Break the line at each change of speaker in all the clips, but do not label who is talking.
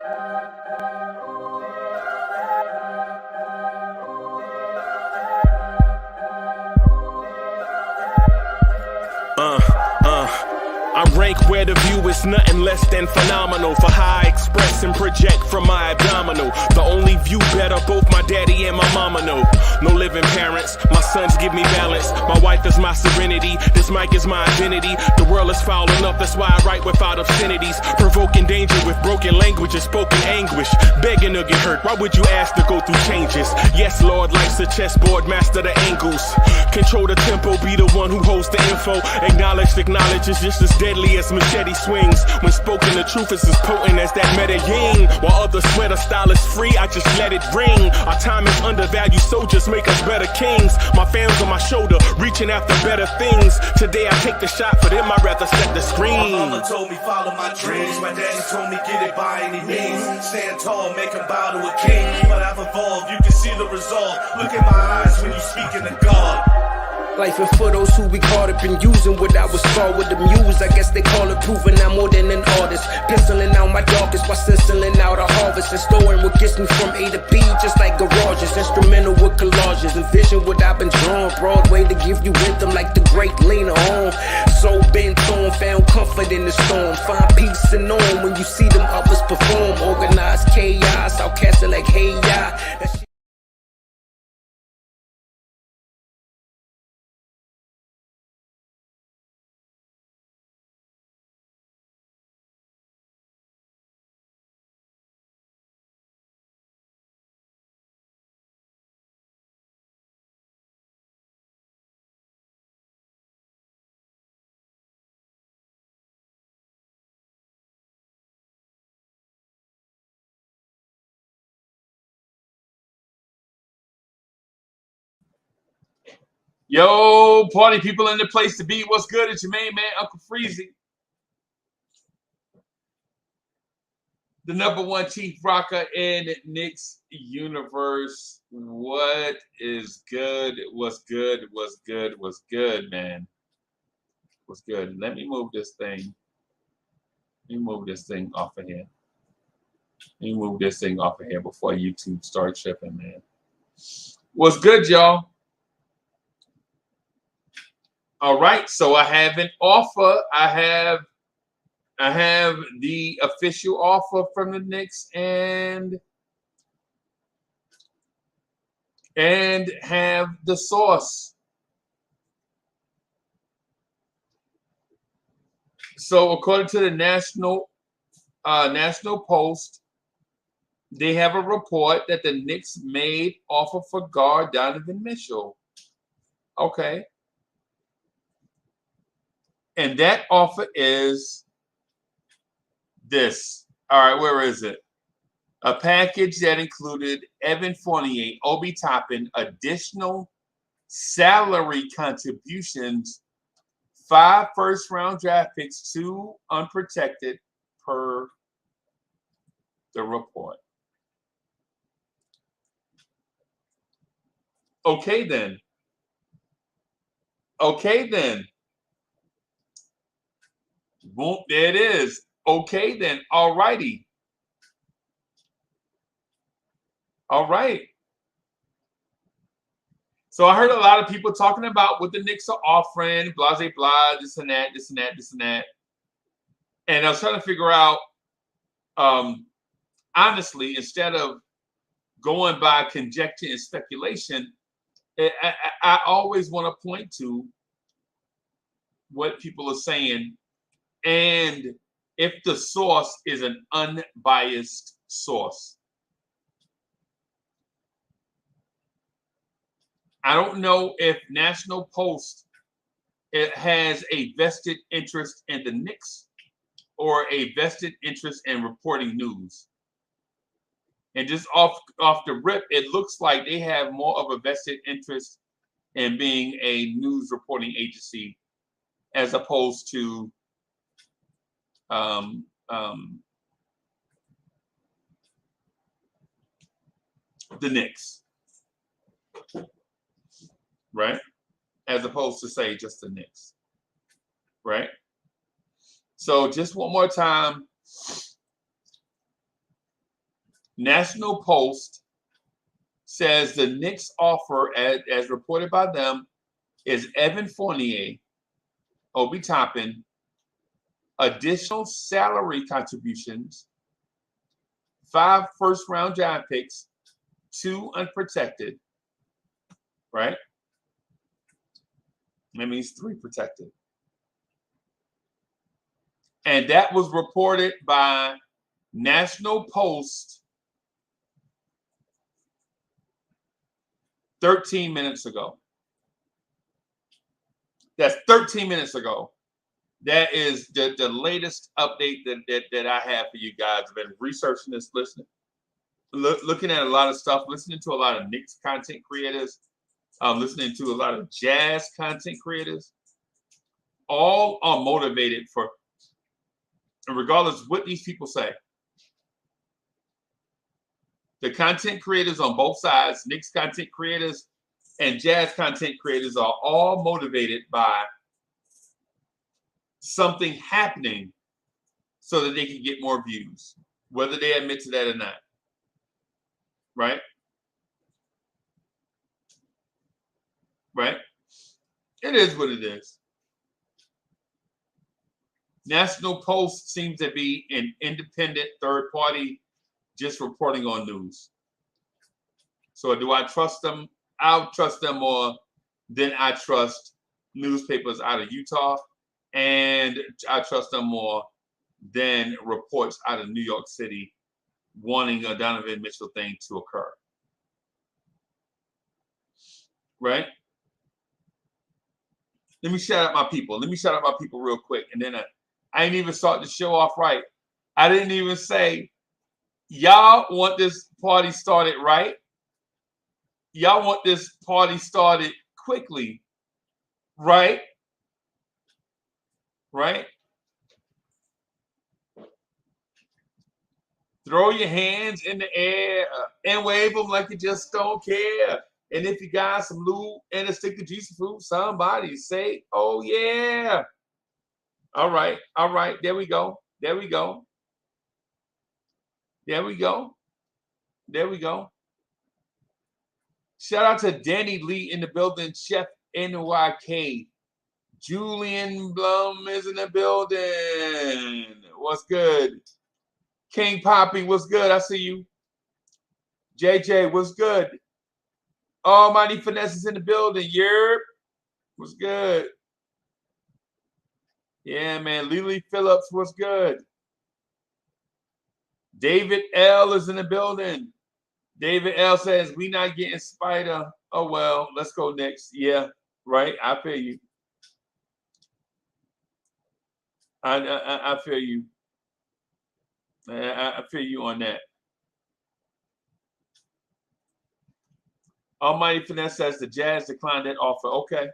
I rank where the view is nothing less than phenomenal for how I express and project from my abdominal. The only view better, both my daddy and my mama know. No living parents, my sons give me balance. My wife is my serenity, this mic is my identity. The world is foul enough, that's why I write without obscenities. Provoking danger with broken language and spoken anguish. Begging to get hurt, why would you ask to go through changes? Yes, Lord, life's a chessboard, master the angles. Control the tempo, be the one who holds the info. Acknowledge is just as deadly as machete swings. When spoken, the truth is as potent as that Medellin. While others swear the style is free, I just let it ring. Our time is undervalued, soldiers make us better kings. My fans on my shoulder, reaching after better things. Today I take the shot, for them I'd rather set the screen.
My mama told me follow my dreams. My daddy told me get it by any means. Stand tall, make him bow to a king. But I've evolved, you can see the resolve. Look in my eyes when you speaking to God.
Life and for those who we caught up in using what I was taught with the muse. I guess they call it proving I'm more than an artist. Penciling out my darkest while stenciling out a harvest. And storing what gets me from A to B, just like garages. Instrumental with collages. Envision what I've been drawn. Broadway to give you rhythm like the great Lena Horne. So bent on, found comfort in the storm. Find peace and on when you see them others perform. Organized chaos, outcasted like hey ya.
Yo, party people in the place to be. What's good? It's your main man, Uncle Freezy. The #1 chief rocker in Knicks universe. What is good? What's good? What's good? What's good, man? What's good? Let me move this thing. Let me move this thing off of here. Let me move this thing off of here before YouTube starts tripping, man. What's good, y'all? All right, so I have an offer. I have the official offer from the Knicks and have the source. So according to the National Post, they have a report that the Knicks made offer for guard Donovan Mitchell. Okay. And that offer is this. All right, where is it? A package that included Evan Fournier, Obi Toppin, additional salary contributions, 5 first-round draft picks, 2 unprotected per the report. Okay, then. Okay, then. Boom, there it is. Okay, then. All righty. All right. So I heard a lot of people talking about what the Knicks are offering, blah, blah, blah, this and that, this and that, this and that. And I was trying to figure out, honestly, instead of going by conjecture and speculation, I always want to point to what people are saying. And if the source is an unbiased source. I don't know if National Post has a vested interest in the Knicks or a vested interest in reporting news. And just off the rip, it looks like they have more of a vested interest in being a news reporting agency as opposed to the Knicks, right? As opposed to say just the Knicks, right? So just one more time, National Post says the Knicks offer, as reported by them, is Evan Fournier, Obi Toppin, additional salary contributions, 5 first-round draft picks, 2 unprotected, right? That means 3 protected. And that was reported by National Post 13 minutes ago. That's 13 minutes ago. That is the latest update that I have for you guys. I've been researching this, looking at a lot of stuff, listening to a lot of Knicks content creators, listening to a lot of Jazz content creators. All are motivated for, regardless of what these people say. The content creators on both sides, Knicks content creators and Jazz content creators, are all motivated by something happening so that they can get more views, whether they admit to that or not. Right? Right? It is what it is. National Post seems to be an independent third party just reporting on news. So do I trust them? I'll trust them more than I trust newspapers out of Utah. And I trust them more than reports out of New York City wanting a Donovan Mitchell thing to occur. Right? Let me shout out my people. Let me shout out my people real quick. And then I ain't even started the show off right. I didn't even say, y'all want this party started right? Y'all want this party started quickly, right? Right? Throw your hands in the air and wave them like you just don't care. And if you got some lube and a stick of juicy fruit, somebody say, oh, yeah. All right. All right. There we go. There we go. There we go. There we go. Shout out to Danny Lee in the building. Chef NYK. Julian Blum is in the building. What's good? King Poppy, what's good? I see you. JJ, what's good? Almighty Finesse is in the building. Yerp. What's good? Yeah, man. Lily Phillips, what's good? David L is in the building. David L says, we not getting Spider. Oh, well, let's go next. Yeah, right. I feel you. I feel you. I feel you on that. Almighty Finesse says the Jazz declined that offer. Okay.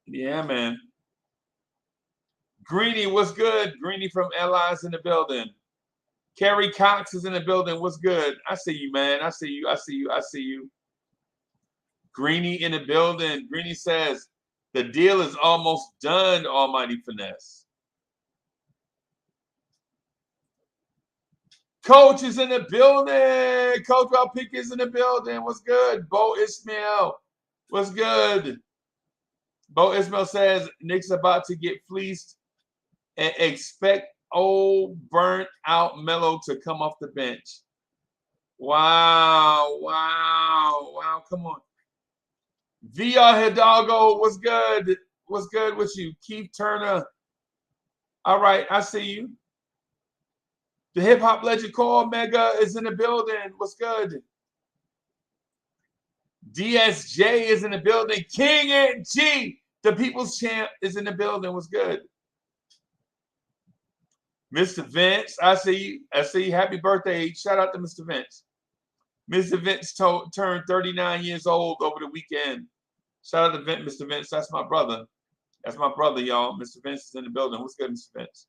Yeah, man. Greeny, what's good? Greeny from Allies in the building. Kerry Cox is in the building. What's good? I see you, man. I see you. I see you. I see you. Greeny in the building. Greeny says the deal is almost done, Almighty Finesse. Coach is in the building. Coach Rob Pick is in the building. What's good? Bo Ismail. What's good? Bo Ismail says Knicks about to get fleeced and expect old burnt out Melo to come off the bench. Wow. Wow. Wow. Come on. VR Hidalgo, what's good? What's good with you? Keith Turner. All right, I see you. The hip hop legend Call Mega is in the building. What's good? DSJ is in the building. King and G, the people's champ, is in the building. What's good? Mr. Vince, I see you. I see you. Happy birthday. Shout out to Mr. Vince. Mr. Vince turned 39 years old over the weekend. Shout out to Mr. Vince. That's my brother. That's my brother, y'all. Mr. Vince is in the building. What's good, Mr. Vince?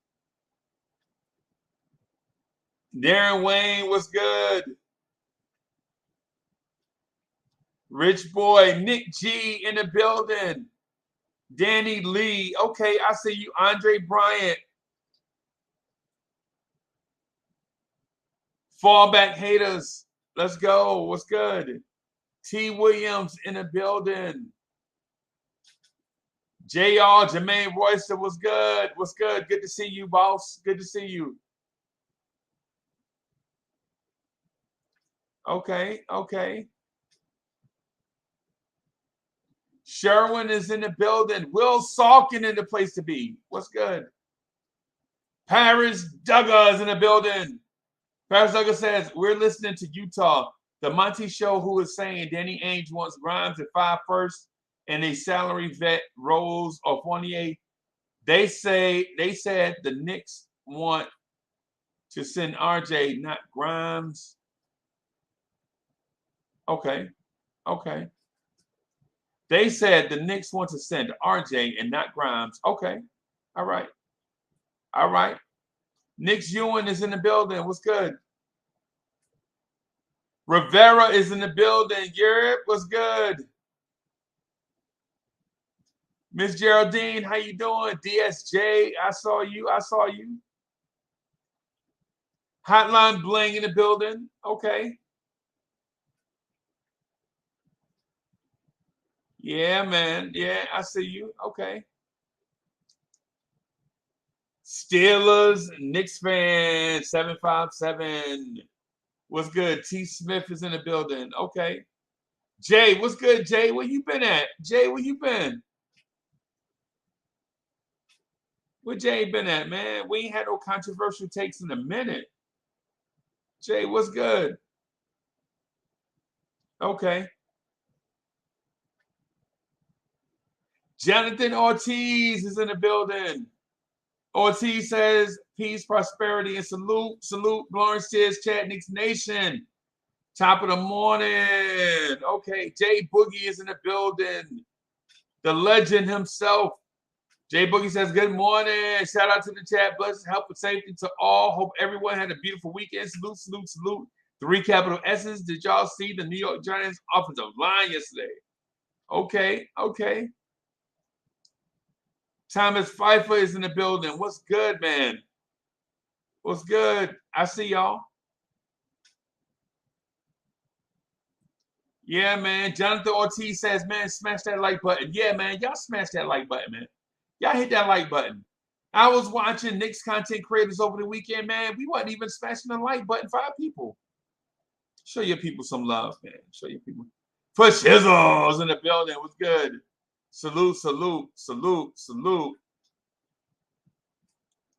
Darren Wayne, what's good? Rich boy, Nick G in the building. Danny Lee. Okay, I see you. Andre Bryant. Fallback haters. Let's go. What's good? T. Williams in the building. JR, Jermaine Royster, what's good? What's good? Good to see you, boss. Good to see you. Okay, okay. Sherwin is in the building. Will Salkin in the place to be. What's good? Paris Duggar is in the building. Paris Duggar says, we're listening to Utah. The Monty Show, who is saying Danny Ainge wants Grimes at 5 first and a salary vet Rose or Fournier. They said the Knicks want to send RJ, not Grimes. Okay. Okay. They said the Knicks want to send RJ and not Grimes. Okay. All right. All right. Knicks Ewan is in the building. What's good? Rivera is in the building. Europe, what's good? Miss Geraldine, how you doing? DSJ, I saw you. I saw you. Hotline Bling in the building. Okay. Yeah, man. Yeah, I see you. Okay. Steelers, Knicks fan, 757. What's good? T. Smith is in the building. Okay. Jay, what's good, Jay? Where you been at? Jay, where you been? Where Jay been at, man? We ain't had no controversial takes in a minute. Jay, what's good? Okay. Jonathan Ortiz is in the building. Ortiz says, peace, prosperity, and salute. Salute, Blorange Tears, Chat Knicks Nation. Top of the morning. Okay, Jay Boogie is in the building. The legend himself. Jay Boogie says, good morning. Shout out to the chat. Blessings, help, and safety to all. Hope everyone had a beautiful weekend. Salute, salute, salute. 3 capital S's. Did y'all see the New York Giants offensive line yesterday? Okay, okay. Thomas Pfeiffer is in the building. What's good, man? What's good? I see y'all. Yeah, man. Jonathan Ortiz says, man, smash that like button. Yeah, man. Y'all smash that like button, man. Y'all hit that like button. I was watching Knicks content creators over the weekend, man. We wasn't even smashing the like button. 5 people. Show your people some love, man. Show your people. Put Shizzles in the building. What's good? Salute, salute, salute, salute.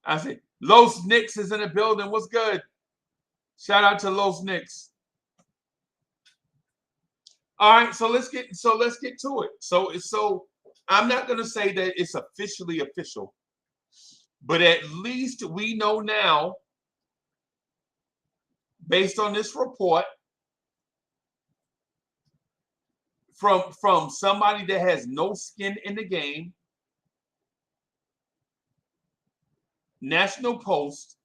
I see Los Knicks is in the building. What's good? Shout out to Los Knicks. All right, so let's get to it. So I'm not gonna say that it's officially official, but at least we know now, based on this report, from somebody that has no skin in the game, National Post,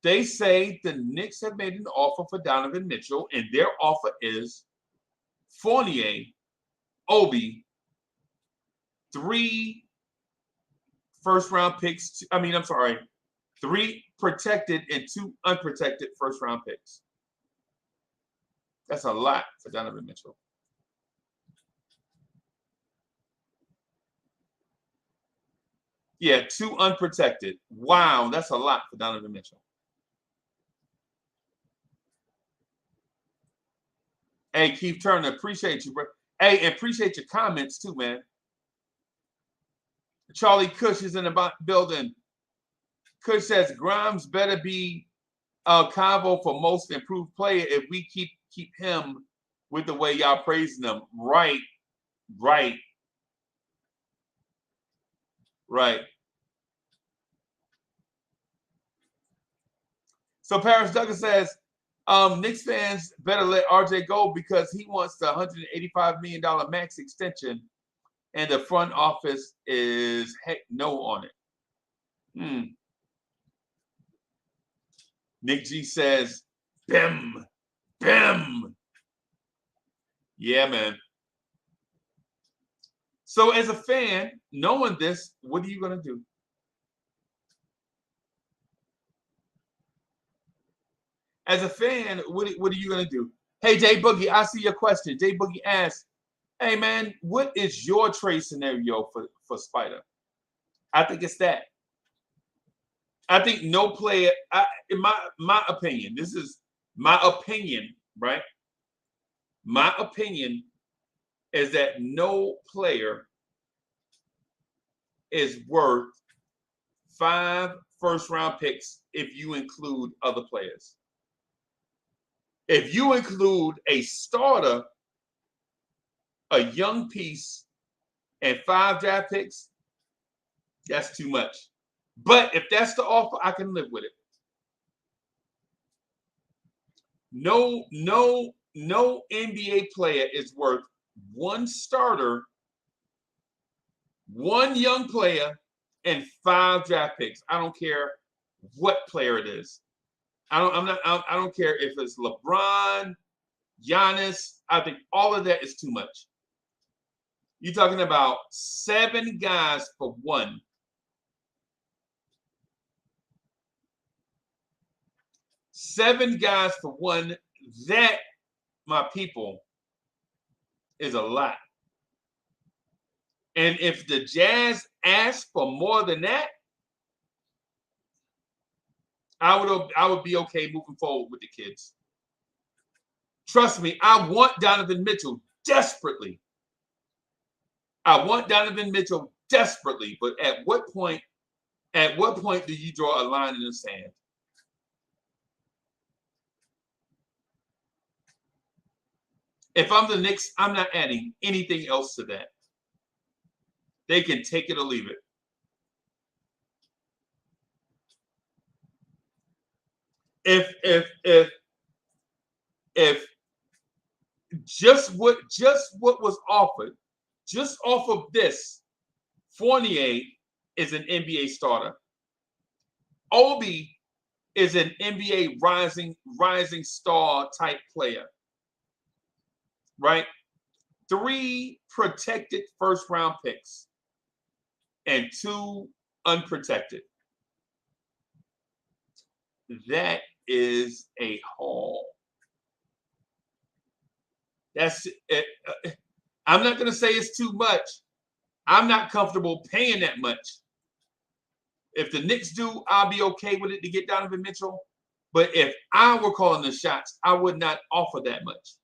they say the Knicks have made an offer for Donovan Mitchell, and their offer is Fournier, Obi, 3 first-round picks. 3 protected and 2 unprotected first-round picks. That's a lot for Donovan Mitchell. Yeah, 2 unprotected. Wow, that's a lot for Donovan Mitchell. Hey, Keith Turner, appreciate you, bro. Hey, and appreciate your comments too, man. Charlie Cush is in the building. Cush says Grimes better be a convo for most improved player if we keep him with the way y'all praising him. Right. So Paris Douglas says, Knicks fans better let RJ go because he wants the $185 million max extension, and the front office is heck no on it. Nick G says, Bim. Yeah, man. So as a fan, knowing this, what are you going to do? As a fan, what are you going to do? Hey, Jay Boogie, I see your question. Jay Boogie asks, hey, man, what is your trade scenario for Spider? I think it's that. I think no player, in my opinion, this is my opinion, right? My opinion is that no player is worth 5 first-round picks if you include other players. If you include a starter, a young piece, and 5 draft picks, that's too much. But if that's the offer, I can live with it. No NBA player is worth 1 starter, 1 young player, and 5 draft picks. I don't care what player it is. I don't care if it's LeBron, Giannis. I think all of that is too much. You're talking about 7 guys for 1. 7 guys for 1. That, my people, is a lot. And if the Jazz ask for more than that, I would be okay moving forward with the kids. Trust me, I want Donovan Mitchell desperately. I want Donovan Mitchell desperately, but at what point do you draw a line in the sand? If I'm the Knicks, I'm not adding anything else to that. They can take it or leave it. If just what was offered, just off of this, Fournier is an NBA starter. Obi is an NBA rising star type player. Right? 3 protected first round picks and 2 unprotected. That is a haul. That's it. I'm not going to say it's too much. I'm not comfortable paying that much. If the Knicks do, I'll be okay with it to get Donovan Mitchell. But if I were calling the shots, I would not offer that much.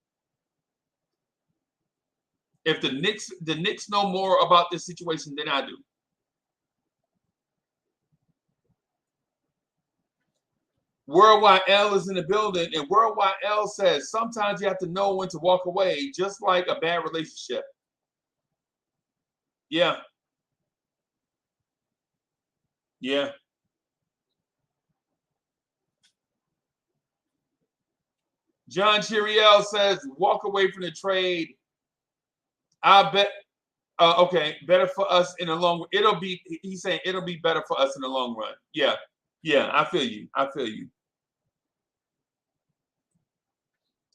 If the Knicks know more about this situation than I do. Worldwide L is in the building, and Worldwide L says sometimes you have to know when to walk away, just like a bad relationship. Yeah. Yeah. John Chiriel says walk away from the trade. I bet. Okay, better for us in the long run. He's saying it'll be better for us in the long run. Yeah. Yeah, I feel you.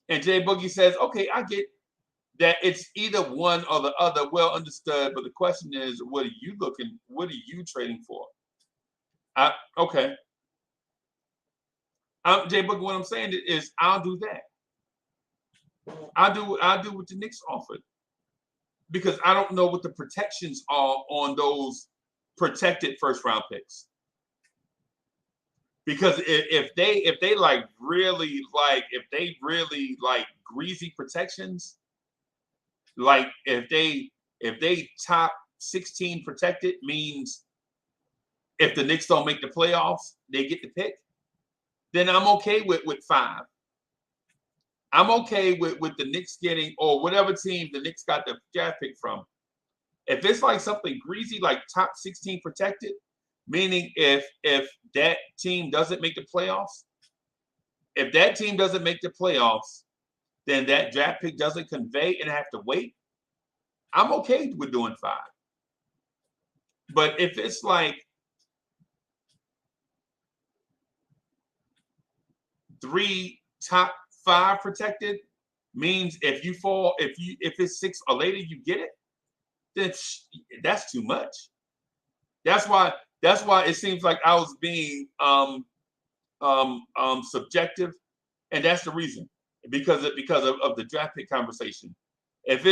And Jay Boogie says, okay, I get that it's either one or the other. Well understood. But the question is, what are you trading for? Okay. Jay Boogie, what I'm saying is I'll do that. I'll do what the Knicks offered. Because I don't know what the protections are on those protected first round picks. Because if they really greasy protections, like if they top 16 protected means if the Knicks don't make the playoffs, they get the pick, then I'm okay with 5. I'm okay with the Knicks getting, or whatever team the Knicks got the draft pick from. If it's like something greasy, like top 16 protected, meaning if that team doesn't make the playoffs, then that draft pick doesn't convey and have to wait, I'm okay with doing 5. But if it's like 3 top 5 protected, means if it's 6 or later you get it, that's too much. That's why it seems like I was being subjective, and that's the reason because of the draft pick conversation. If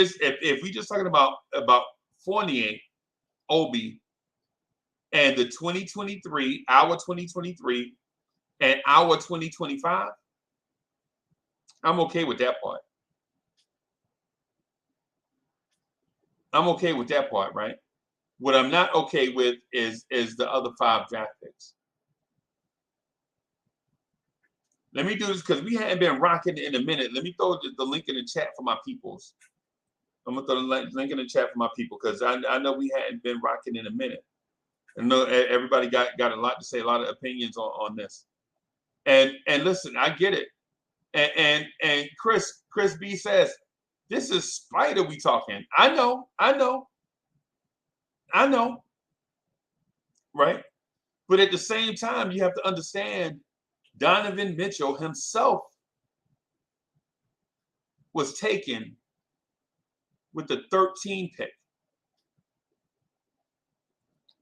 we just talking about Fournier, Obi, and the 2023, our 2023, and our 2025, I'm okay with that part. I'm okay with that part, right? What I'm not okay with is the other 5 draft picks. Let me do this because we hadn't been rocking in a minute. Let me throw the link in the chat for my peoples. I'm gonna throw the link in the chat for my people because I know we hadn't been rocking in a minute. I know everybody got a lot to say, a lot of opinions on this. And listen, I get it. And Chris B says, this is Spider we talking. I know. Right? But at the same time, you have to understand Donovan Mitchell himself was taken with the 13 pick.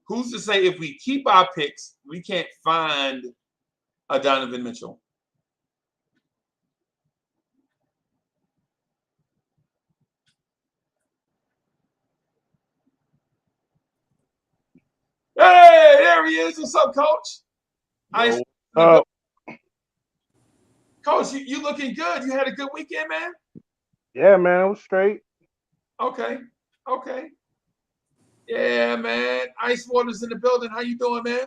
Who's to say if we keep our picks, we can't find a Donovan Mitchell? Hey, there he is. What's up, Coach? Coach, you looking good. You had a good weekend, man?
Yeah, man, it was straight.
Okay. Yeah, man. Ice Water's in the building. How you doing, man?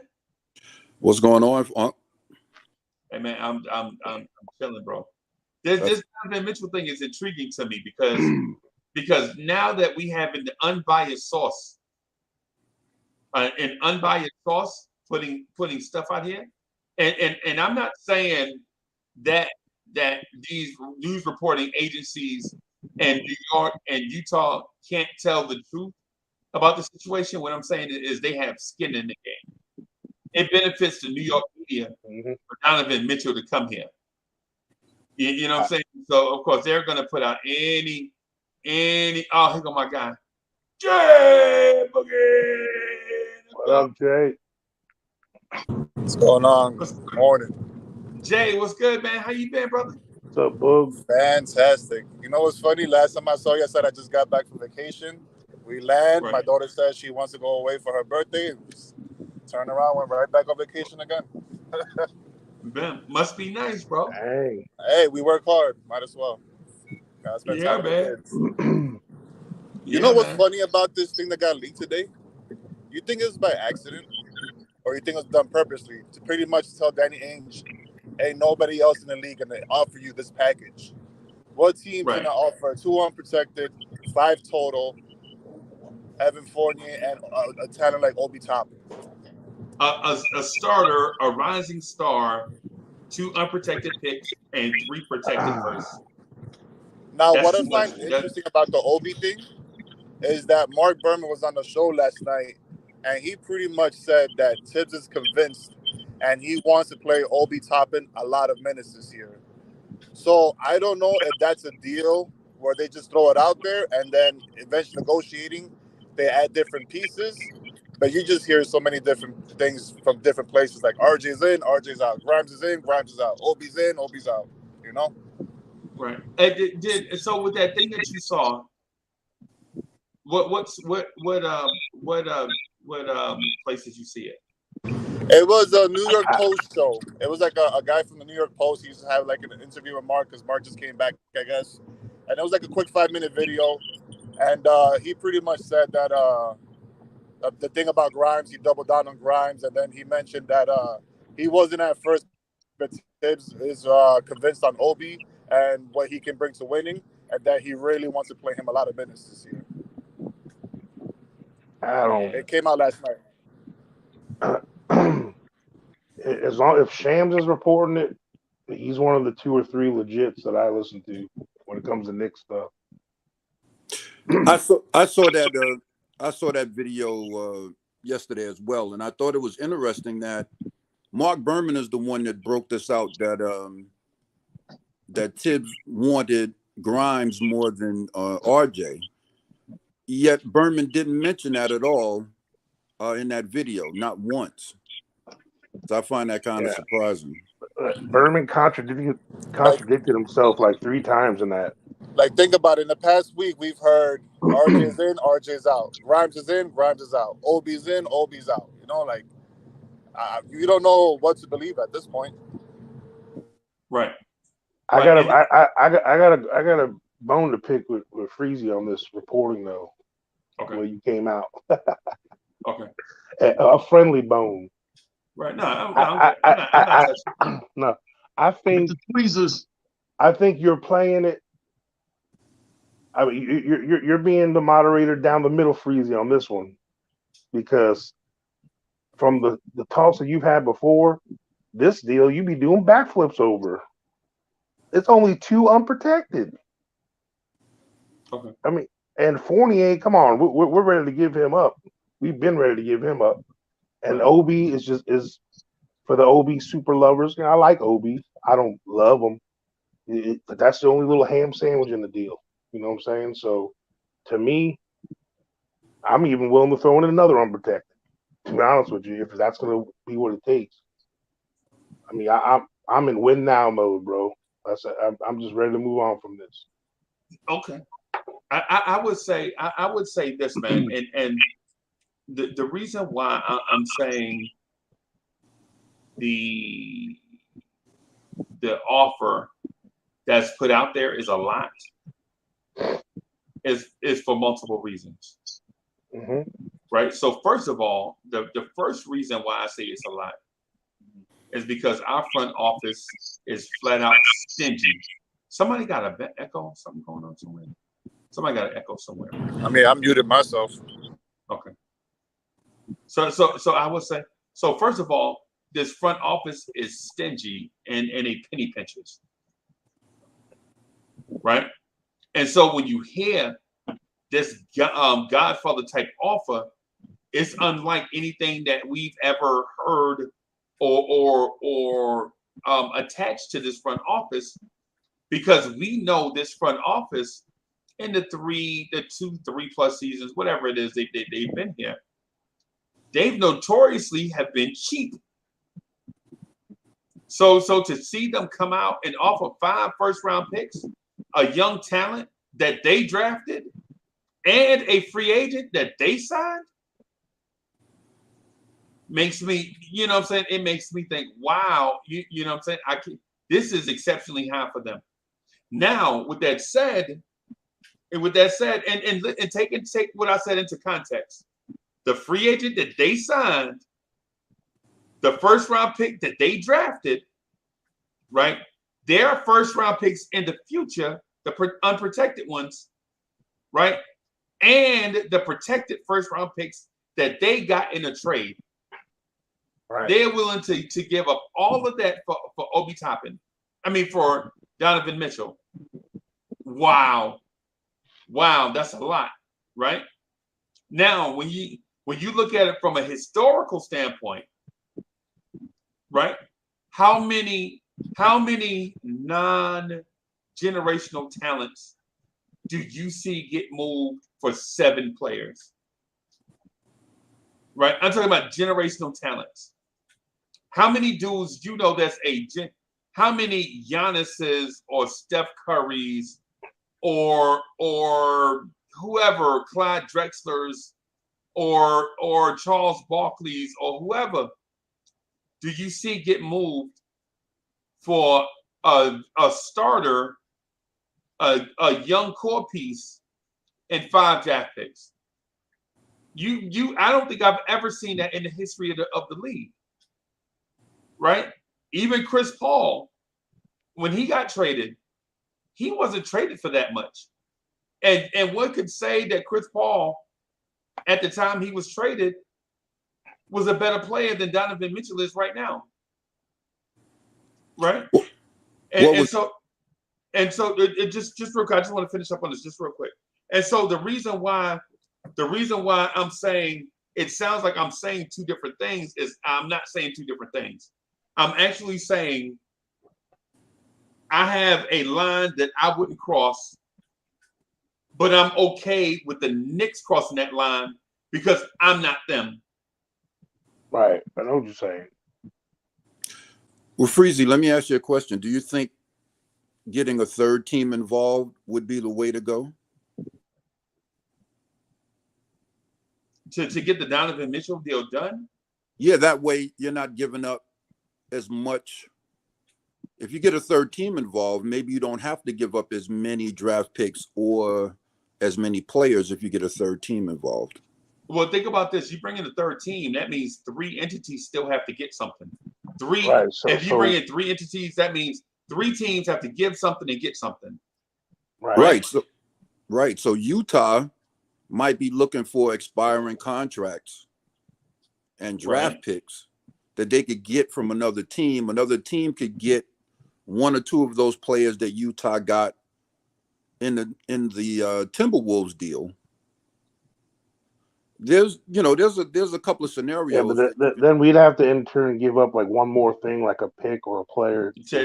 What's going on?
Hey, man, I'm chilling, bro. This Donovan Mitchell thing is intriguing to me because now that we have an unbiased source, putting stuff out here, and I'm not saying that these news reporting agencies in New York and Utah can't tell the truth about the situation. What I'm saying is they have skin in the game. It benefits the New York media for Donovan Mitchell to come here. You know what I'm saying? So of course they're going to put out any. Oh, here go my guy, Jay Boogie.
What up, Jay?
What's going on? Good morning.
Jay, what's good, man? How you been, brother?
What's up, Boog?
Fantastic. You know what's funny? Last time I saw you, I said I just got back from vacation. We land. Right. My daughter says she wants to go away for her birthday. Turn around, went right back on vacation again.
Man, must be nice, bro.
Hey,
we work hard. Might as well. Gotta spend time with the kids. You know what's funny about this thing that got leaked today? You think it's by accident? Or you think it's done purposely to pretty much tell Danny Ainge, ain't nobody else in the league going to offer you this package? What team's going to offer 2 unprotected, 5 total, Evan Fournier, and a talent like Obi Toppin?
A starter, a rising star, 2 unprotected picks, and 3 protected firsts.
Now, what I find interesting about the Obi thing is that Mark Berman was on the show last night, and he pretty much said that Tibbs is convinced and he wants to play Obi Toppin a lot of minutes this year. So I don't know if that's a deal where they just throw it out there and then eventually negotiating, they add different pieces. But you just hear so many different things from different places, like RJ's in, RJ's out, Grimes is in, Grimes is out, Obi's in, Obi's out, you know?
Right. So with that thing that you saw, what place did you see it?
It was a New York Post show. It was like a guy from the New York Post. He used to have like an interview with Mark because Mark just came back, I guess. And it was like a quick 5-minute video. And he pretty much said that the thing about Grimes, he doubled down on Grimes. And then he mentioned that he wasn't at first, but Tibbs is convinced on Obi and what he can bring to winning, and that he really wants to play him a lot of minutes this year. It came out last night.
As long if Shams is reporting it, he's one of the 2 or 3 legits that I listen to when it comes to Knicks stuff.
I saw that video yesterday as well, and I thought it was interesting that Mark Berman is the one that broke this out that Tibbs wanted Grimes more than RJ. Yet Berman didn't mention that at all in that video, not once. So I find that kind of surprising.
Berman contradicted himself like 3 times in that.
Like, think about it. In the past week, we've heard RJ's in, RJ's out. Grimes is in, Grimes is out. Obi's in, Obi's out. You know, like, you don't know what to believe at this point.
Right.
I got a bone to pick with Freezy on this reporting though.
Okay.
Where you came out.
Okay.
A friendly bone.
Right. No, I'm not
no. I think
the tweezers.
I think you're playing it. I mean, you're being the moderator down the middle, Freezy, on this one, because from the talks that you've had before, this deal you be doing backflips over. It's only 2 unprotected.
Okay.
I mean, and Fournier, come on, we're ready to give him up. We've been ready to give him up. And Obi is for the Obi super lovers. You know, I like Obi. I don't love him, but that's the only little ham sandwich in the deal. You know what I'm saying? So, to me, I'm even willing to throw in another unprotected. To be honest with you, if that's going to be what it takes. I mean, I'm in win now mode, bro. I'm just ready to move on from this.
Okay. I would say this, man, and the reason why I'm saying the offer that's put out there is a lot is for multiple reasons.
Mm-hmm.
Right. So first of all, the first reason why I say it's a lot is because our front office is flat out stingy. Somebody got an echo? Something going on somewhere? Somebody got an echo somewhere.
I mean, I muted myself.
Okay. So I would say, so first of all, this front office is stingy and a penny pinchers. Right? And so when you hear this Godfather type offer, it's unlike anything that we've ever heard or attached to this front office, because we know this front office in the 2-3+ seasons, whatever it is they've been here, they've notoriously have been cheap. So to see them come out and offer 5 first-round picks, a young talent that they drafted, and a free agent that they signed, makes me, you know what I'm saying? It makes me think, wow, you know what I'm saying? This is exceptionally high for them. Now, with that said, and take what I said into context. The free agent that they signed, the first round pick that they drafted, right? Their first round picks in the future, the unprotected ones, right? And the protected first round picks that they got in a trade. Right. They're willing to give up all of that for Obi Toppin. I mean, for Donovan Mitchell. Wow, that's a lot, right? Now, when you look at it from a historical standpoint, right? How many non-generational talents do you see get moved for 7 players? Right? I'm talking about generational talents. How many dudes you know that's how many Giannis's or Steph Curry's or whoever, Clyde Drexler's or Charles Barkley's or whoever do you see get moved for a starter, a young core piece, and 5 draft picks? I don't think I've ever seen that in the history of the league. Right? Even Chris Paul, when he got traded, he wasn't traded for that much. And one could say that Chris Paul, at the time he was traded, was a better player than Donovan Mitchell is right now. Right? And so it just real quick, I just want to finish up on this just real quick. And so the reason why I'm saying it sounds like I'm saying 2 different things is I'm not saying 2 different things. I'm actually saying I have a line that I wouldn't cross but I'm okay with the Knicks crossing that line because I'm not them.
Right. I know what you're saying.
Well, Freezy, let me ask you a question. Do you think getting a third team involved would be the way to go?
To get the Donovan Mitchell deal done?
Yeah, that way you're not giving up as much. If you get a third team involved, maybe you don't have to give up as many draft picks or as many players if you get a third team involved.
Well, think about this. You bring in a third team, that means 3 entities still have to get something.
Right,
If you bring in 3 entities, that means 3 teams have to give something and get something.
Right. So Utah might be looking for expiring contracts and draft picks that they could get from another team. Another team could get 1 or 2 of those players that Utah got in the Timberwolves deal. There's a couple of scenarios.
Yeah, but then we'd have to in turn give up like one more thing, like a pick or a player
to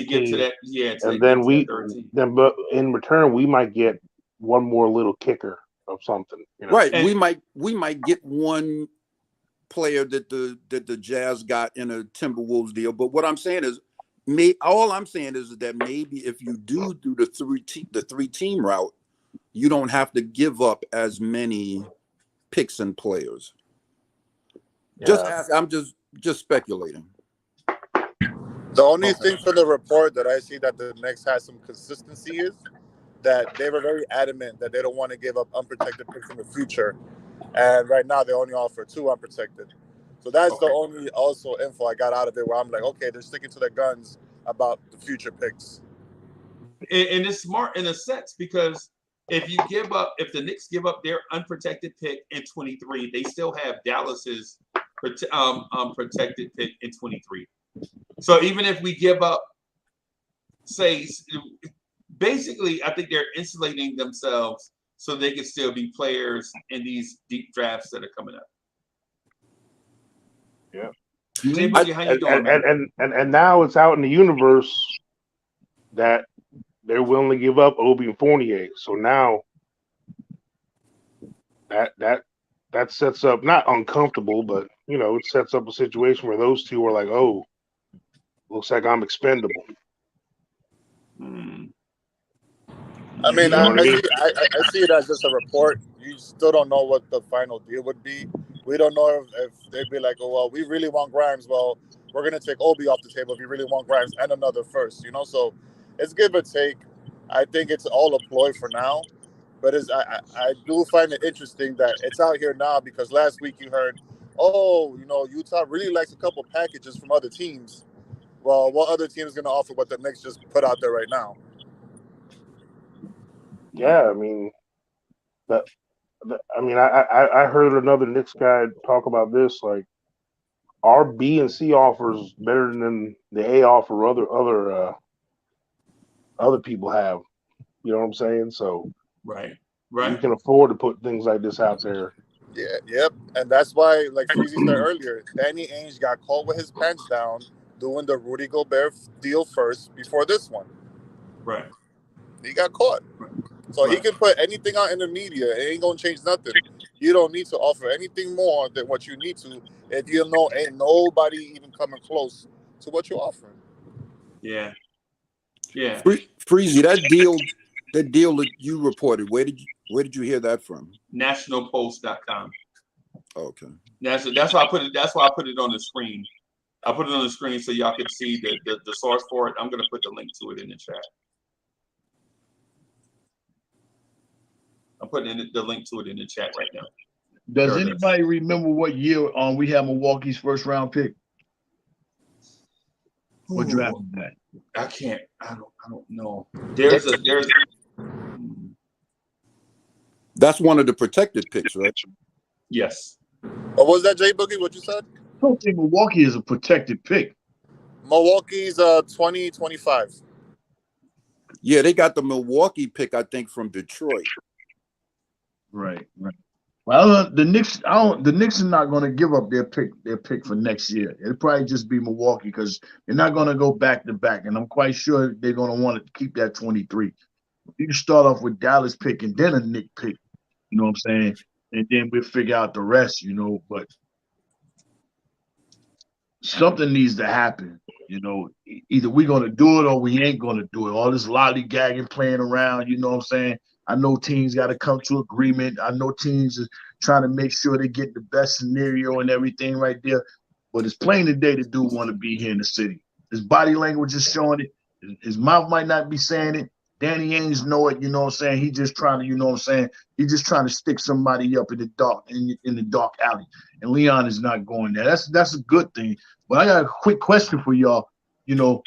get to that. Yeah,
and then but in return we might get one more little kicker of something. You know?
Right. And we might get one player that the Jazz got in a Timberwolves deal. But what I'm saying is, all I'm saying is that maybe if you do the 3-team route, you don't have to give up as many picks and players.
Yeah.
I'm just speculating.
The only thing from the report that I see that the Knicks has some consistency is that they were very adamant that they don't want to give up unprotected picks in the future, and right now they only offer 2 unprotected. So that's the only also info I got out of it, where I'm like, okay, they're sticking to their guns about the future picks.
And it's smart in a sense, because if the Knicks give up their unprotected pick in 23, they still have Dallas's protected pick in 23. So even if we give up, basically, I think they're insulating themselves so they can still be players in these deep drafts that are coming up.
Yeah.
Jay, how you doing, man?
And now it's out in the universe that they're willing to give up Obi and Fournier. So now that sets up, not uncomfortable, but it sets up a situation where those two are like, oh, looks like I'm expendable.
I mean, I see it as just a report. You still don't know what the final deal would be. We don't know if they'd be like, oh, well, we really want Grimes. Well, we're going to take Obi off the table if we really want Grimes and another first, So it's give or take. I think it's all a ploy for now. But I do find it interesting that it's out here now, because last week you heard, Utah really likes a couple packages from other teams. Well, what other team is going to offer what the Knicks just put out there right now?
Yeah, I mean, I heard another Knicks guy talk about this. Like, our B and C offers better than the A offer other people have. You know what I'm saying? So
right,
you can afford to put things like this out there.
Yeah, yep, and that's why, like Freezy said earlier, Danny Ainge got caught with his pants down doing the Rudy Gobert deal first before this one.
Right,
he got caught. Right. So he can put anything out in the media. It ain't gonna change nothing. You don't need to offer anything more than what you need to if you know ain't nobody even coming close to what you're offering.
Yeah.
Freezy, that deal that you reported, where did you hear that from?
Nationalpost.com.
Okay.
That's why I put it. That's why I put it on the screen. I put it on the screen so y'all can see the source for it. I'm gonna put the link to it in the chat. I'm putting the link to it in the chat right now.
Does anybody remember what year we had Milwaukee's first round pick? What draft was that?
I can't. I don't know.
That's one of the protected picks, right?
Yes.
What was that, Jay Boogie? What you said?
I don't think Milwaukee is a protected pick.
Milwaukee's 2025.
Yeah, they got the Milwaukee pick, I think, from Detroit.
Right. Well, the Knicks are not going to give up their pick for next year. It'll probably just be Milwaukee, because they're not going to go back to back, and I'm quite sure they're going to want to keep that 23. You can start off with Dallas pick and then a Nick pick. You know what I'm saying? And then we'll figure out the rest, you know. But something needs to happen. You know, either we're going to do it or we ain't going to do it. All this lollygagging playing around, you know what I'm saying? I know teams got to come to agreement. I know teams are trying to make sure they get the best scenario and everything right there. But it's plain today the dude want to be here in the city. His body language is showing it. His mouth might not be saying it. Danny Ainge know it, you know what I'm saying? He just trying to, you know what I'm saying? He just trying to stick somebody up in the dark, in the dark alley. And Leon is not going there. That's a good thing. But I got a quick question for y'all. You know,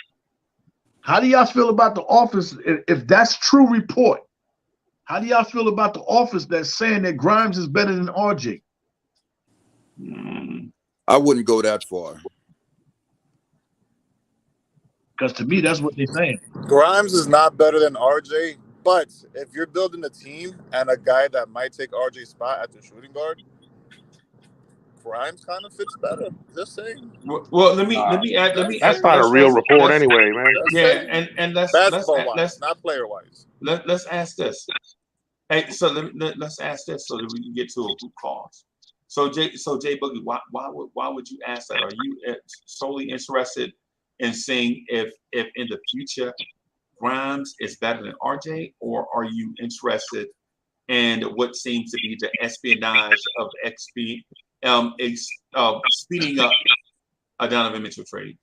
how do y'all feel about the office? If that's true report, how do y'all feel about the office that's saying that Grimes is better than RJ?
I wouldn't go that far.
Because to me, that's what they're saying.
Grimes is not better than RJ, but if you're building a team and a guy that might take RJ's spot at the shooting guard, Grimes kind of fits better. Just saying.
Well, let me add.
That's not a real report anyway, man.
Yeah, and let's
basketball wise, not player wise.
Let's ask this. Hey, so let's ask this so that we can get to a root cause. So Jay Boogie, why would you ask that? Are you solely interested in seeing if in the future Grimes is better than RJ, or are you interested in what seems to be the espionage of speeding up a Donovan Mitchell trade?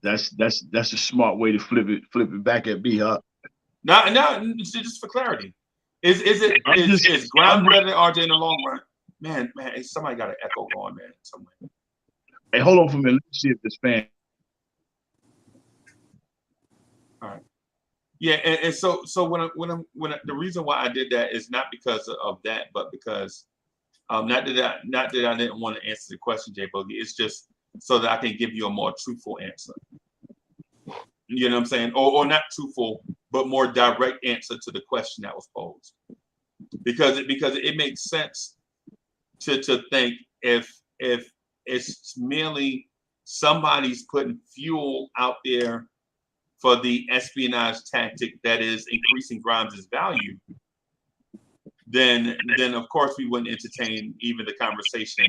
That's a smart way to flip it back at me, huh?
No, just for clarity. Is Grimes better than RJ in the long run? Man, somebody got an echo going, man, somewhere.
Hey, hold on for a minute. Let's see if this fan.
All right. Yeah, and so when the reason why I did that is not because of that, but because not that I didn't want to answer the question, Jay Boogie. It's just so that I can give you a more truthful answer. You know what I'm saying? Or not truthful, but more direct answer to the question that was posed. Because it makes sense to think if it's merely somebody's putting fuel out there for the espionage tactic that is increasing Grimes' value, then of course we wouldn't entertain even the conversation,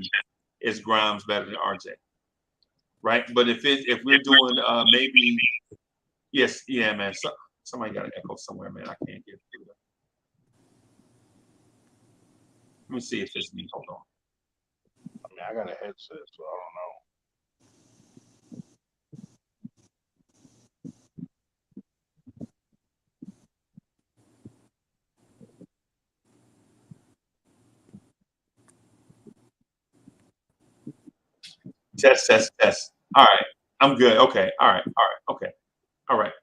is Grimes better than RJ? Right? But if we're doing maybe, yes, yeah, man. Somebody got an echo somewhere, man. I can't get through that. Let me see if it's me. Hold on.
I mean, I got a headset, so I don't know.
Test. All right, I'm good. Okay. All right. Okay. All right.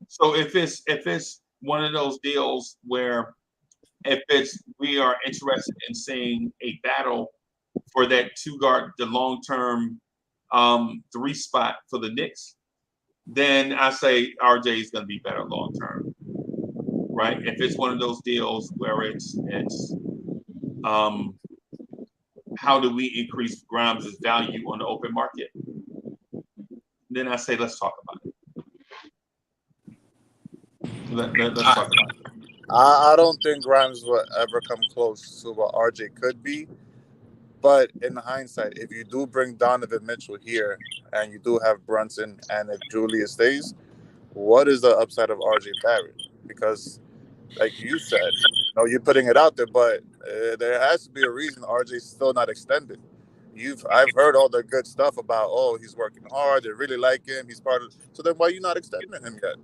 So if it's one of those deals where we are interested in seeing a battle for that two guard, the long term 3 spot for the Knicks, then I say RJ is going to be better long term, right? If it's one of those deals where it's how do we increase Grimes' value on the open market, then I say let's talk about it. Let's talk about it.
I don't think Grimes will ever come close to what RJ could be. But in hindsight, if you do bring Donovan Mitchell here and you do have Brunson, and if Julius stays, what is the upside of RJ Barrett? Because, like you said, you're putting it out there, but there has to be a reason RJ's still not extended. I've heard all the good stuff about, he's working hard, they really like him, he's part of. So then why are you not extending him yet?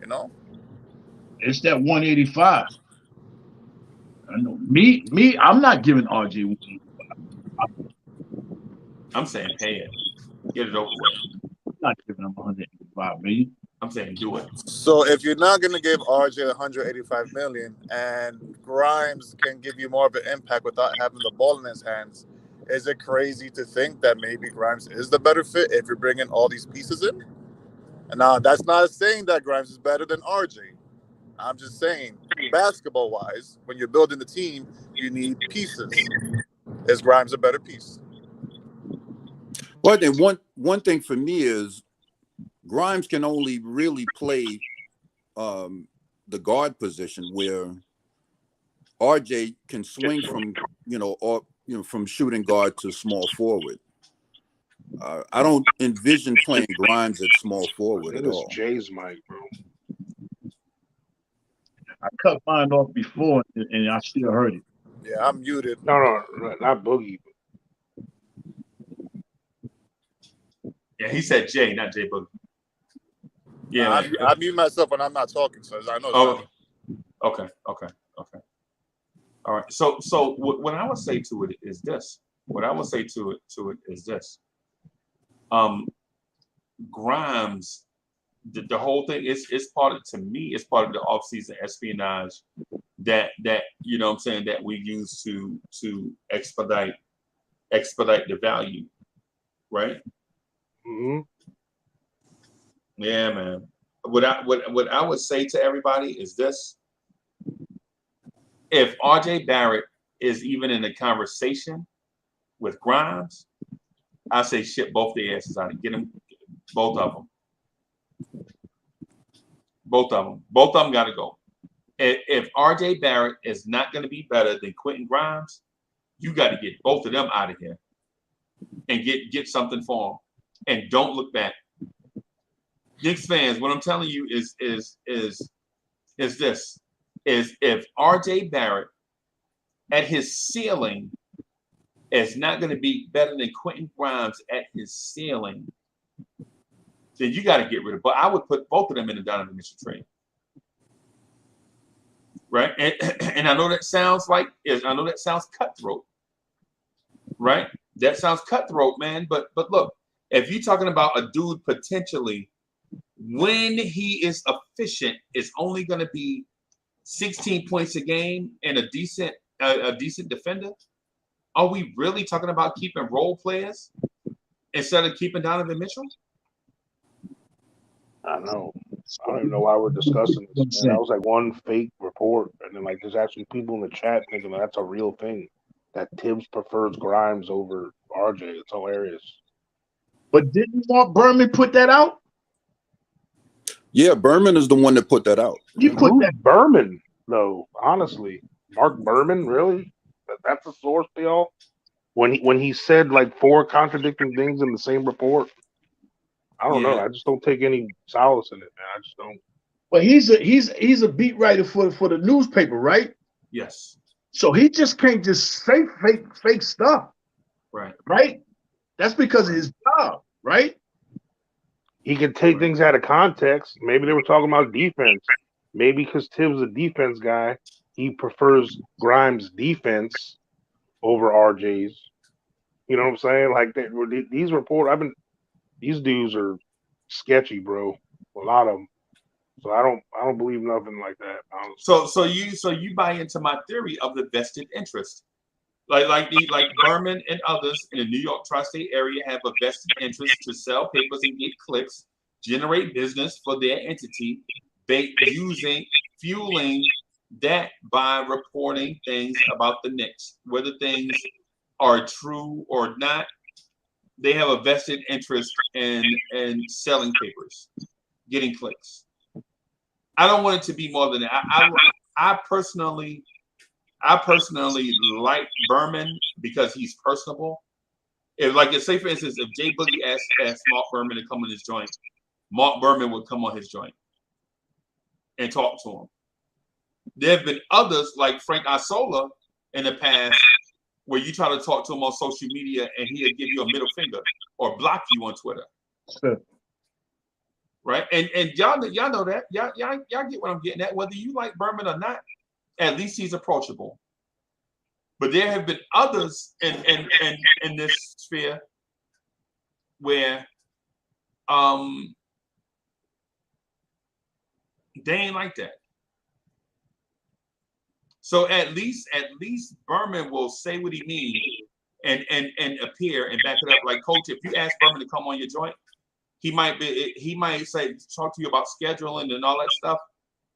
You know,
it's that 185. I know me. I'm not giving RJ.
I'm saying pay it, get it over with.
I'm not giving him 185 million.
I'm saying do it.
So if you're not going to give RJ 185 million and Grimes can give you more of an impact without having the ball in his hands, is it crazy to think that maybe Grimes is the better fit if you're bringing all these pieces in? And now that's not saying that Grimes is better than RJ. I'm just saying, basketball-wise, when you're building the team, you need pieces. Is Grimes a better piece?
Well, then one thing for me is Grimes can only really play the the guard position where RJ can swing from, from shooting guard to small forward. I don't envision playing Grimes at small forward at all.
Jay's mic, bro.
I cut mine off before, and I still heard it.
Yeah, I'm muted.
No, not Boogie.
Yeah, he said Jay, not Jay Boogie. Yeah,
I mute myself when I'm not talking, so I know.
Oh, okay. All right. So what I would say to it is this. Grimes, the whole thing is part of, to me, it's part of the offseason espionage that you know what I'm saying, that we use to expedite the value, right?
Mm-hmm.
Yeah, man. What I would say to everybody is this: if RJ Barrett is even in a conversation with Grimes, I say ship both their asses out and get them, both of them. Both of them got to go. If RJ Barrett is not going to be better than Quentin Grimes, you got to get both of them out of here and get something for them, and don't look back. Knicks fans, what I'm telling you is this: if RJ Barrett at his ceiling is not going to be better than Quentin Grimes at his ceiling, then you got to get rid of. But I would put both of them in the Donovan Mitchell trade, right? And I know that sounds cutthroat, right? That sounds cutthroat, man. But look, if you're talking about a dude potentially, when he is efficient, is only going to be 16 points a game and a decent defender. Are we really talking about keeping role players instead of keeping Donovan Mitchell?
I know. I don't even know why we're discussing this. Man. That was like one fake report, and then there's actually people in the chat thinking that's a real thing. That Tibbs prefers Grimes over RJ. It's hilarious.
But didn't Mark Berman put that out?
Yeah, Berman is the one that put that out.
You put that
Berman, though. Honestly, Mark Berman, really? That's a source to y'all? When he said 4 contradicting things in the same report, I don't know. I just don't take any solace in it, man. I just don't.
Well, he's a beat writer for the newspaper, right?
Yes.
So he just can't just say fake stuff.
Right.
Right? That's because of his job, right?
He can take things out of context. Maybe they were talking about defense. Maybe because Tibbs is a defense guy, he prefers Grimes' defense over RJ's. You know what I'm saying? These reports, these dudes are sketchy, bro. A lot of them. So I don't believe nothing like that. Honestly.
So you buy into my theory of the vested interest. Like Berman and others in the New York tri-state area have a vested interest to sell papers and get clicks, generate business for their entity, fueling that by reporting things about the Knicks, whether things are true or not. They have a vested interest in selling papers, getting clicks. I don't want it to be more than that. I personally like Berman because he's personable. Say for instance, if Jay Boogie asked Mark Berman to come on his joint, Mark Berman would come on his joint and talk to him. There have been others like Frank Isola in the past where you try to talk to him on social media and he'll give you a middle finger or block you on Twitter.
Sure.
Right? And y'all know that. Y'all get what I'm getting at. Whether you like Berman or not, at least he's approachable. But there have been others in this sphere where they ain't like that. So at least Berman will say what he means and appear and back it up. Like, Coach, if you ask Berman to come on your joint, he might say talk to you about scheduling and all that stuff,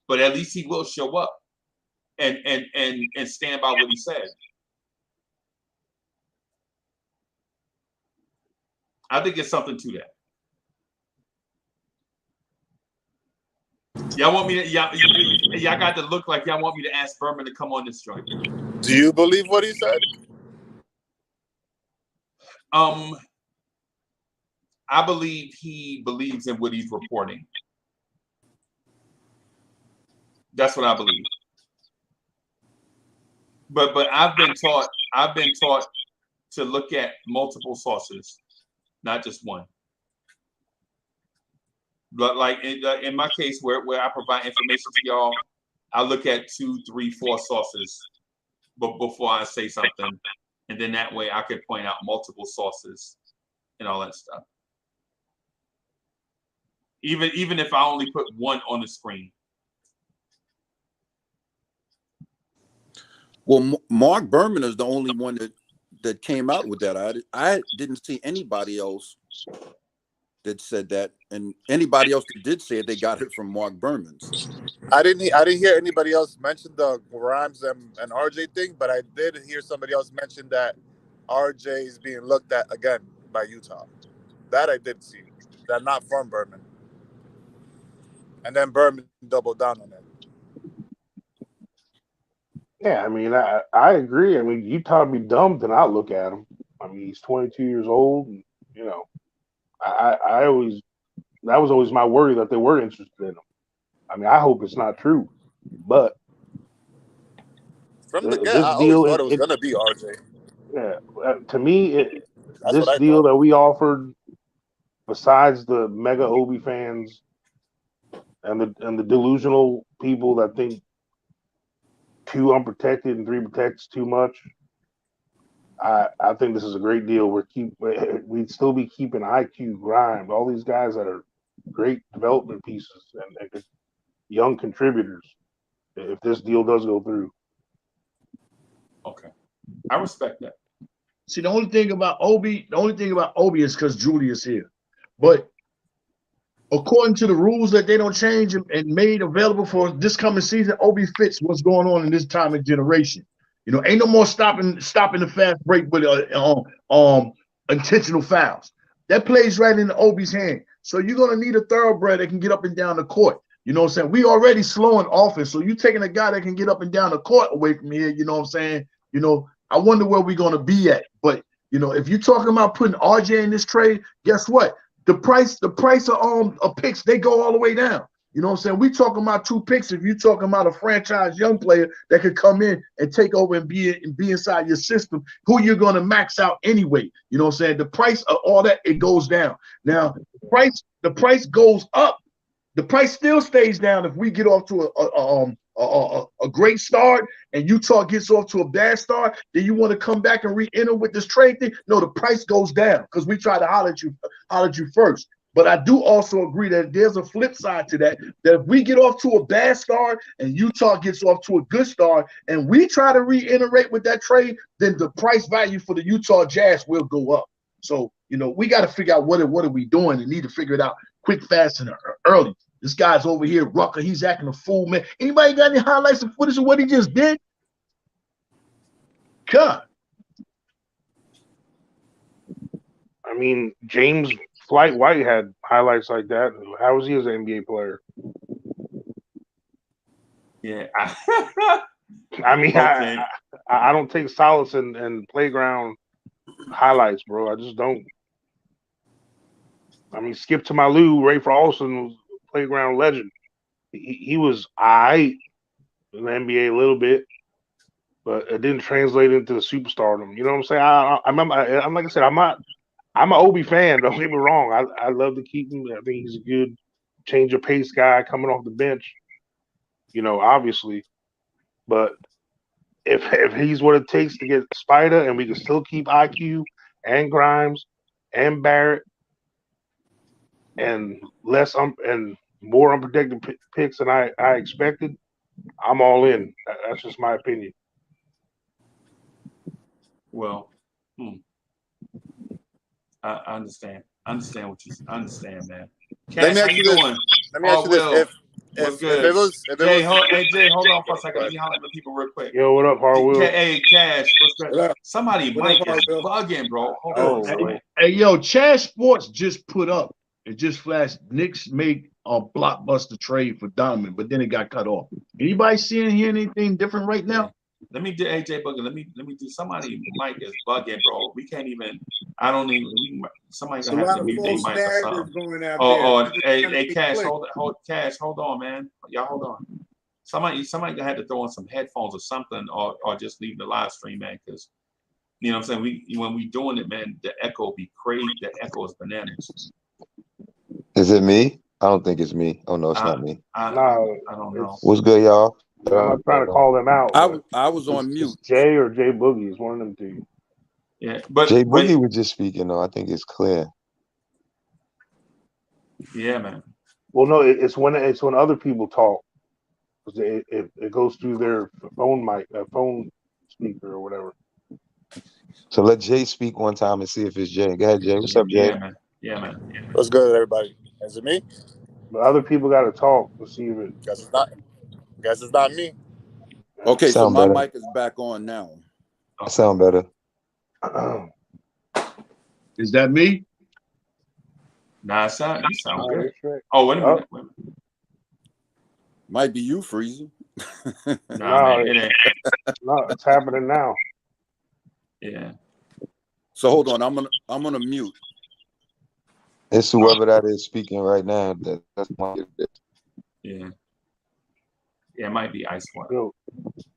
but at least he will show up and stand by what he said. I think it's something to that. Y'all want me to? Y'all got to look like y'all want me to ask Berman to come on this joint.
Do you believe what he said?
I believe he believes in what he's reporting. That's what I believe. But I've been taught to look at multiple sources, not just one. But like in my case, where I provide information to y'all, I look at 2, 3, 4 sources before I say something, and then that way I can point out multiple sources and all that stuff. Even if I only put one on the screen.
Well, Mark Berman is the only one that came out with that. I didn't see anybody else that said that, and anybody else that did say it, they got it from Mark Berman's.
I didn't hear anybody else mention the Grimes and RJ thing, but I did hear somebody else mention that RJ is being looked at again by Utah. That I did see. That not from Berman. And then Berman doubled down on it.
Yeah, I mean, I agree. I mean, Utah would be dumb to not look at him. I mean, he's 22 years old, and you know, that was always my worry that they were interested in him. I mean, I hope it's not true, but
from the get, I always thought it was gonna be RJ.
Yeah, to me, this deal that we offered, besides the mega Obi fans and the delusional people that think 2 unprotected and 3 protects too much, I think this is a great deal. We'd still be keeping IQ, Grimes, all these guys that are great development pieces and young contributors if this deal does go through.
Okay, I respect that.
See, the only thing about Obi is because Julius here. But according to the rules that they don't change and made available for this coming season, Obi fits what's going on in this time of generation. You know, ain't no more stopping the fast break with intentional fouls. That plays right into Obi's hand. So you're gonna need a thoroughbred that can get up and down the court. You know what I'm saying? We already slowing offense, so you taking a guy that can get up and down the court away from here. You know what I'm saying? You know, I wonder where we're gonna be at. But you know, if you're talking about putting RJ in this trade, guess what? The price of picks, they go all the way down. You know what I'm saying? We talking about 2 picks. If you're talking about a franchise young player that could come in and take over and be inside your system, who you're going to max out anyway. You know what I'm saying? The price of all that, it goes down. Now, the price goes up. The price still stays down if we get off to a great start and Utah gets off to a bad start. Then you want to come back and re-enter with this trade thing? No, the price goes down because we try to holler at you first. But I do also agree that there's a flip side to that if we get off to a bad start and Utah gets off to a good start and we try to reiterate with that trade, then the price value for the Utah Jazz will go up. So, you know, we got to figure out what are we doing and need to figure it out quick, fast, and early. This guy's over here, Rucker. He's acting a fool, man. Anybody got any highlights and footage of what he just did? God.
I mean, James Flight White had highlights like that. How was he as an NBA player?
Yeah.
I mean,
okay.
I don't take solace in playground highlights, bro. I just don't. I mean, Skip to my Lou, Ray Olsen was a playground legend. He was all right in the NBA a little bit, but it didn't translate into the superstardom. You know what I'm saying? I'm like I said, I'm an Obi fan. Don't get me wrong. I love to keep him. I think he's a good change of pace guy coming off the bench. You know, obviously, but if he's what it takes to get Spider, and we can still keep IQ and Grimes and Barrett and and more unprotected picks than I expected, I'm all in. That's just my opinion.
Well, I understand. I understand, man. Cash, how you doing?
Let me ask you this. If it was
Jay, hold on for a second. Let me holler at the people real quick.
Yo, what up, Harwell?
Hey, Cash, what's good? Somebody mic is bugging, bro. Hold on.
Hey, yo, Chaz Sports just put up. It just flashed. Knicks make blockbuster trade for Donovan, but then it got cut off. Anybody hear anything different right now?
Let me do AJ Booker. Let me do. Somebody mic is bugging, bro. We can't even. I don't even. Somebody gonna have to mute their mic or something.
Going out
Or
there.
hey, Cash, Cash, hold on, man. Y'all hold on. Somebody gonna have to throw in some headphones or something, or just leave the live stream, man, because you know what I'm saying. When we doing it, man, the echo be crazy. The echo is bananas.
Is it me? I don't think it's me. Oh no, it's not me.
I don't know.
What's good, y'all?
I'm not trying to call them out.
I was on mute.
Jay or Jay Boogie is one of them two.
Yeah, but
Jay Boogie was just speaking though. I think it's clear.
Yeah, man.
Well, no, it's when other people talk. It goes through their phone mic, phone speaker or whatever.
So let Jay speak one time and see if it's Jay. Go ahead, Jay. What's up, Jay?
Yeah, man.
What's good, everybody? Is it me?
But other people got to talk to see if it.
Guess it's not me.
Okay, so
Sound
my
better.
mic is back on now.
I sound better.
Is that me?
Nah, you sound good.
Right.
Oh, wait a minute.
Might be you, Freezy.
Nah, man, it ain't.
No, it's happening now.
Yeah.
So hold on, I'm gonna mute.
It's whoever that is speaking right now. That's my.
Yeah. Yeah, it might be Ice One.
Yo.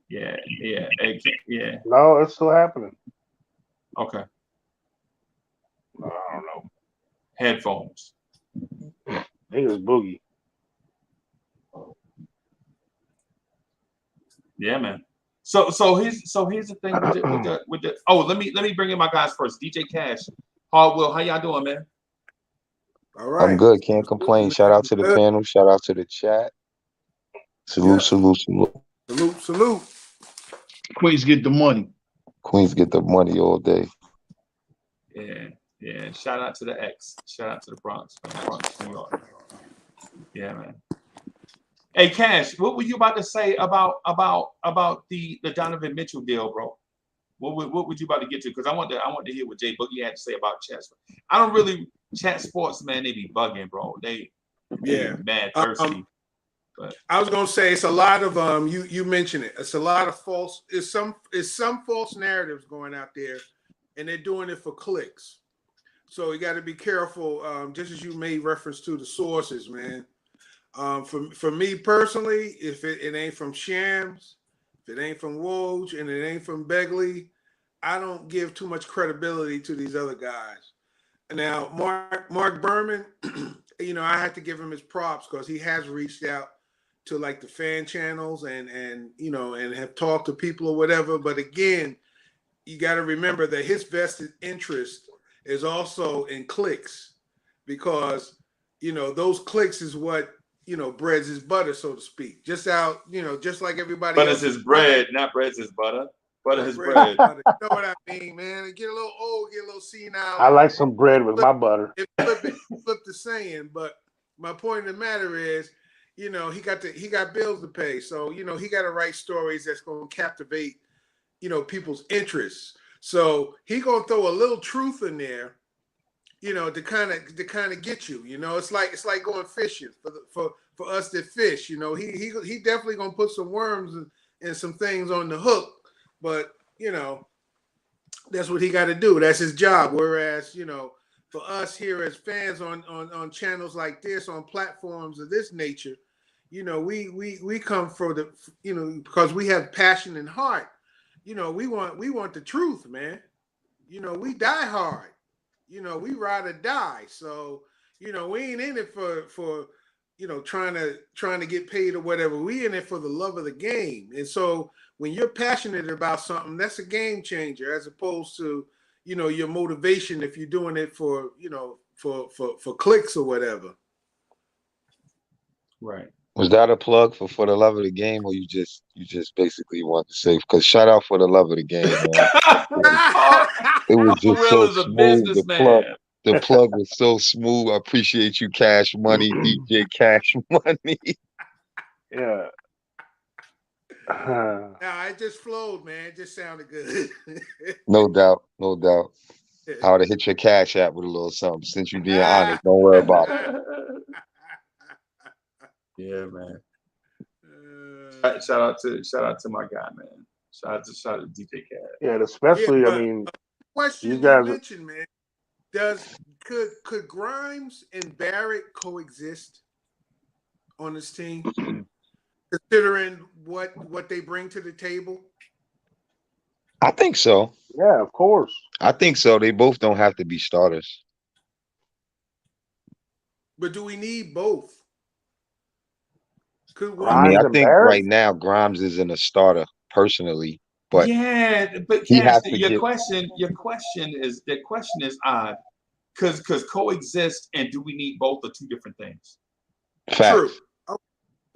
Yeah. Yeah.
No, it's still happening.
Okay.
I don't know.
Headphones.
I think it was Boogie.
Yeah, man. So here's the thing with the oh, let me bring in my guys first. DJ Cash, Hardwill, how y'all doing, man?
All right.
I'm good. Can't complain. Shout out to the panel. Shout out to the chat. Salute.
Salute.
Queens get the money.
Queens get the money all day.
Yeah. Shout out to the X. Shout out to the Bronx, New York. Yeah, man. Hey, Cash, what were you about to say about the Donovan Mitchell deal, bro? What would you about to get to? Because I want to hear what Jay Boogie had to say about chat. I don't really chat sports, man. They be bugging, bro. They be mad thirsty. But
I was gonna say it's a lot of you mentioned it. It's a lot of false. It's some false narratives going out there, and they're doing it for clicks. So you got to be careful. Just as you made reference to the sources, man. For me personally, if it ain't from Shams, if it ain't from Woj, and it ain't from Begley, I don't give too much credibility to these other guys. Now, Mark Berman, you know, I had to give him his props because he has reached out to like the fan channels and you know, and have talked to people or whatever. But again, you got to remember that his vested interest is also in clicks, because you know those clicks is what, you know, bread's his butter, so to speak. Just like everybody
butter
else.
is his bread, not bread's his butter. Butter his
Bread.
bread.
You know what I mean, man? Get a little old, get a little senile.
I like some bread with my butter.
Flip the saying, but my point of the matter is, you know, he got bills to pay, so you know he got to write stories that's going to captivate, you know, people's interests. So he gonna throw a little truth in there, you know, to kind of get you. You know, it's like going fishing for us that fish. You know, he definitely gonna put some worms and some things on the hook, but you know, that's what he got to do. That's his job. Whereas, you know, for us here as fans on channels like this, on platforms of this nature, you know, we come for the, you know, because we have passion and heart. You know, we want the truth, man. You know, we die hard. You know, we ride or die. So, you know, we ain't in it for you know, trying to get paid or whatever. We in it for the love of the game. And so when you're passionate about something, that's a game changer, as opposed to, you know, your motivation if you're doing it for, you know, for clicks or whatever.
Right.
Was that a plug for the love of the game, or you just basically want to say? Because shout out for the love of the game, man. It was just so smooth. The plug was so smooth. I appreciate you, Cash Money, DJ Cash Money.
Yeah.
Nah, it just flowed, man. It just sounded good.
No doubt. I would have hit your Cash app with a little something. Since you being honest, don't worry about it.
Yeah, man. Shout out to my guy, man. Shout out to DJ Cat.
Yeah, and especially
Yeah,
I mean,
question
these
you
guys.
mentioned, man. Could Grimes and Barrett coexist on this team, considering what they bring to the table?
I think so.
Yeah, of course.
I think so. They both don't have to be starters.
But do we need both?
I mean, I
and
think
Barrett?
right now Grimes isn't a starter personally, but
yeah, but
he
Cash,
has to
your
get.
question is odd because coexist and do we need both are two different things.
Facts.
True. Okay.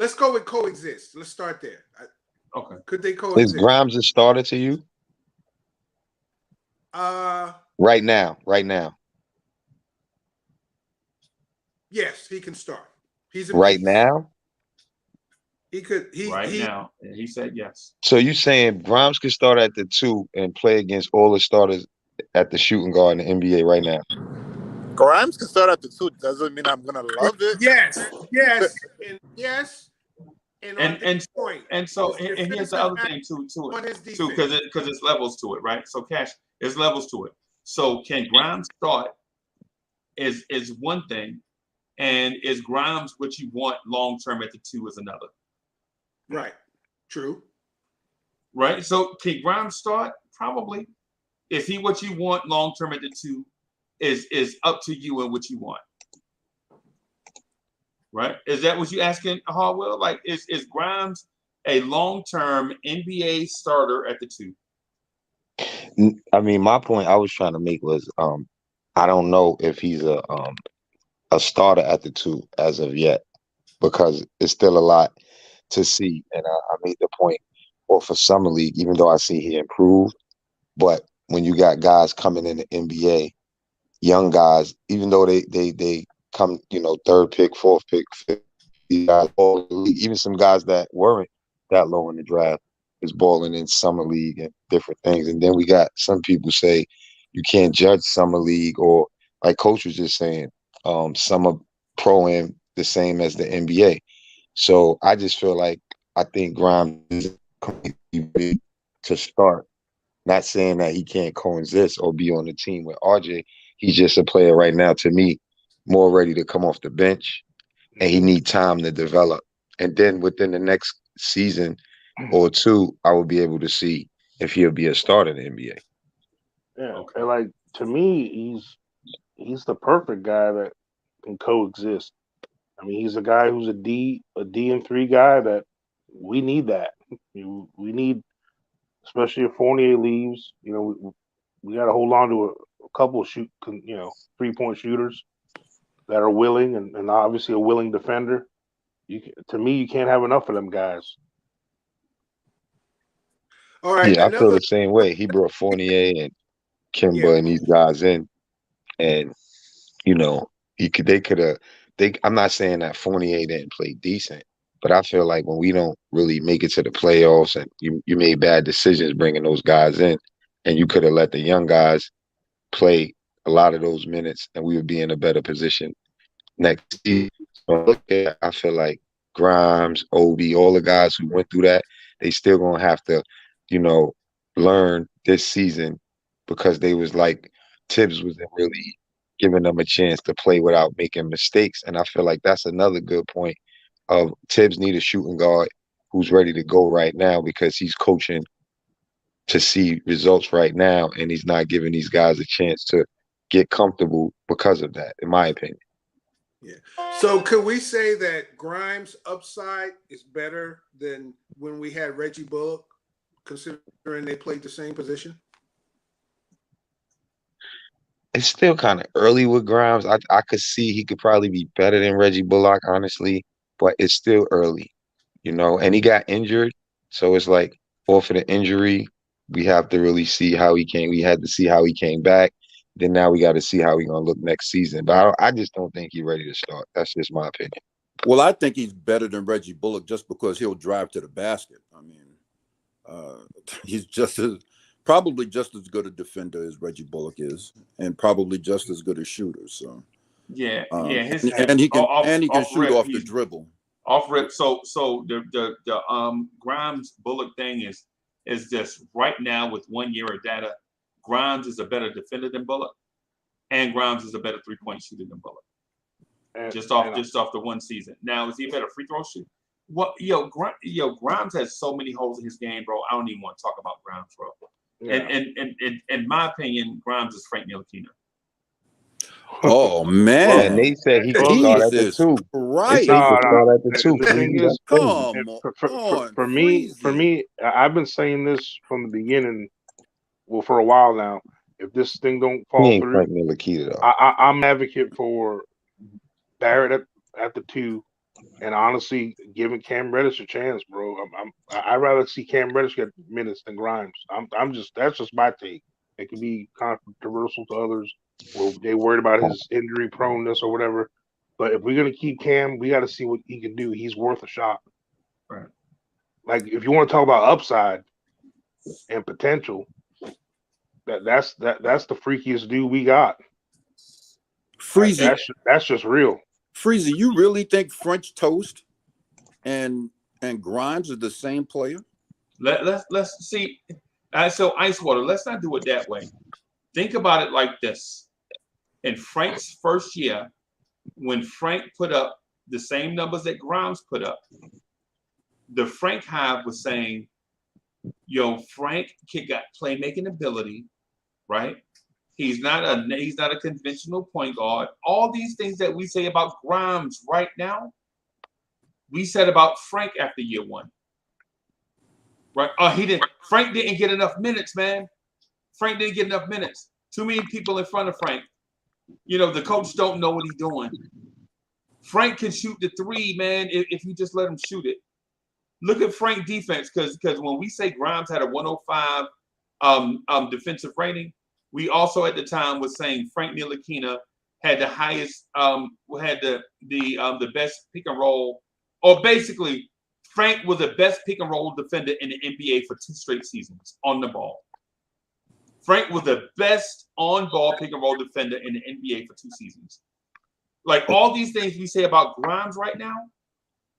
Let's go with coexist. Let's start there.
Okay.
Could they
Is
coexist?
Grimes a starter to you? Right now.
Yes, he can start. He's a
Right
beast.
now?
He could.
Now, and he said yes.
So you saying Grimes could start at the 2 and play against all the starters at the shooting guard in the NBA right now?
Grimes can start at the 2. Doesn't mean I'm gonna love it.
Yes, and yes. And
here's the other thing too, because it's levels to it, right? So Cash, there's levels to it. So can Grimes start is one thing, and is Grimes what you want long term at the 2 is another.
Right. True.
Right. So can Grimes start? Probably. Is he what you want long term at the 2? Is up to you and what you want. Right? Is that what you're asking, Harwell? Like, is Grimes a long-term NBA starter at the 2?
I mean, my point I was trying to make was I don't know if he's a starter at the 2 as of yet, because it's still a lot to see. And I made the point for Summer League, even though I see he improved, but when you got guys coming in the NBA, young guys, even though they come, 3rd pick, 4th pick, 5th, guys, even some guys that weren't that low in the draft is balling in Summer League and different things. And then we got some people say you can't judge Summer League, or like Coach was just saying, Summer Pro Am the same as the NBA. So I just feel like I think Grimes is completely to start. Not saying that he can't coexist or be on the team with RJ. He's just a player right now, to me, more ready to come off the bench, and he need time to develop. And then within the next season or 2, I will be able to see if he'll be a starter in the NBA.
Yeah, okay. And like, to me, he's the perfect guy that can coexist. I mean, he's a guy who's a D and 3 guy that we need. That we need, especially if Fournier leaves. We got to hold on to a couple of 3-point shooters that are willing, and obviously a willing defender. To me, you can't have enough of them guys.
All right.
Yeah, I feel the same way. He brought Fournier and Kimba and these guys in, and I'm not saying that Fournier didn't play decent, but I feel like when we don't really make it to the playoffs and you made bad decisions bringing those guys in, and you could have let the young guys play a lot of those minutes, and we would be in a better position next season. So I feel like Grimes, Obi, all the guys who went through that, they still gonna have to, learn this season, because they was like Tibbs wasn't really giving them a chance to play without making mistakes. And I feel like that's another good point of Tibbs need a shooting guard who's ready to go right now, because he's coaching to see results right now, and he's not giving these guys a chance to get comfortable because of that, in my opinion.
Yeah. So could we say that Grimes' upside is better than when we had Reggie Bullock, considering they played the same position?
It's still kind of early with Grimes. I could see he could probably be better than Reggie Bullock, honestly, but it's still early, and he got injured. So it's like, off of the injury, we have to really see how he came. We had to see how he came back. Then now we got to see how he's going to look next season. But I just don't think he's ready to start. That's just my opinion.
Well, I think he's better than Reggie Bullock just because he'll drive to the basket. I mean, he's probably just as good a defender as Reggie Bullock is, and probably just as good a shooter. So
yeah.
And he can shoot off the dribble.
Off rip. So the Grimes Bullock thing is just right now with 1 year of data. Grimes is a better defender than Bullock, and Grimes is a better 3-point shooter than Bullock. Just off the one season. Now, is he a better free throw shooter? What Grimes has so many holes in his game, bro. I don't even want to talk about Grimes, bro. Yeah. And in my opinion, Grimes is Frank Ntilikina.
Oh man!
And they said he could start at the 2.
Right?
He could start at the 2.
The thing is, for me, I've been saying this from the beginning. Well, for a while now. If this thing don't fall through,
Frank Ntilikina, though.
I'm advocate for Barrett at the 2, and honestly, giving Cam Reddish a chance, bro. I'd rather see Cam Reddish get minutes than Grimes. That's just my take. It could be controversial to others. Well, they worried about his injury proneness or whatever. But if we're gonna keep Cam, we got to see what he can do. He's worth a shot.
Right.
Like if you want to talk about upside and potential, that's the freakiest dude we got.
Freezy,
that's just real.
Freezy, you really think French Toast and Grimes are the same player?
Let's see. So Icewater, let's not do it that way. Think about it like this. In Frank's first year, when Frank put up the same numbers that Grimes put up, the Frank Hive was saying, yo, Frank got playmaking ability, right? He's not a conventional point guard. All these things that we say about Grimes right now, we said about Frank after year 1. Right? Frank didn't get enough minutes, man. Frank didn't get enough minutes. Too many people in front of Frank. The coach don't know what he's doing. Frank can shoot the 3, man, if you just let him shoot it. Look at Frank defense, because when we say Grimes had a 105 defensive rating, we also at the time was saying Frank Ntilikina had the highest, had the best pick and roll, or basically Frank was the best pick and roll defender in the NBA for 2 straight seasons on the ball. Frank was the best on-ball pick and roll defender in the NBA for 2 seasons. Like all these things we say about Grimes right now,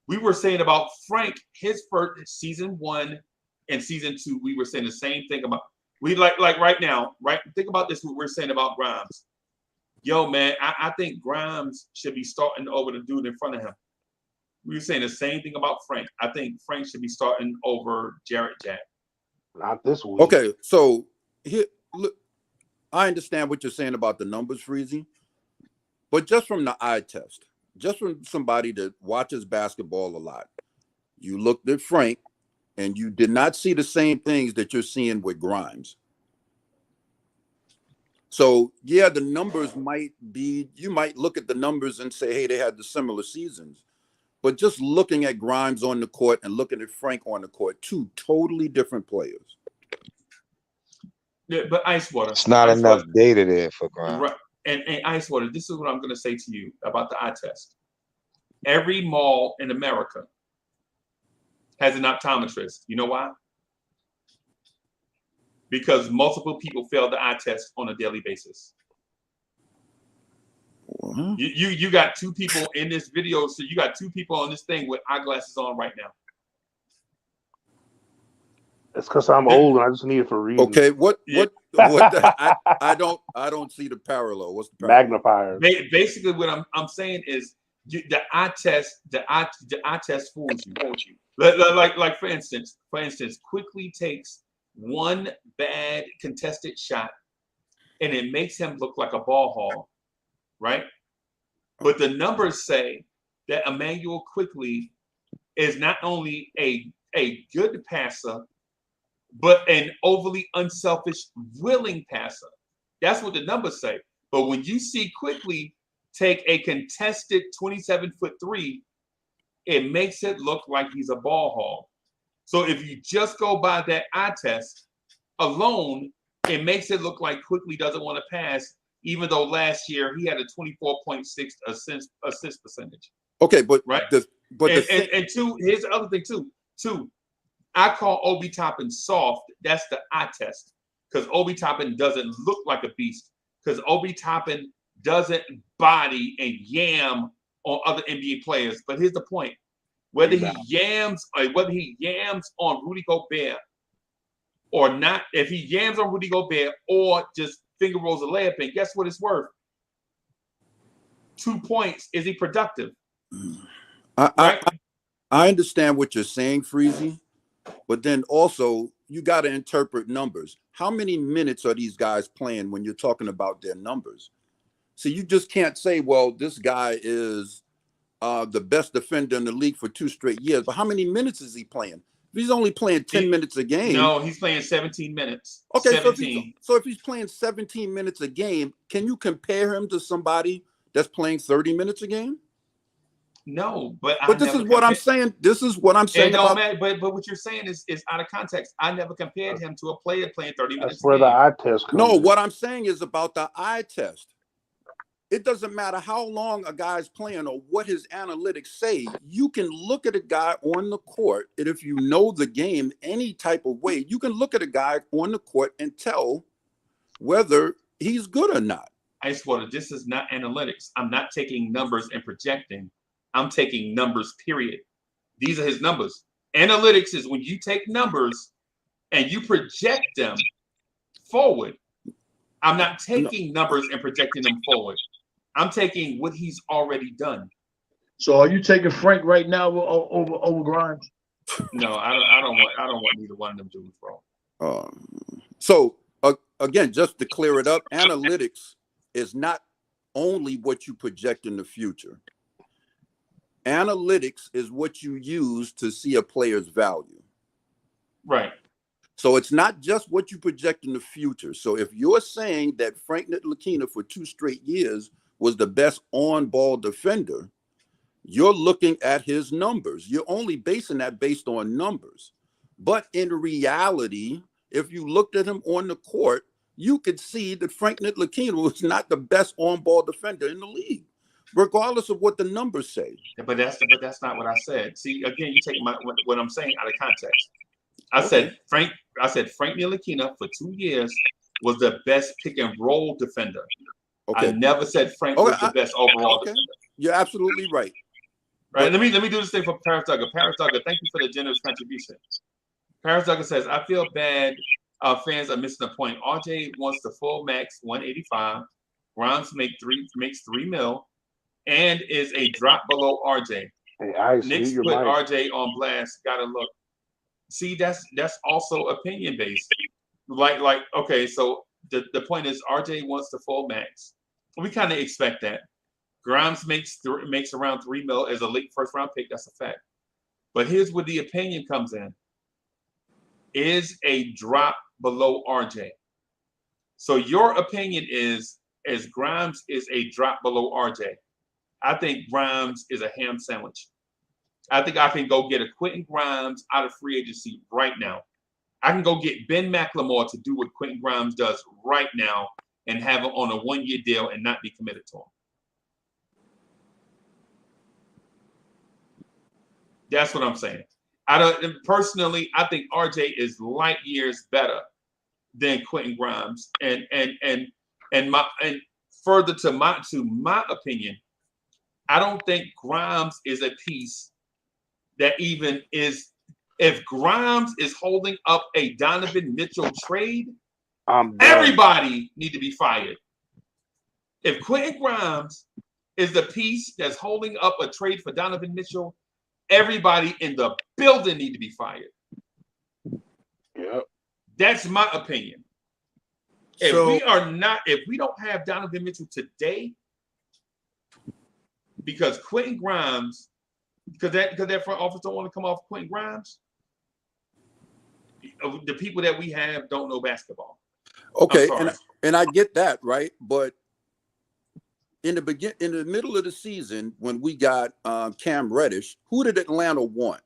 we were saying about Frank his first season 1 and season 2. We were saying the same thing about like right now, right? Think about this. What we're saying about Grimes. Yo, man, I think Grimes should be starting over the dude in front of him. We were saying the same thing about Frank. I think Frank should be starting over Jarrett Jack.
Not this week.
Okay, so here, look, I understand what you're saying about the numbers, Freezy, but just from the eye test, just from somebody that watches basketball a lot, you looked at Frank and you did not see the same things that you're seeing with Grimes. So, yeah, the numbers might be, you might look at the numbers and say, hey, they had the similar seasons. But just looking at Grimes on the court and looking at Frank on the court, 2 totally different players.
Yeah, but Icewater.
It's not enough data there for Grimes.
Right. And Icewater, this is what I'm going to say to you about the eye test. Every mall in America has an optometrist. You know why? Because multiple people fail the eye test on a daily basis.
Uh-huh.
You got 2 people in this video, so you got 2 people on this thing with eyeglasses on right now.
It's because I'm old and I just need it for reading.
Okay, what I don't see the parallel. What's the parallel?
Magnifier.
Basically, what I'm saying is the eye test fools you. Like for instance, Quickley takes 1 bad contested shot and it makes him look like a ball hog, right? But the numbers say that Emmanuel Quickley is not only a good passer, but an overly unselfish, willing passer. That's what the numbers say. But when you see Quickley take a contested 27-foot 3, it makes it look like he's a ball hog. So if you just go by that eye test alone, it makes it look like Quickley doesn't want to pass, even though last year he had a 24.6 assist percentage.
Okay, but
right. Here's the other thing too. I call Obi Toppin soft. That's the eye test, because Obi Toppin doesn't look like a beast, because Obi Toppin doesn't body and yam on other NBA players. But here's the point: whether he yams on Rudy Gobert or not. If he yams on Rudy Gobert or just finger rolls a layup in, guess what it's worth? 2 points. Is he productive?
I understand what you're saying, Freezy, but then also you got to interpret numbers. How many minutes are these guys playing when you're talking about their numbers? So you just can't say, well, this guy is the best defender in the league for 2 straight years. But how many minutes is he playing? If he's only playing 10 minutes a game.
No, he's playing 17 minutes.
Okay,
17.
So if he's playing 17 minutes a game, can you compare him to somebody that's playing 30 minutes a game?
No, but
this is what I'm saying. This is what I'm saying.
But what you're saying is out of context. I never compared him to a player playing 30 minutes.
That's where the eye test comes in.
What I'm saying is about the eye test. It doesn't matter how long a guy's playing or what his analytics say. You can look at a guy on the court, and if you know the game any type of way, you can look at a guy on the court and tell whether he's good or not.
Ice Water, this is not analytics. I'm not taking numbers and projecting. I'm taking numbers, period. These are his numbers. Analytics is when you take numbers and you project them forward. I'm not taking numbers and projecting them forward. I'm taking what he's already done.
So are you taking Frank right now over Grimes?
No, I don't want neither one of them dudes, bro.
So again, just to clear it up, analytics is not only what you project in the future. Analytics is what you use to see a player's value.
Right.
So it's not just what you project in the future. So if you're saying that Frank Ntilikina for 2 straight years was the best on-ball defender, you're looking at his numbers. You're only basing that based on numbers. But in reality, if you looked at him on the court, you could see that Frank Ntilikina was not the best on-ball defender in the league, regardless of what the numbers say.
But that's not what I said. See, again, you take what I'm saying out of context. I said Frank Ntilikina for 2 years was the best pick and roll defender. Okay. I never said Frank was the best overall defender.
You're absolutely right.
Right. Let me do this thing for Paris Duggar. Paris Duggar, thank you for the generous contribution. Paris Duggar says, I feel bad fans are missing the point. RJ wants the full max 185. Grimes makes $3 million and is a drop below RJ.
Hey,
Knicks put RJ on blast. Gotta look. See, that's also opinion based. Like okay, so the point is RJ wants the full max. We kind of expect that. Grimes makes around $3 million as a late first round pick. That's a fact. But here's where the opinion comes in. Is a drop below RJ. So your opinion is Grimes is a drop below RJ. I think Grimes is a ham sandwich. I think I can go get a Quentin Grimes out of free agency right now. I can go get Ben McLemore to do what Quentin Grimes does right now and have him on a 1-year deal and not be committed to him. That's what I'm saying. Personally, I think RJ is light years better than Quentin Grimes. And further to my opinion, I don't think Grimes is a piece that even is. If Grimes is holding up a Donovan Mitchell trade, everybody need to be fired. If Quentin Grimes is the piece that's holding up a trade for Donovan Mitchell, everybody in the building need to be fired.
Yep.
That's my opinion. If we don't have Donovan Mitchell today, because Quentin Grimes, because that front office don't want to come off Quentin Grimes, the people that we have don't know basketball.
Okay, and I get that, right? But in the middle of the season, when we got Cam Reddish, who did Atlanta want?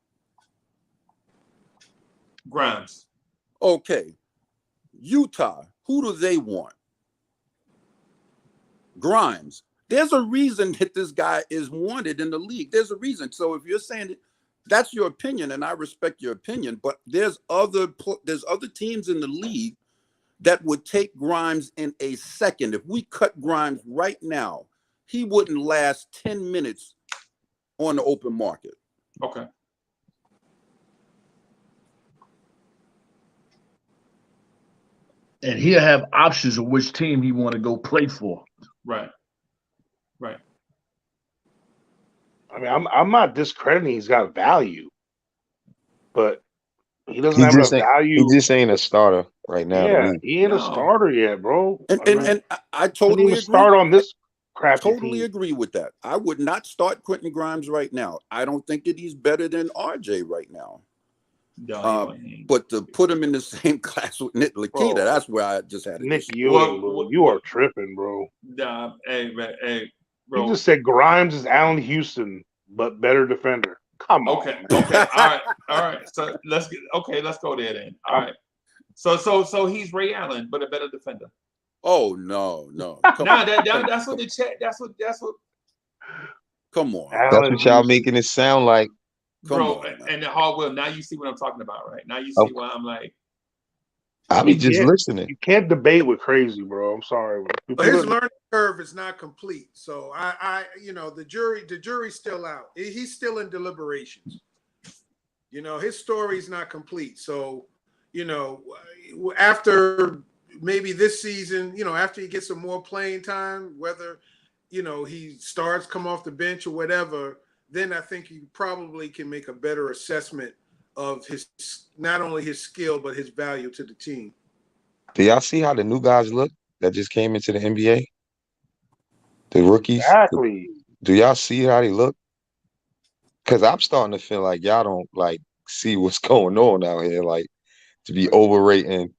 Grimes.
Okay. Utah, who do they want? Grimes. There's a reason that this guy is wanted in the league. There's a reason. So if you're saying that's your opinion, and I respect your opinion, but there's other teams in the league that would take Grimes in a second. If we cut Grimes right now, he wouldn't last 10 minutes on the open market.
Okay.
and he'll have options of which team he want to go play for.
Right. Right.
I mean, I'm not discrediting he's got value, but he doesn't
He
have
just
enough
ain't.
value.
He just ain't a starter right now to
Yeah,
me.
he ain't a starter yet, bro.
And I
Couldn't
totally
even
agree.
start on this crappy
Totally
team.
agree with that. I would not start Quentin Grimes right now. I don't think that he's better than RJ right now.
No,
but to put him in the same class with Nick Lakita, that's where I just had
Nick Ewing, bro. You are tripping, bro.
Nah, hey, bro.
You just said Grimes is Allen Houston, but better defender. Come on.
Okay, all right. So let's go there then. All right. So he's Ray Allen, but a better defender.
Oh no.
That's what the chat. That's what.
Come on.
That's what y'all making it sound like.
Bro, and the Hardwell, now you see what I'm talking about, right? Now you see why I'm like.
I be just listening.
You can't debate with crazy, bro. I'm sorry.
But his learning curve is not complete. So I the jury's still out. He's still in deliberations. His story's not complete. So, after maybe this season, after he gets some more playing time, whether, he starts, come off the bench or whatever, then I think you probably can make a better assessment of his, not only his skill, but his value to the team.
Do y'all see how the new guys look that just came into the NBA? The rookies?
Exactly.
Do y'all see how they look? Because I'm starting to feel like y'all don't see what's going on out here, to be overrating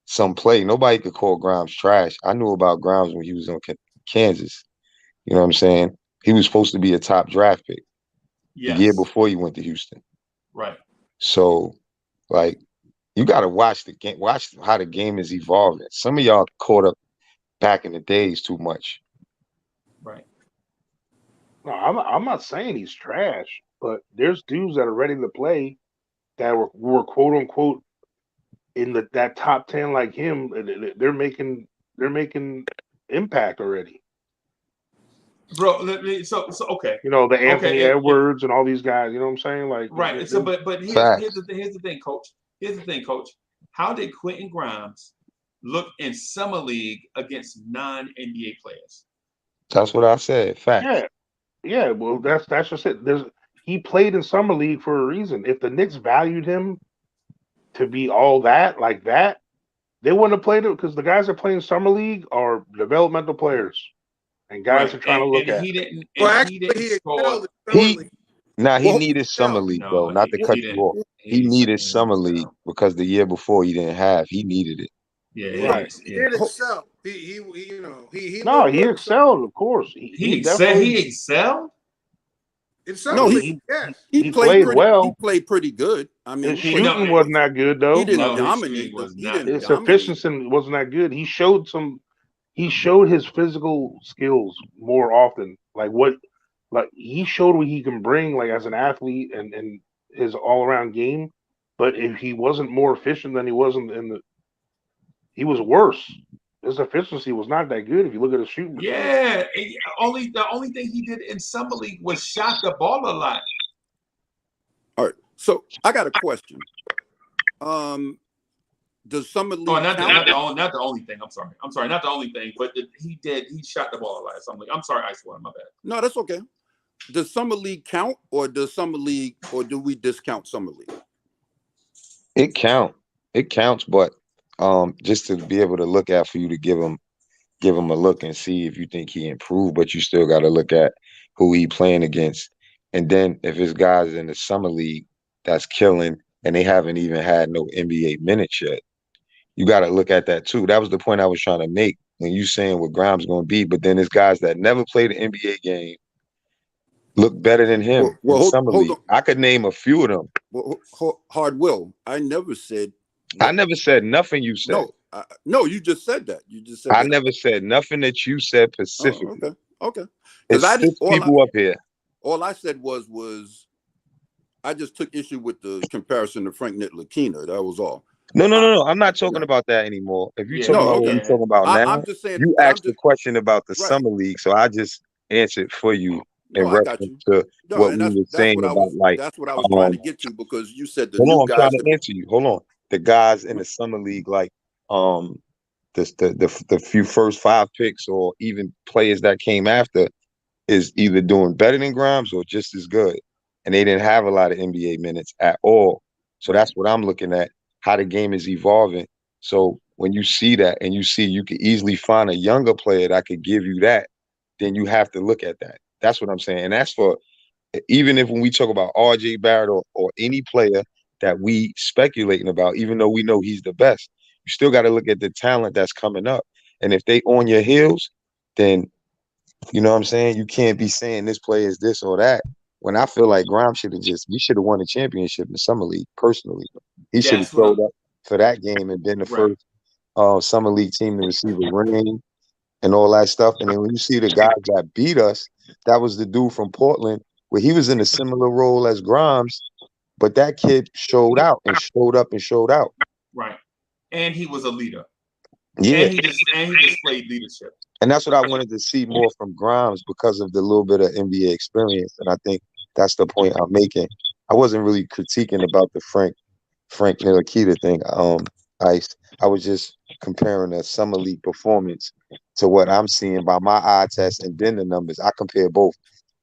some play. Nobody could call Grimes trash. I knew about Grimes when he was on Kansas. You know what I'm saying? He was supposed to be a top draft pick the year before he went to Houston.
Right.
So, you got to watch the game. Watch how the game is evolving. Some of y'all caught up back in the days too much.
Right.
No, I'm not saying he's trash, but there's dudes that are ready to play that were quote unquote in that top 10 like him. They're making impact already.
Bro, so okay.
The Anthony Edwards and all these guys. You know what I'm saying?
Right. So, but here's the thing, Coach. Here's the thing, Coach. How did Quentin Grimes look in summer league against non-NBA players?
That's what I said. Fact.
Yeah. Well, that's just it. He played in summer league for a reason. If the Knicks valued him to be all that, like that, they wouldn't have played it because the guys that play in summer league are developmental players. And guys are trying to look at.
He
needed summer league though, not to cut you off. He needed summer league because the year before he didn't have. He needed it.
Yeah,
right.
He did excel. He
excelled, of course.
He excelled.
He played well.
He played pretty good. I mean,
his shooting wasn't that good though.
He didn't dominate.
His efficiency wasn't that good. He showed his physical skills more often. He showed what he can bring, as an athlete and his all around game. But if he wasn't more efficient than he was he was worse. His efficiency was not that good if you look at his shooting.
Yeah, the only thing he did in summer league was shot the ball a lot.
All right, so I got a question. Does summer league?
Not the only thing. I'm sorry, not the only thing. But he shot the ball a lot. Summer league. I'm sorry, Ice Water. My bad.
No, that's okay. Does summer league count, or do we discount summer league?
It counts, but just to be able to look at for you to give him a look and see if you think he improved, but you still got to look at who he playing against, and then if his guys in the summer league that's killing and they haven't even had no NBA minutes yet, you got to look at that too. That was the point I was trying to make when you saying what Grimes going to be, but then there's guys that never played an NBA game look better than him in summer league. I could name a few of them.
Hardwell, I never said
nothing you said.
No, you just said that. You just said
I never said nothing that you said specifically.
Okay.
Because I just people up here.
All I said was I just took issue with the comparison to Frank Ntilikina. That was all.
No. I'm not talking about that anymore. If you're talking about what you're talking about now,
I'm just saying,
you asked the question about the summer league, so I just answered for you in reference to what we were saying about
that's what I was trying to get to, because you said the
hold
new
on,
guys.
I'm trying to answer you. Hold on. The guys in the summer league, the few first 5 picks or even players that came after is either doing better than Grimes or just as good. And they didn't have a lot of NBA minutes at all. So that's what I'm looking at, how the game is evolving. So when you see that and you see you could easily find a younger player that could give you that, then you have to look at that. That's what I'm saying. And that's for even if when we talk about RJ Barrett or any player that we speculating about, even though we know he's the best, you still got to look at the talent that's coming up. And if they on your heels, then you know what I'm saying? You can't be saying this player is this or that. When I feel like Grimes we should have won a championship in the summer league. Personally, he should have showed up for that game and been the first summer league team to receive a ring and all that stuff. And then when you see the guys that beat us, that was the dude from Portland where he was in a similar role as Grimes, but that kid showed out and showed up and showed out.
Right, and he was a leader.
Yeah,
and he displayed leadership.
And that's what I wanted to see more from Grimes because of the little bit of NBA experience. And I think that's the point I'm making. I wasn't really critiquing about the Frank Ntilikina thing, Ice. I was just comparing a summer league performance to what I'm seeing by my eye test and then the numbers. I compare both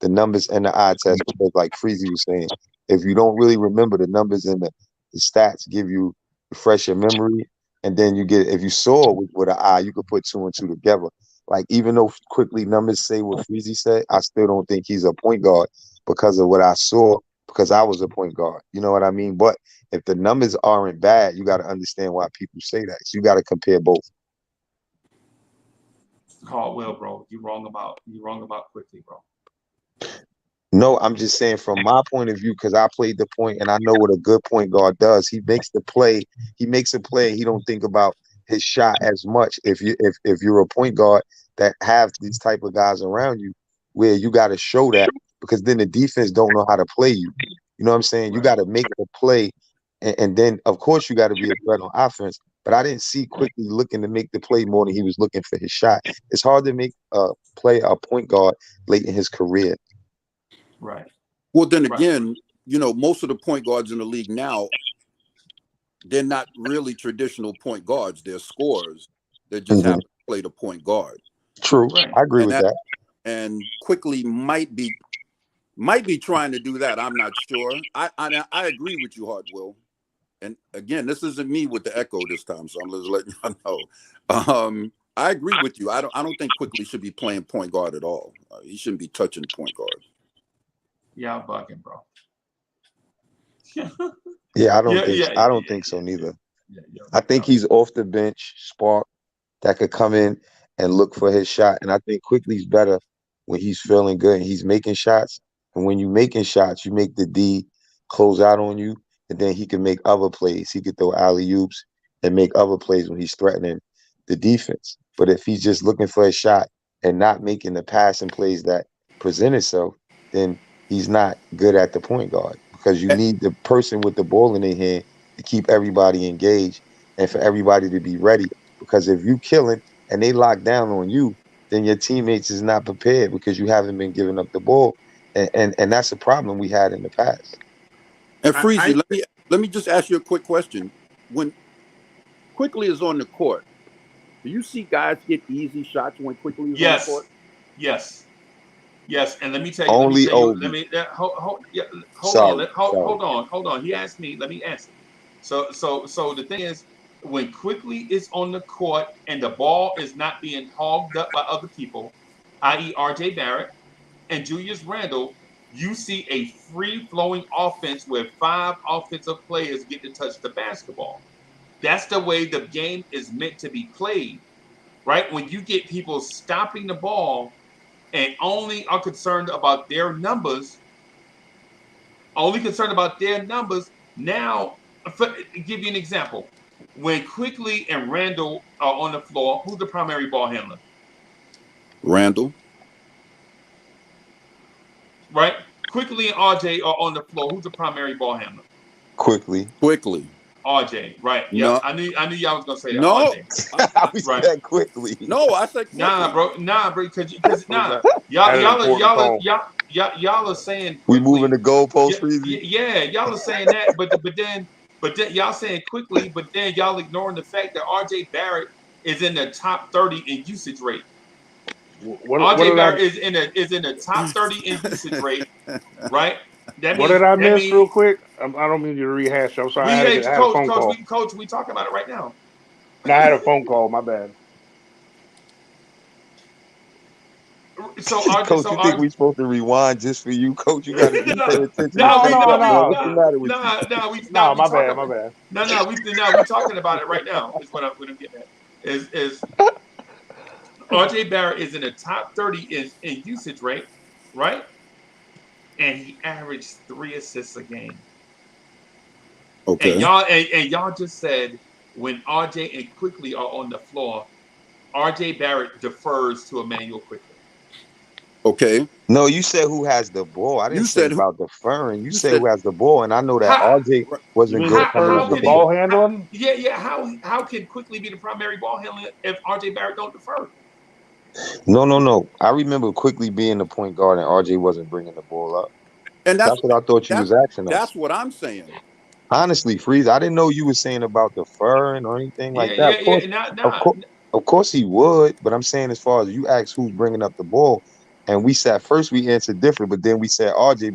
the numbers and the eye test because, like Freezy was saying, if you don't really remember the numbers and the stats give you refresh your memory, and then you get if you saw it with an eye, you could put 2 and 2 together. Like, even though Quickley numbers say what Freezy said, I still don't think he's a point guard because of what I saw, because I was a point guard. You know what I mean? But if the numbers aren't bad, you got to understand why people say that. So you got to compare both.
Caldwell, bro, you wrong about Quickley, bro.
No, I'm just saying from my point of view, because I played the point and I know what a good point guard does. He makes the play. He makes a play. He don't think about his shot as much. If you're a point guard that have these type of guys around you, where you got to show that, because then the defense don't know how to play you. You know what I'm saying? You got to make the play, and then of course you got to be a threat on offense. But I didn't see Quickley looking to make the play more than he was looking for his shot. It's hard to make a point guard late in his career.
Right.
Well, then again, you know, most of the point guards in the league now, they're not really traditional point guards. They're scorers. They just happen to play the point guard.
True. I agree with that.
And Quickley might be trying to do that. I'm not sure. I agree with you, Hardwell. And again, this isn't me with the echo this time, so I'm just letting y'all know. I agree with you. I don't think Quickley should be playing point guard at all. He shouldn't be touching point guard.
Yeah, I'm bugging, bro.
Yeah, I don't think so neither. I think he's off the bench, spark that could come in and look for his shot. And I think Quickley's better when he's feeling good and he's making shots. And when you're making shots, you make the D close out on you, and then he can make other plays. He could throw alley-oops and make other plays when he's threatening the defense. But if he's just looking for a shot and not making the passing plays that present itself, then he's not good at the point guard, because you need the person with the ball in their hand to keep everybody engaged and for everybody to be ready. Because if you killing and they lock down on you, then your teammates is not prepared because you haven't been giving up the ball. And that's a problem we had in the past.
And Freezy, let me just ask you a quick question. When Quickley is on the court, do you see guys get easy shots when Quickley is on the court?
Yes, and let me tell you. Hold on. He asked me. Let me answer. So the thing is, when Quickley is on the court and the ball is not being hogged up by other people, i.e., RJ Barrett and Julius Randle, you see a free-flowing offense where 5 offensive players get to touch the basketball. That's the way the game is meant to be played, right? When you get people stopping the ball and only are concerned about their numbers, now, give you an example. When Quickley and Randle are on the floor, who's the primary ball handler?
Randle.
Right? Quickley and RJ are on the floor. Who's the primary ball handler?
Quickly.
RJ, right? Yeah,
no.
I knew y'all was gonna say that.
No,
RJ.
I said Quickley.
No, I said Quickley.
Nah, bro, because y'all are saying Quickley.
We moving the goalpost, Freezy.
Yeah, y'all are saying that, but then y'all saying Quickley, but then y'all ignoring the fact that RJ Barrett is in the top 30 in usage rate.
What
RJ
did
Barrett is in the top 30 in usage rate, right? That
what
means
did I
that
miss
means
real quick? I don't mean you to rehash. I'm sorry. I had a phone call.
We talking about it right now.
No, I had a phone call. My bad.
So
Coach, you think we supposed to rewind just for you, Coach? You got to pay attention.
No.
What's the matter with you?
My bad.
We talking about it right now. Is what I'm getting at. Is RJ Barrett is in the top 30 in usage rate, right? And he averaged 3 assists a game.
Okay.
And y'all just said when RJ and Quickley are on the floor, RJ Barrett defers to Emmanuel Quickley.
Okay.
No, you said who has the ball. I didn't say about deferring. You said who has the ball, and I know that RJ wasn't good coming off the
ball handling.
Yeah. How can Quickley be the primary ball handler if RJ Barrett don't defer?
No. I remember Quickley being the point guard, and RJ wasn't bringing the ball up.
And
that's what I thought you was asking us.
That's what I'm saying.
Honestly, Freeze, I didn't know you were saying about deferring or anything like that. Of course he would, but I'm saying as far as you asked who's bringing up the ball, and we said first we answered different, but then we said RJ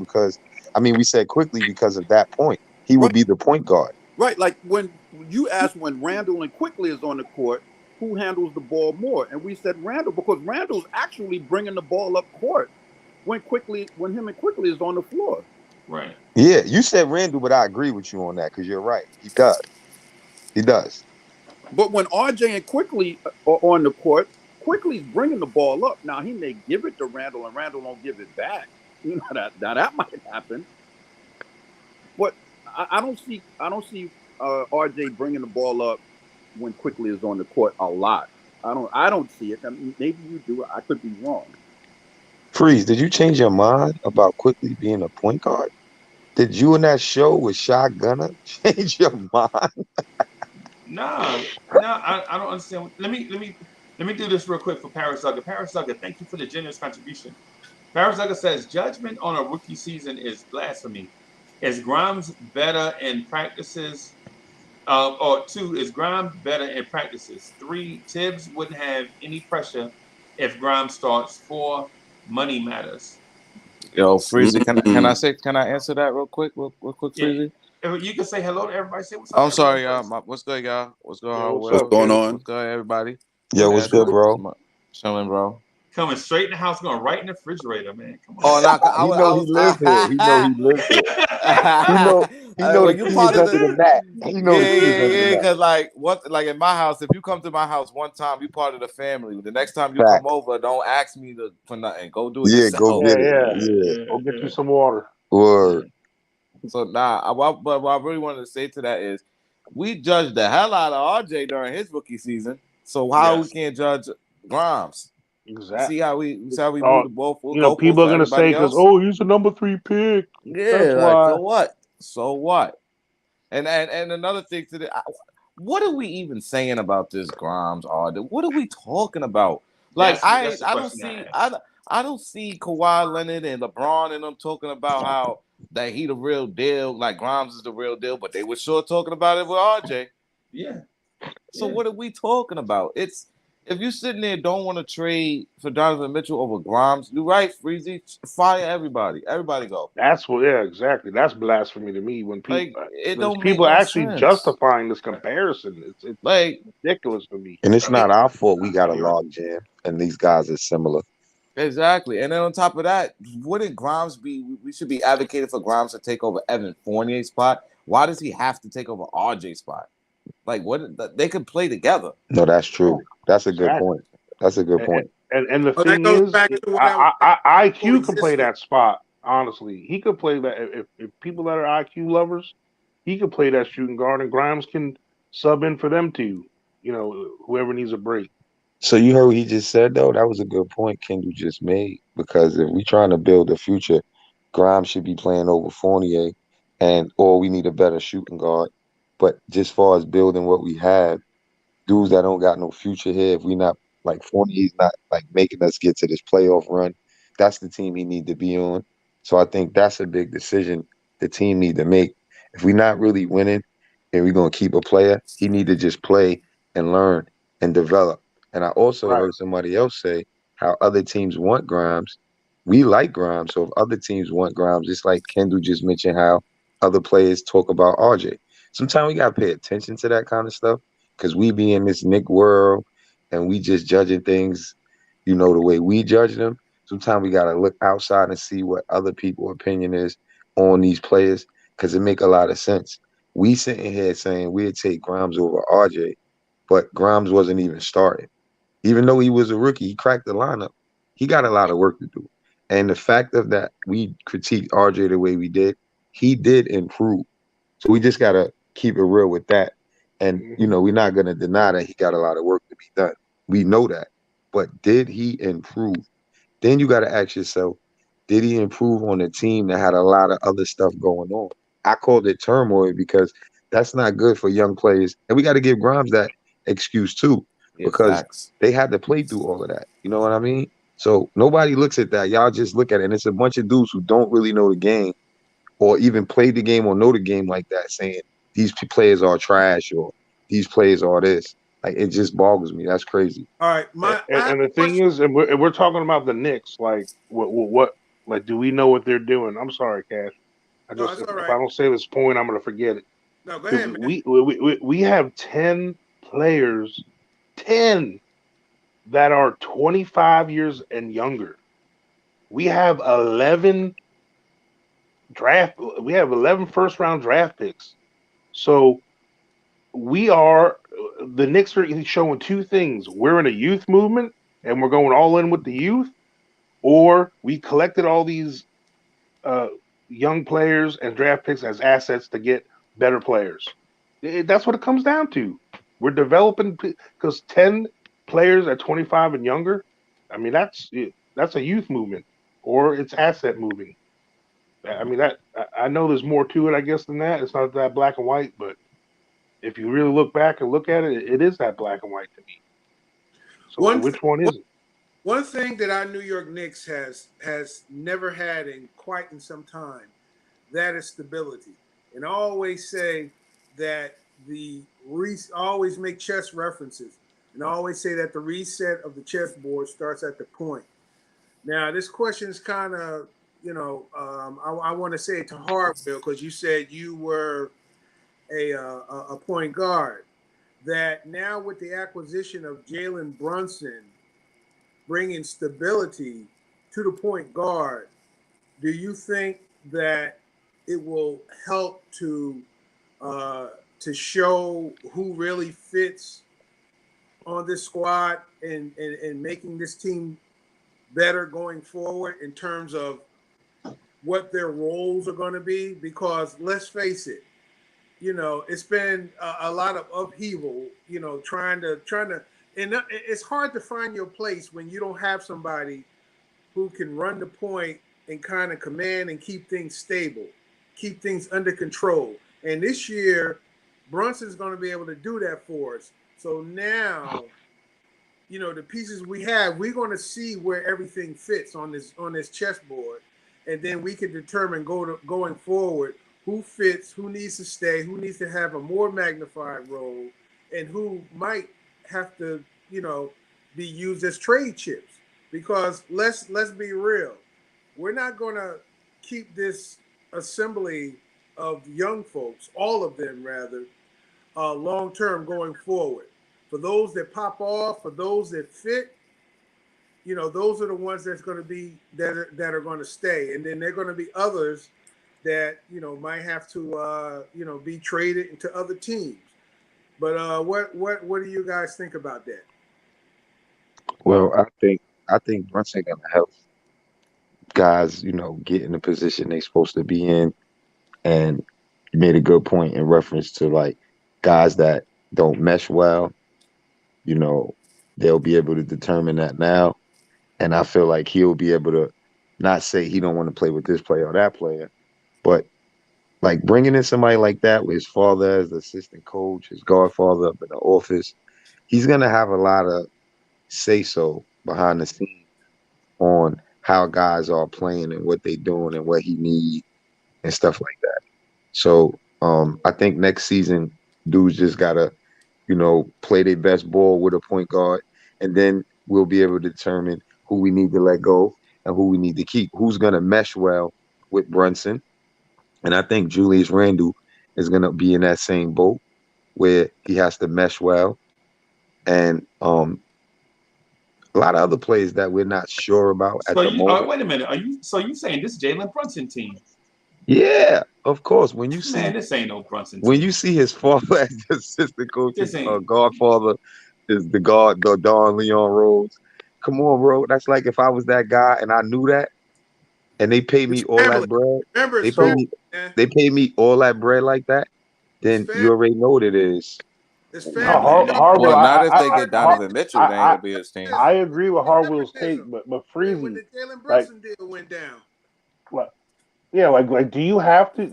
we said Quickley because of that point. He would be the point guard.
Right, like when you asked when Randall and Quickley is on the court, who handles the ball more? And we said Randall because Randall's actually bringing the ball up court when him and Quickley is on the floor.
Right.
Yeah, you said Randall, but I agree with you on that because you're right. He does.
But when RJ and Quickley are on the court, Quickley's bringing the ball up. Now he may give it to Randall, and Randall don't give it back. You know that might happen. But I don't see RJ bringing the ball up when Quickley is on the court a lot. I don't see it. I mean, maybe you do. I could be wrong.
Freeze, did you change your mind about Quickley being a point guard? Did you in that show with Shotgunner change your mind?
No, I don't understand. Let me do this real quick for Paris Zugger. Paris Zugger, thank you for the generous contribution. Paris Zugger says judgment on a rookie season is blasphemy. Is Grimes better in practices? Or 2, is Grimes better in practices? 3, Tibbs wouldn't have any pressure if Grimes starts. 4, money matters.
Yo, Freezy, can I answer that real quick, Freezy?
You can say hello to everybody. Say what's up.
I'm sorry, y'all. What's good, y'all? What's going on?
What's going on?
What's good, everybody?
Yo, what's good, bro?
Chilling, bro.
Coming straight in the house, going right in the refrigerator, man. Come on.
Oh, he lives here. He lives here. He know the keys under the mat.
Yeah. Because like in my house, if you come to my house one time, you part of the family. The next time you come over, don't ask me for nothing. Go do it yourself.
Go get it.
Yeah. Go get you some water.
Word.
So but what I really wanted to say to that is, we judged the hell out of RJ during his rookie season. So how we can't judge Grimes?
Exactly.
See how we do the ball.
People are gonna say because he's a number 3 pick.
Yeah, that's why. So what? And another thing what are we even saying about this Grimes? What are we talking about? Like I don't see Kawhi Leonard and LeBron and them talking about how that he the real deal, like Grimes is the real deal, but they were sure talking about it with RJ.
Yeah.
So what are we talking about? It's if you're sitting there don't want to trade for Donovan Mitchell over Grimes, you're right, Freezy. Fire everybody. Everybody go.
That's exactly. That's blasphemy to me when people
people
actually justifying this comparison. It's
like
ridiculous for me.
And it's not our fault we got a log jam and these guys are similar.
Exactly. And then on top of that, wouldn't Grimes we should be advocating for Grimes to take over Evan Fournier's spot? Why does he have to take over RJ's spot? Like they could play together.
No, that's true. That's a good point. That's a good point.
And the thing is, IQ can play that spot. Honestly, he could play that. If people that are IQ lovers, he could play that shooting guard, and Grimes can sub in for them too. Whoever needs a break.
So you heard what he just said, though? That was a good point Kendall just made. Because if we're trying to build a future, Grimes should be playing over Fournier, or we need a better shooting guard. But just far as building what we have, dudes that don't got no future here, if we not like Fournier's not like making us get to this playoff run, that's the team he need to be on. So I think that's a big decision the team need to make. If we're not really winning and we're gonna keep a player, he need to just play and learn and develop. And I also
Right.
heard somebody else say how other teams want Grimes. We like Grimes, so if other teams want Grimes, it's like Kendall just mentioned how other players talk about RJ. Sometimes we gotta pay attention to that kind of stuff because we be in this Nick world and we just judging things, you know, the way we judge them. Sometimes we gotta look outside and see what other people's opinion is on these players because it make a lot of sense. We sitting here saying we'd take Grimes over RJ, but Grimes wasn't even starting. Even though he was a rookie, he cracked the lineup. He got a lot of work to do. And the fact of that we critiqued RJ the way we did, he did improve. So we just gotta keep it real with that. And you know, we're not gonna deny that he got a lot of work to be done. We know that. But did he improve? Then you gotta ask yourself, did he improve on a team that had a lot of other stuff going on? I called it turmoil because that's not good for young players. And we got to give Grimes that excuse too, because they had to play through all of that. You know what I mean? So nobody looks at that. Y'all just look at it. And it's a bunch of dudes who don't really know the game or even play the game or know the game like that, saying these players are trash or these players are this. Like, it just boggles me. That's crazy.
All right,
and the thing is, and we're talking about the Knicks. Like, what, like, do we know what they're doing? I'm sorry, Cash.
No, it's
If
all
I
right.
don't say this point, I'm gonna forget it.
No, go ahead, man.
We have 10 players, 10 that are 25 years and younger. We have 11 first round draft picks. So the Knicks are showing two things. We're in a youth movement and we're going all in with the youth, or we collected all these young players and draft picks as assets to get better players. That's what it comes down to. We're developing because 10 players at 25 and younger. I mean, that's a youth movement, or it's asset moving. I mean, I know there's more to it, I guess, than that. It's not that black and white, but if you really look back and look at it, it is that black and white to me. So which one is it?
One thing that our New York Knicks has never had in quite in some time, that is stability. And I always say that always make chess references, and I always say that the reset of the chessboard starts at the point. Now, this question is kind of, I want to say it to Harville because you said you were a point guard. That now with the acquisition of Jalen Brunson, bringing stability to the point guard, do you think that it will help to show who really fits on this squad and making this team better going forward in terms of what their roles are going to be? Because let's face it, it's been a lot of upheaval, trying to, and it's hard to find your place when you don't have somebody who can run the point and kind of command and keep things stable, keep things under control. And this year, Brunson's going to be able to do that for us. So now, the pieces we have, we're going to see where everything fits on this chessboard, and then we can determine going forward who fits, who needs to stay, who needs to have a more magnified role, and who might have to, be used as trade chips. Because let's be real, we're not going to keep this assembly of young folks, all of them rather, long term going forward. For those that pop off, for those that fit, those are the ones that's going to be that are going to stay, and then there are going to be others that might have to be traded into other teams. But what do you guys think about that?
Well, I think Brunson gonna help guys, get in the position they're supposed to be in. And you made a good point in reference to like guys that don't mesh well, they'll be able to determine that now. And I feel like he'll be able to not say he don't want to play with this player or that player, but like bringing in somebody like that with his father as the assistant coach, his godfather up in the office, he's going to have a lot of say-so behind the scenes on how guys are playing and what they're doing and what he needs and stuff like that. So I think next season, dudes just got to, play their best ball with a point guard, and then we'll be able to determine who we need to let go and who we need to keep. Who's going to mesh well with Brunson. And I think Julius Randle is going to be in that same boat where he has to mesh well. And a lot of other players that we're not sure about at the moment.
Wait a minute. You saying this Jalen Brunson team?
Yeah, of course. When you see,
this ain't no Brunson
when
team.
you see his father as the assistant coach, godfather is the Don Leon Rhodes. Come on, bro. That's like if I was that guy and I knew that, and they paid me all that bread.
Remember,
they paid me all that bread like that. Then you already know what it is.
It's family.
Well, not if they get Donovan Mitchell, then it'll be his team.
I agree with Harwell's take, but Freezy,
when the Jalen Brunson deal went down.
Like, do you have to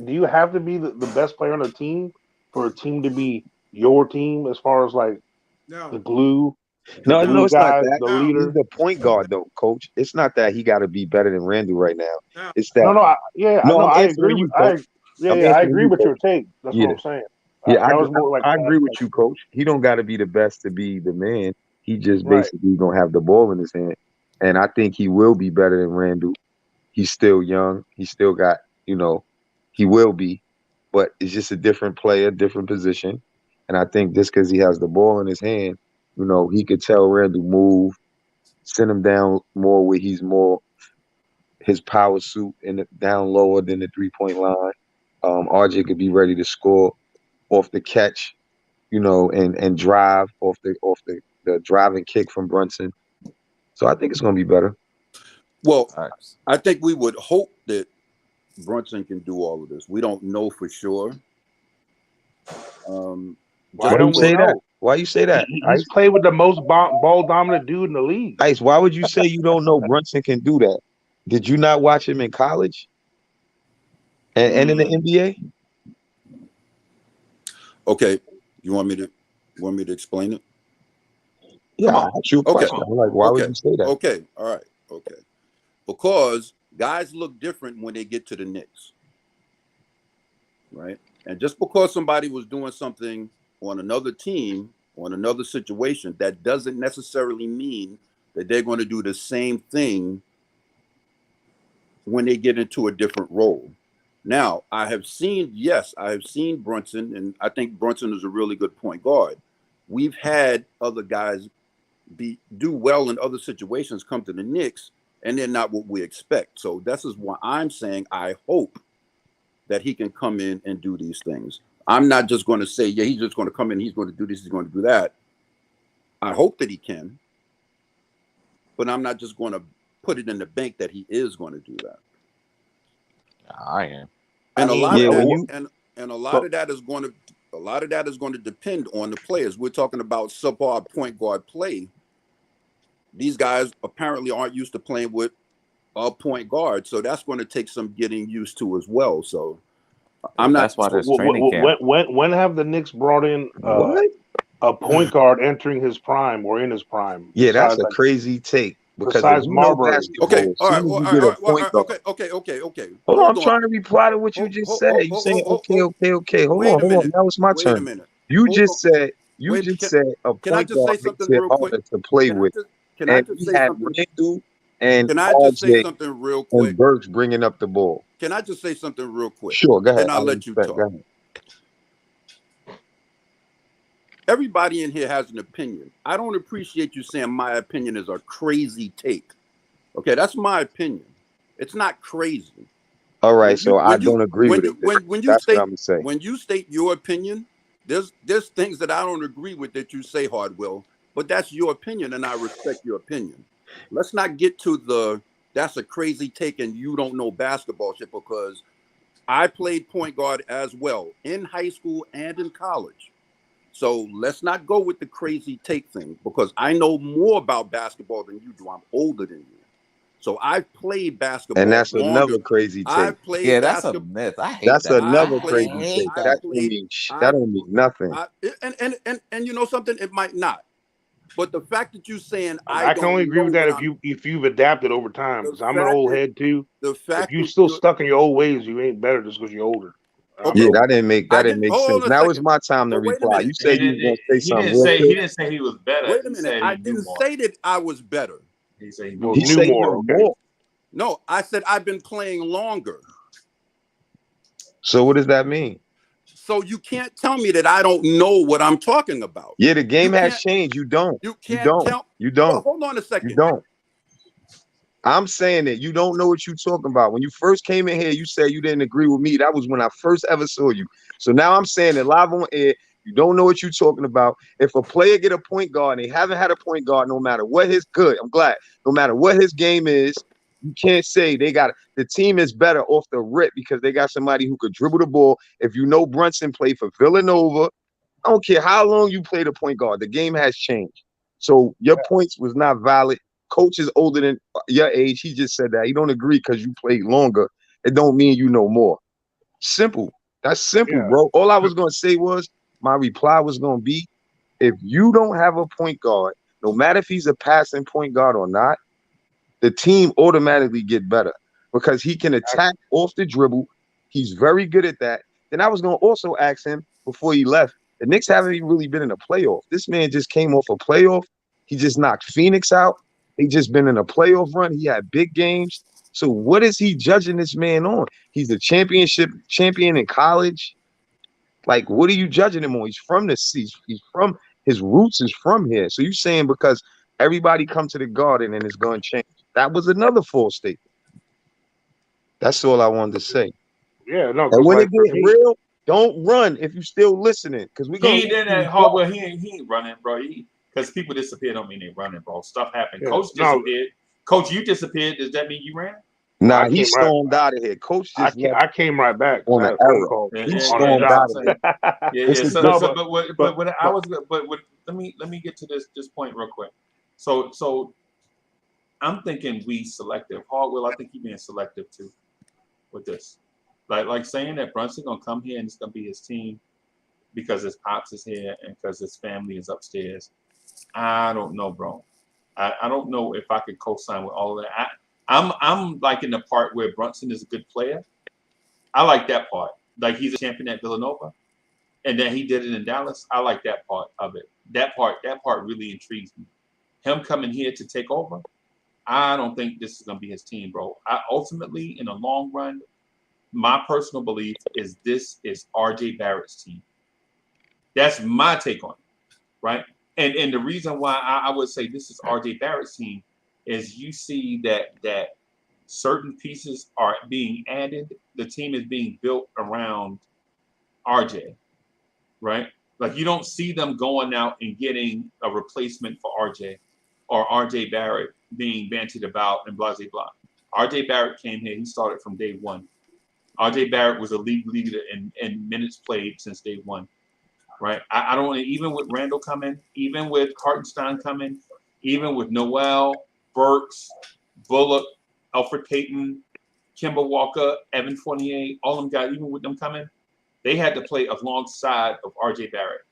be the best player on the team for a team to be your team as far as like the glue?
No, it's
guy,
not that.
The leader.
He's the point guard, though, Coach. It's not that he got to be better than Randle right now. It's that.
I agree with your take. That's what I'm saying.
I agree with you, Coach. He don't got to be the best to be the man. He just basically gonna have the ball in his hand, and I think he will be better than Randle. He's still young. He still got, he will be, but it's just a different player, different position, and I think just because he has the ball in his hand, he could tell Randle move, send him down more where he's more his power suit and down lower than the 3-point line. RJ could be ready to score off the catch, and drive off the driving kick from Brunson. So I think it's going to be better.
Well, I think we would hope that Brunson can do all of this. We don't know for sure.
Why don't you say that?
Why you say that?
He's played with the most ball dominant dude in the league.
Ice, why would you say you don't know Brunson can do that? Did you not watch him in college and in the NBA?
Okay, you want me to explain it?
Yeah, I'll ask you a question. I'm like, why would you say that?
Okay, all right, okay. Because guys look different when they get to the Knicks, right? And just because somebody was doing something on another team, on another situation, that doesn't necessarily mean that they're going to do the same thing when they get into a different role. Now, I have seen Brunson, and I think Brunson is a really good point guard. We've had other guys do well in other situations, come to the Knicks, and they're not what we expect. So this is why I'm saying I hope that he can come in and do these things. I'm not just going to say, yeah, he's just going to come in, he's going to do this, he's going to do that. I hope that he can, but I'm not just going to put it in the bank that he is going to do that.
I am.
And a lot of that is going to depend on the players. We're talking about subpar point guard play. These guys apparently aren't used to playing with a point guard, so that's going to take some getting used to as well. So I'm not.
That's why there's training camp.
When have the Knicks brought in a point guard entering his prime or in his prime?
Yeah, that's a crazy take.
Besides Marbury.
Okay, all right.
Okay. Hold on, I'm trying to reply to what you just said. You saying okay. Hold on. Now it's my turn. Wait a minute. You just said a point guard makes it harder to play with.
Can I just say something?
Randle and
can I just say something real quick?
And Burks bringing up the ball.
Can I just say something real quick?
Sure, go ahead.
And I'll let you talk. Everybody in here has an opinion. I don't appreciate you saying my opinion is a crazy take. Okay, that's my opinion. It's not crazy.
All right, I don't agree with it.
When you state your opinion, there's things that I don't agree with that you say, Hardwell, but that's your opinion, and I respect your opinion. Let's not get to that's a crazy take and you don't know basketball shit, because I played point guard as well in high school and in college. So let's not go with the crazy take thing, because I know more about basketball than you do. I'm older than you. So I've played basketball.
And that's another crazy take.
That's a myth. I hate
that's
that.
another crazy take. That don't mean nothing.
And you know something? It might not. But the fact that you're saying
I can only agree with that if you've adapted over time. Because I'm an old head too. If you still stuck in your old ways, you ain't better just because you're older.
Okay.
Yeah, that didn't make
Hold
sense.
on a
Now it's
second.
my time to
But wait a
reply.
minute.
You said you was gonna say something real
He
quick.
didn't say he was better.
Wait a
He
minute.
said
I
he knew
didn't
more.
say that I was better.
He said he knew
Well,
He
more.
said he
more,
knew
okay.
more.
No, I said I've been playing longer.
So what does that mean?
So you can't tell me that I don't know what I'm talking about.
Yeah, the game
You
has
can't.
changed. You don't.
You
You
can't
don't.
tell.
You
Well,
don't.
hold on a
You
second.
don't. I'm saying that you don't know what you're talking about. When you first came in here, you said you didn't agree with me. That was when I first ever saw you. So now I'm saying that live on air, you don't know what you're talking about. If a player get a point guard and they haven't had a point guard, no matter what his good, I'm glad, no matter what his game is, you can't say the team is better off the rip because they got somebody who could dribble the ball. If you know Brunson played for Villanova, I don't care how long you played a point guard, the game has changed. So your points was not valid. Coach is older than your age. He just said that. He don't agree because you played longer. It don't mean you know more. Simple. That's simple, bro. All I was gonna say was my reply was gonna be if you don't have a point guard, no matter if he's a passing point guard or not, the team automatically get better because he can attack off the dribble. He's very good at that. Then I was gonna also ask him before he left. The Knicks haven't even really been in a playoff. This man just came off a playoff. He just knocked Phoenix out. He just been in a playoff run. He had big games. So what is he judging this man on? He's a championship champion in college. Like, what are you judging him on? He's from the seas. He's from his roots is from here. So you saying because everybody come to the Garden and it's going to change? That was another false statement. That's all I wanted to say.
Yeah, no.
And when
Like
it gets real, don't run if you still listening, because we
He ain't in that hardware. He ain't running, bro. Because people disappear don't mean they running, bro. Stuff happened.
Yeah,
Coach disappeared. Coach, you disappeared. Does that mean you ran?
Nah, he stormed out of here. Coach just
I came right back
on
I
an
had a phone
error.
call.
He stormed out of here.
Yeah.
But
let me get to this point real quick. So I'm thinking we selective. Hardwell, I think he being selective too with this. Like saying that Brunson gonna come here and it's gonna be his team because his pops is here and because his family is upstairs. I don't know, bro. I don't know if I could co-sign with all of that. I'm like in the part where Brunson is a good player. I like that part. Like he's a champion at Villanova, and then he did it in Dallas. I like that part of it. That part really intrigues me. Him coming here to take over, I don't think this is gonna be his team, bro. Ultimately, in the long run, my personal belief is this is RJ Barrett's team. That's my take on it, right? And the reason why I would say this is RJ Barrett's team is you see that certain pieces are being added. The team is being built around RJ, right? Like you don't see them going out and getting a replacement for RJ or RJ Barrett being banted about and blah, blah, blah. RJ Barrett came here. He started from day one. RJ Barrett was a league leader in minutes played since day one. Right, I don't even with Randall coming, even with Hartenstein coming, even with Noel, Burks, Bullock, Alfred Payton, Kemba Walker, Evan Fournier, all them guys, even with them coming, they had to play alongside of RJ Barrett.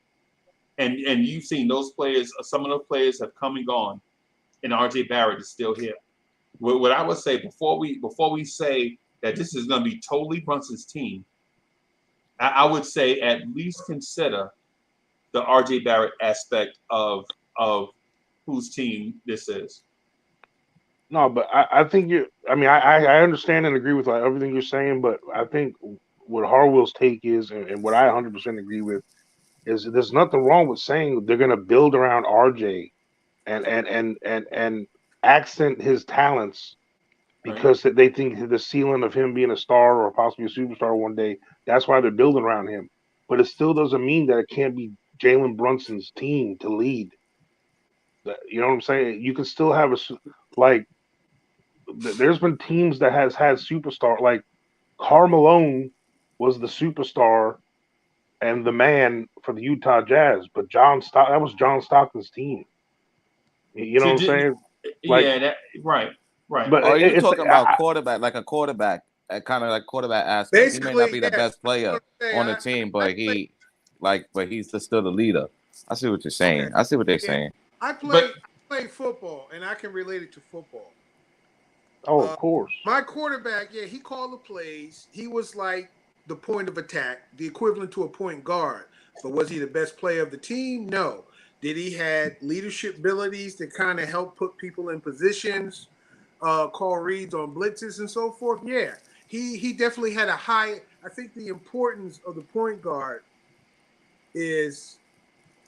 And you've seen those players, some of those players have come and gone, and RJ Barrett is still here. What I would say before we say that this is going to be totally Brunson's team, I would say at least consider the RJ Barrett aspect of whose team this is.
no, but I think I understand and agree with everything you're saying, but I think what Harwell's take is, and what I 100% agree with, is there's nothing wrong with saying they're going to build around RJ and accent his talents because they think the ceiling of him being a star or possibly a superstar one day, that's why they're building around him. But it still doesn't mean that it can't be Jalen Brunson's team to lead. You know what I'm saying? You can still have there's been teams that has had superstar, like Karl Malone was the superstar and the man for the Utah Jazz, but that was John Stockton's team. You know what I'm saying?
Right.
But
are you talking about quarterback, like a quarterback, kind of like quarterback aspect? He may not be the best player on the team, but he's still the leader. I see what you're saying. I see what they're saying.
I play football, and I can relate it to football.
Oh, of course.
My quarterback, he called the plays. He was like the point of attack, the equivalent to a point guard. But was he the best player of the team? No. Did he had leadership abilities to kind of help put people in positions, call reads on blitzes and so forth? Yeah. He definitely had a high. I think the importance of the point guard is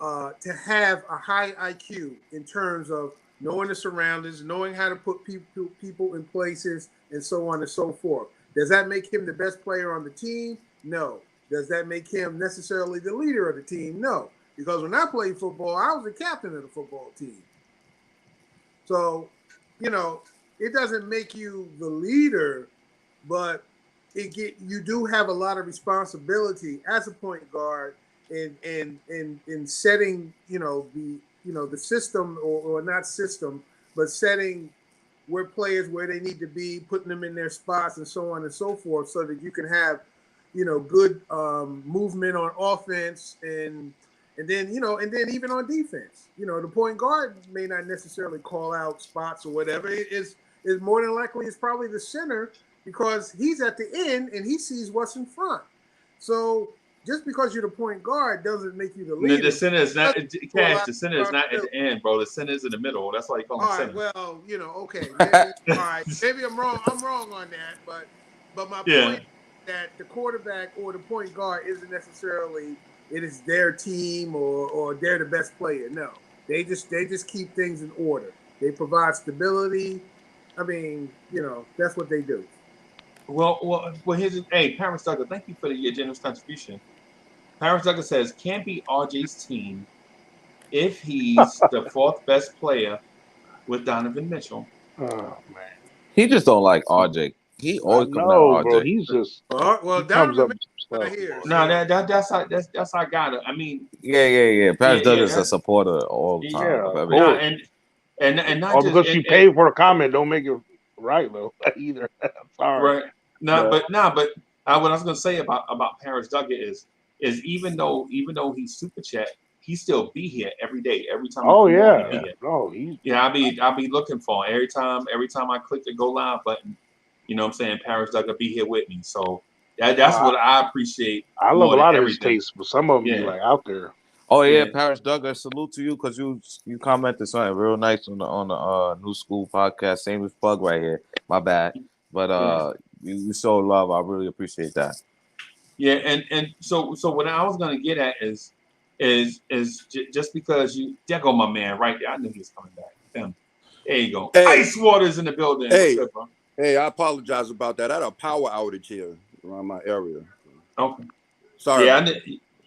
to have a high IQ in terms of knowing the surroundings, knowing how to put people in places, and so on and so forth. Does that make him the best player on the team? No. Does that make him necessarily the leader of the team? No. Because when I played football, I was the captain of the football team. So, it doesn't make you the leader, but you do have a lot of responsibility as a point guard in setting, the system or not system, but setting where players where they need to be, putting them in their spots and so on and so forth, so that you can have, good movement on offense and then even on defense. The point guard may not necessarily call out spots or whatever. It is more than likely it's probably the center, because he's at the end and he sees what's in front. So just because you're the point guard doesn't make you the leader.
The center is not Cash. The center is not at the end, bro. The center is in the middle. That's why you call him center.
Well, okay. Maybe, all right. Maybe I'm wrong. I'm wrong on that. But my point is that the quarterback or the point guard isn't necessarily it is their team or they're the best player. No, they just keep things in order. They provide stability. I mean, that's what they do.
Well. Here's Paris Duggar. Thank you for your generous contribution. Paris Duggar says, can't be RJ's team if he's the fourth best player with Donovan Mitchell.
Oh man,
he just don't like RJ. He always comes at RJ.
Bro, he's just
Donovan Mitchell here.
No, that's how I got it. I mean,
yeah. Paris Duggar is a supporter all the time.
Yeah,
and not just
because you paid for a comment, don't make it right though either. Sorry.
Right. But what I was gonna say about Paris Duggar is even though he's super chat, he still be here every day, every time.
I'll
be looking for him every time I click the go live button. You know what I'm saying? Paris Duggar be here with me, so that's what I appreciate.
I love a lot of his tastes, but some of them be like out there.
Oh yeah, Paris Duggar, salute to you because you commented something real nice on the New School podcast. Same as Pug right here. My bad, but you show love. I really appreciate that.
Yeah, and so what I was gonna get at is just because there go my man right there. I knew he was coming back. There you go. Hey, Ice Water's in the building.
Hey, I apologize about that. I had a power outage here around my area.
Okay.
Sorry.
Yeah,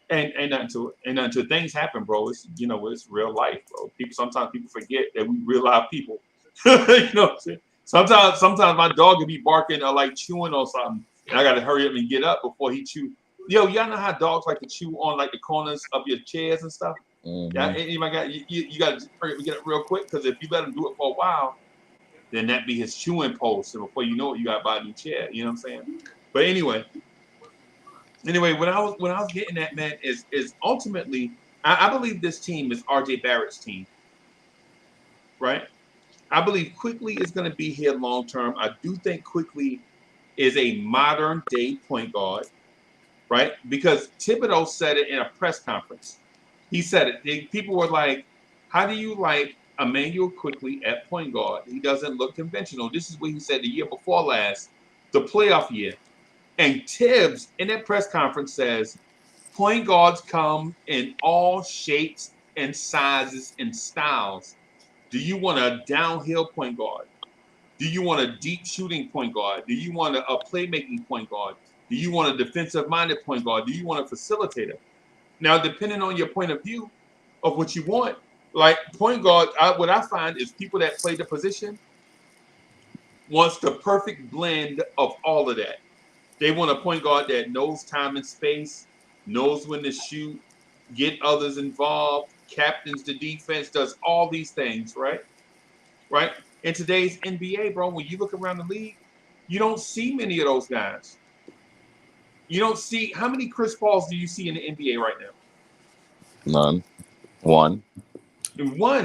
ain't nothing to it. Things happen, bro. It's it's real life, bro. Sometimes people forget that we real life people. You know what I'm saying? Sometimes my dog could be barking or like chewing on something, and I gotta hurry up and get up before he chew. Y'all know how dogs like to chew on like the corners of your chairs and stuff.
Mm-hmm.
Yeah, you gotta hurry up and get up real quick, because if you let him do it for a while, then that be his chewing post, and before you know it, you gotta buy a new chair. You know what I'm saying? But anyway, what I was getting at, man, is ultimately I believe this team is RJ Barrett's team, right? I believe Quickley is going to be here long term. I do think Quickley is a modern day point guard, right? Because Thibodeau said it in a press conference. He said it. People were like, "How do you like Emmanuel Quickley at point guard? He doesn't look conventional." This is what he said the year before last, the playoff year. And Tibbs in that press conference says, point guards come in all shapes and sizes and styles. Do you want a downhill point guard? Do you want a deep shooting point guard? Do you want a playmaking point guard? Do you want a defensive-minded point guard? Do you want a facilitator? Now, depending on your point of view of what you want, like point guard, what I find is people that play the position wants the perfect blend of all of that. They want a point guard that knows time and space, knows when to shoot, get others involved, captains the defense, does all these things, right? Right? In today's NBA, bro, when you look around the league, you don't see many of those guys. You don't see, how many Chris Pauls do you see in the NBA right now?
None. One,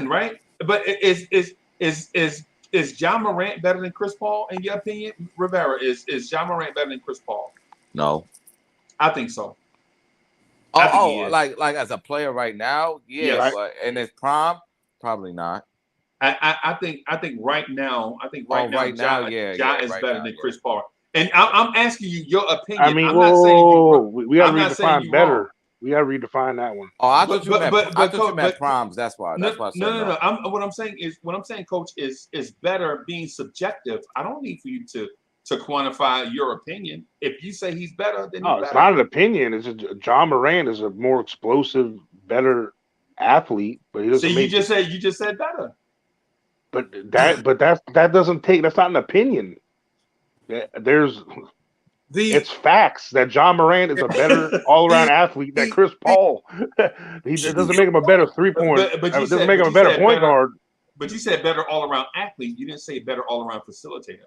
right? But is Ja Morant better than Chris Paul in your opinion? Rivera, is Ja Morant better than Chris Paul?
No.
I think so.
Like as a player right now, yeah,
Yes.
but in his prime, probably not.
I think right now,
yeah,
Ja is
right
better
now,
than
yeah.
Chris Paul. And I'm asking you your opinion.
I mean,
I'm not saying you wrong.
we got to
I'm not saying
redefine
you
better.
wrong.
We got to redefine that one.
Oh, I thought you meant
but
primes. That's why. That's why I said no.
What I'm saying, Coach, is better being subjective. I don't need for you to quantify your opinion. If you say he's better, then
No,
he's
it's
better.
not an opinion. It's just John Moran is a more explosive, better athlete, but he doesn't
So
make.
you just said better.
But that doesn't take. That's not an opinion. It's facts that John Moran is a better all-around athlete than Chris Paul. It doesn't make him a better three-point. It doesn't make him a better point guard.
But you said better all-around athlete. You didn't say better all-around facilitator.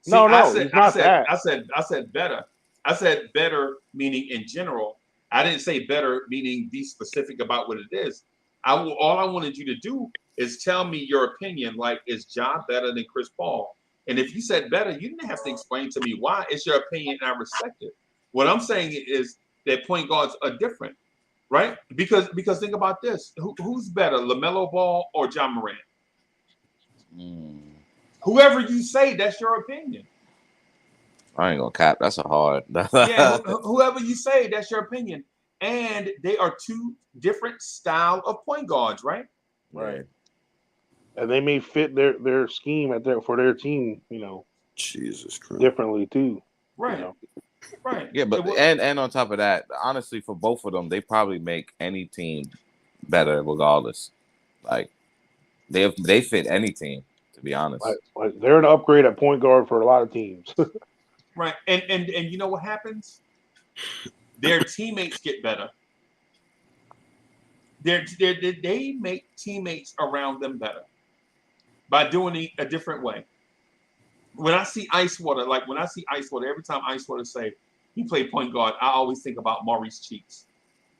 See,
No, he's not that.
I said better. I said better meaning in general. I didn't say better meaning be specific about what it is. All I wanted you to do is tell me your opinion. Like, is Ja better than Chris Paul? And if you said better, you didn't have to explain to me why. It's your opinion, and I respect it. What I'm saying is that point guards are different, right? Because think about this: who's better, LaMelo Ball or John Morant? Whoever you say, that's your opinion.
I ain't gonna cap. That's a hard.
Yeah, whoever you say, that's your opinion. And they are two different style of point guards, right?
Right.
And they may fit their scheme for their team,
Jesus Christ,
differently too.
Right. Right.
Yeah, but and on top of that, honestly, for both of them, they probably make any team better regardless. Like they fit any team, to be honest.
Like they're an upgrade at point guard for a lot of teams.
Right. And you know what happens? Their teammates get better. They make teammates around them better by doing it a different way. When I see Icewater, every time Icewater say he played point guard, I always think about Maurice Cheeks.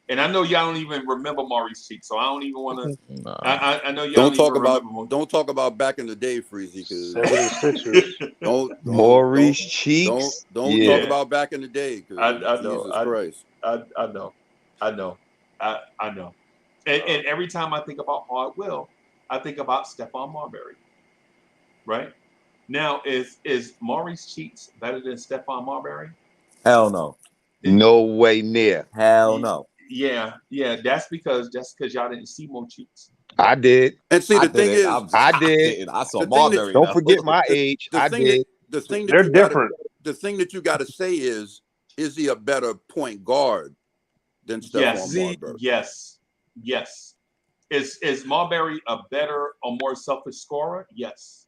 And I know y'all don't even remember Maurice Cheeks, so I don't even want to. No. I know y'all
don't talk about back in the day, Freezy, because
76ers.
Maurice Cheeks.
Don't talk about back in the day.
I know.
Jesus Christ.
I know. And every time I think about Hard Will, I think about Stephon Marbury. Right? Now, is Maurice Cheeks better than Stephon Marbury?
Hell no.
No way near.
Hell no.
Yeah. That's because y'all didn't see more Cheeks.
I did.
And see, the thing is,
I did.
I saw Marbury.
Don't forget my age. I did.
The thing
they're different.
The thing that you got to say is he a better point guard than Stephon Marbury?
Yes. Is Marbury a better or more selfish scorer? Yes.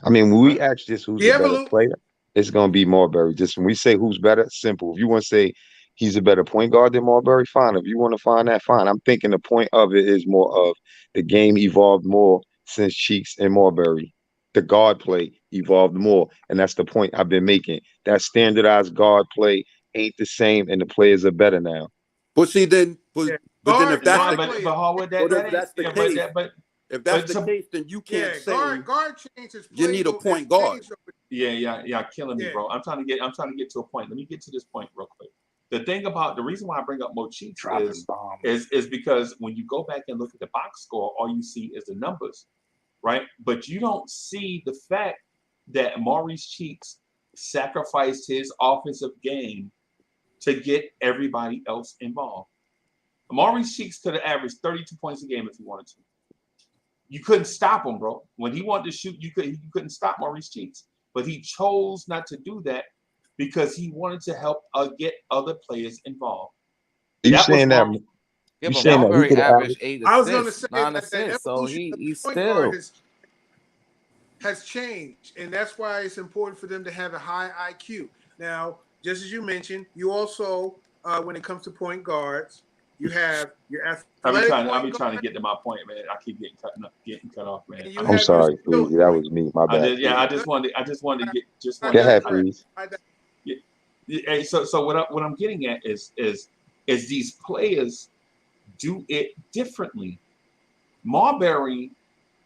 I mean, when we ask this who's a better player, it's going to be Marbury. Just when we say who's better, simple. If you want to say he's a better point guard than Marbury, fine. If you want to find that, fine. I'm thinking the point of it is more of the game evolved more since Cheeks and Marbury. The guard play evolved more, and that's the point I've been making. That standardized guard play ain't the same, and the players are better now.
But see, then, if that's the case, then you can't say
guard changes.
You need a point guard.
Yeah, killing me, bro. I'm trying to get to a point. Let me get to this point real quick. The reason why I bring up Mo Cheeks is because when you go back and look at the box score, all you see is the numbers, right? But you don't see the fact that Maurice Cheeks sacrificed his offensive game to get everybody else involved. Maurice Cheeks could have averaged 32 points a game if he wanted to. You couldn't stop him, bro. When he wanted to shoot, you couldn't stop Maurice Cheeks. But he chose not to do that because he wanted to help get other players involved.
You saying that?
Yeah, but Marbury averaged 8 assists.
I was going to say
9 assists, so he still
has changed, and that's why it's important for them to have a high IQ. Now, just as you mentioned, you also, when it comes to point guards, you have your athletic.
I'll be trying to get to my point, man. I keep getting cut off, man.
I'm sorry, Freezy. That was me. My bad.
I just wanted to get.
Go ahead, Freeze.
Yeah. So what I'm getting at is these players do it differently. Marbury,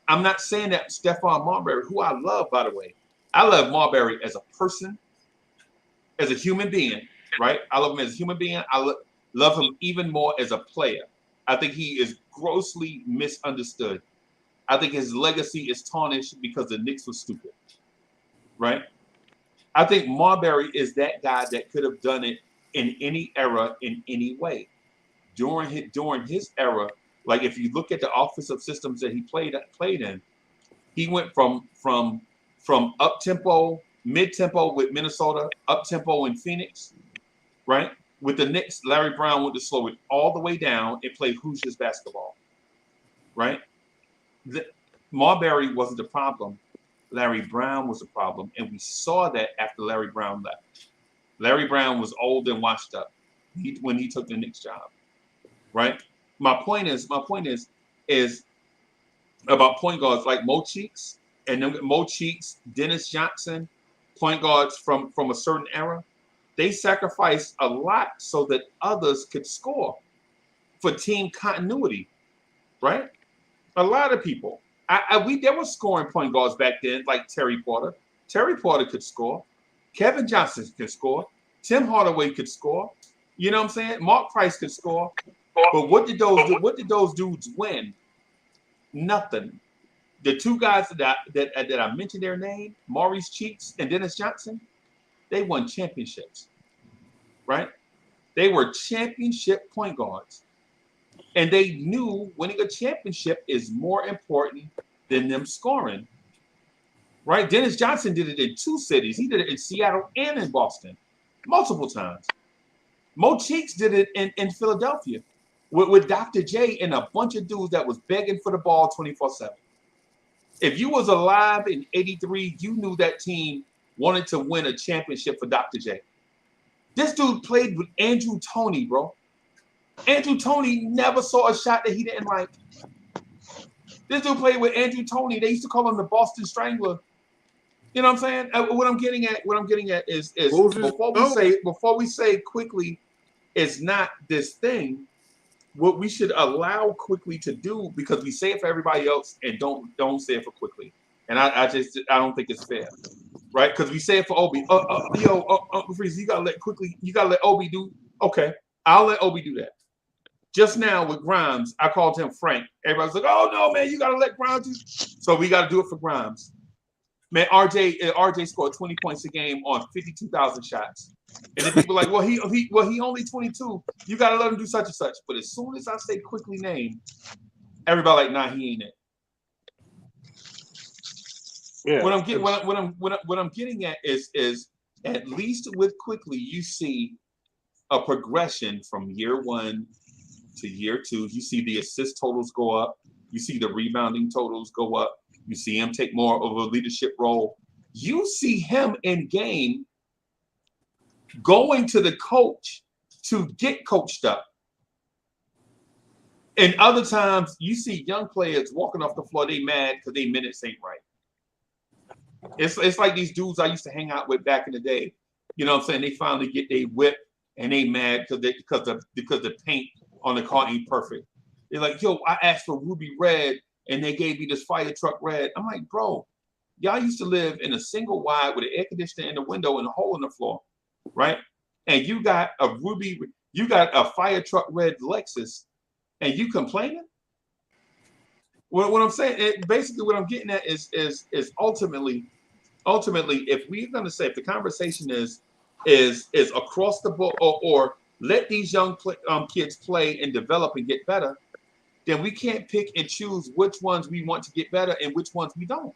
I'm not saying that Stephon Marbury, who I love, by the way, I love Marbury as a person, as a human being. right? I love him as a human being. I love him even more as a player. I think he is grossly misunderstood. I think his legacy is tarnished because the Knicks was stupid, right? I think Marbury is that guy that could have done it in any era, in any way. During his era, like if you look at the offensive systems that he played in, he went from up tempo, mid tempo with Minnesota, up tempo in Phoenix, right? With the Knicks, Larry Brown went to slow it all the way down and play Hoosiers basketball, right? Marbury wasn't the problem. Larry Brown was the problem, and we saw that after Larry Brown left. Larry Brown was old and washed up when he took the Knicks job, right? My point is about point guards like Mo Cheeks Dennis Johnson, point guards from a certain era. They sacrificed a lot so that others could score for team continuity, right? A lot of people. There were scoring point guards back then, like Terry Porter. Terry Porter could score. Kevin Johnson could score. Tim Hardaway could score. You know what I'm saying? Mark Price could score. But what did those dudes win? Nothing. The two guys that I mentioned their name, Maurice Cheeks and Dennis Johnson, they won championships, right? They were championship point guards. And they knew winning a championship is more important than them scoring, right? Dennis Johnson did it in two cities. He did it in Seattle and in Boston multiple times. Mo Cheeks did it in Philadelphia with Dr. J and a bunch of dudes that was begging for the ball 24/7. If you was alive in 83, you knew that team wanted to win a championship for Dr. J. This dude played with Andrew Toney, bro. Andrew Toney never saw a shot that he didn't like. This dude played with Andrew Toney. They used to call him the Boston Strangler. You know what I'm saying? What I'm getting at is before we say Quickley is not this thing, what we should allow Quickley to do, because we say it for everybody else and don't say it for Quickley. And I don't think it's fair, right? Because we say it for Obi. Uncle Freeze, you gotta let Obi do. Okay, I'll let Obi do that. Just now with Grimes, I called him Frank. Everybody's like, "Oh no, man, you gotta let Grimes do." So we gotta do it for Grimes. Man, RJ scored 20 points a game on 52,000 shots. And then people are like, well, he only 22. You gotta let him do such and such. But as soon as I say Quickley name, everybody like, nah, he ain't it. Yeah. What I'm getting at is at least with Quickley, you see a progression from year one to year two. You see the assist totals go up. You see the rebounding totals go up. You see him take more of a leadership role. You see him in game going to the coach to get coached up. And other times you see young players walking off the floor, they mad because their minutes ain't right. It's like these dudes I used to hang out with back in the day. You know what I'm saying? They finally get their whip and they mad because the paint on the car ain't perfect. They're like, yo, I asked for ruby red and they gave me this fire truck red. I'm like, bro, y'all used to live in a single wide with an air conditioner in the window and a hole in the floor, right? And you got a fire truck red Lexus, and you complaining? What I'm saying, basically, what I'm getting at is ultimately, if we're going to say, if the conversation is across the board, or let these young kids play and develop and get better, then we can't pick and choose which ones we want to get better and which ones we don't.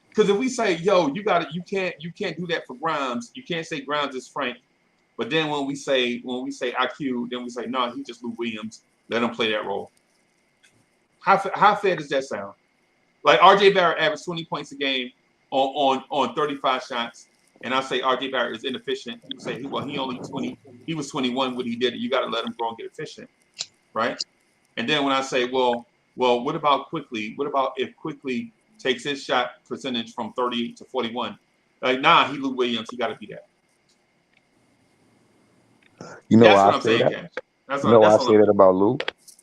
Because if we say, yo, you can't do that for Grimes. You can't say Grimes is Frank. But then when we say IQ, then we say, no, he's just Lou Williams. Let him play that role. How fair does that sound? Like RJ Barrett averaged 20 points a game on 35 shots, and I say RJ Barrett is inefficient. You say, well, he was 21 when he did it. You got to let him grow and get efficient, right? And then when I say, well, what about Quickley? What about if Quickley takes his shot percentage from 38 to 41? Like, nah, he Lou Williams. He got to be that.
You know,
that's
why
what
I
I'm
say
saying.
that. You know why I say that about Lou?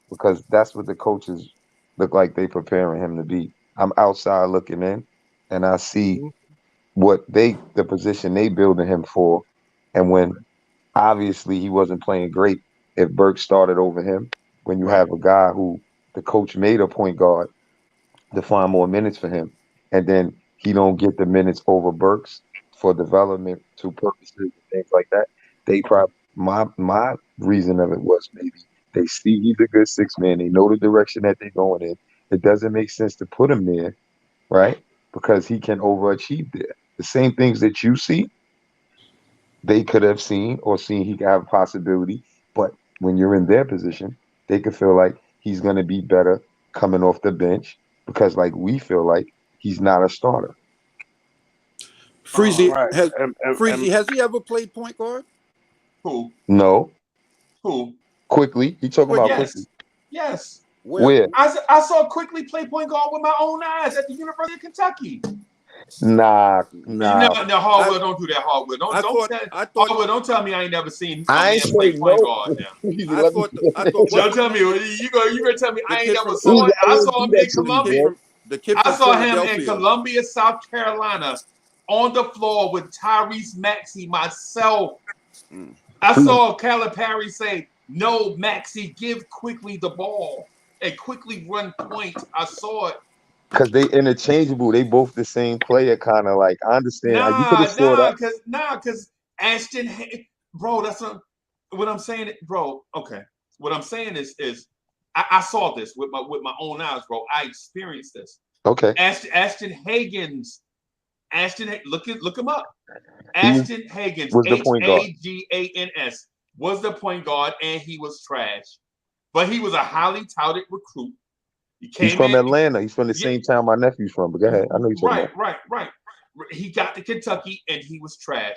Because that's what the coaches look like they preparing him to be. I'm outside looking in, and I see what the position they building him for And when obviously he wasn't playing great, if Burks started over him, when you have a guy who the coach made a point guard to find more minutes for him, and then he don't get the minutes over Burks for development to purposes and things like that. They probably my reason of it was maybe they see he's a good six man. They know the direction that they're going in. It doesn't make sense to put him there, right? Because he can overachieve there. The same things that you see, they could have seen or seen he could have a possibility. But when you're in their position, they could feel like he's going to be better coming off the bench because, like, we feel like he's not a starter.
Freezy,
Right.
Freezy, has he ever played point guard?
Who?
No.
Who?
Quickly. He talking about
yes.
Quickly.
Yes.
Where?
I saw Quickley play point guard with my own eyes at the University of Kentucky.
Nah.
No, Hardwell, don't do that, Hardwell. Don't tell me I ain't never seen.
I ain't
play point
no.
guard now.
I thought
don't tell me you gonna tell me I ain't never saw it. I saw him in Columbia. I saw him in Columbia, South Carolina, on the floor with Tyrese Maxey myself. I saw Calipari say, "No, Maxey, give Quickley the ball and Quickley run point." I saw it.
Because they interchangeable. They both the same player, kind of like. I understand. You could have saw that.
Because Ashton, bro, that's what I'm saying, bro. Okay, what I'm saying is I saw this with my own eyes, bro. I experienced this.
Okay.
Ashton Hagans. Look him up. Ashton Hagans,
was the point guard.
Hagans, was the point guard, and he was trash. But he was a highly touted recruit.
He's from Atlanta. He's from the same town my nephew's from. But go ahead. I know you're talking about.
Right. He got to Kentucky, and he was trash.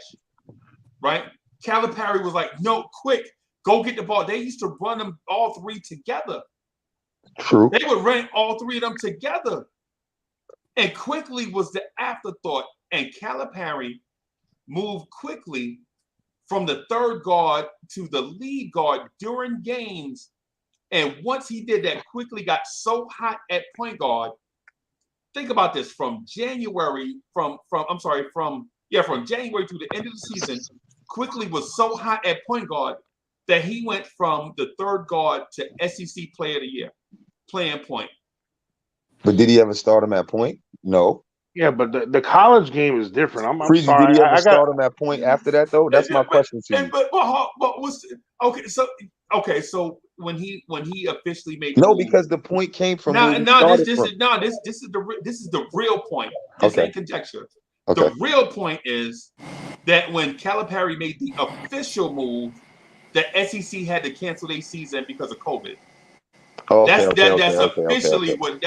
Right? Calipari was like, "No, quick, go get the ball." They used to run them all three together.
True.
They would run all three of them together. And Quickley was the afterthought. And Calipari moved Quickley from the third guard to the lead guard during games. And once he did that, Quickley got so hot at point guard. Think about this: from January to the end of the season, Quickley was so hot at point guard that he went from the third guard to SEC Player of the Year, playing point.
But did he ever start him at point? No.
Yeah, but the college game is different. I'm
Freezy,
sorry.
Did he ever start him at point after that though? That's my question to you.
But what's okay? So when he officially made
because the point came from
this is the real point. This ain't conjecture.
Okay.
The real point is that when Calipari made the official move, the SEC had to cancel their season because of COVID. That's officially what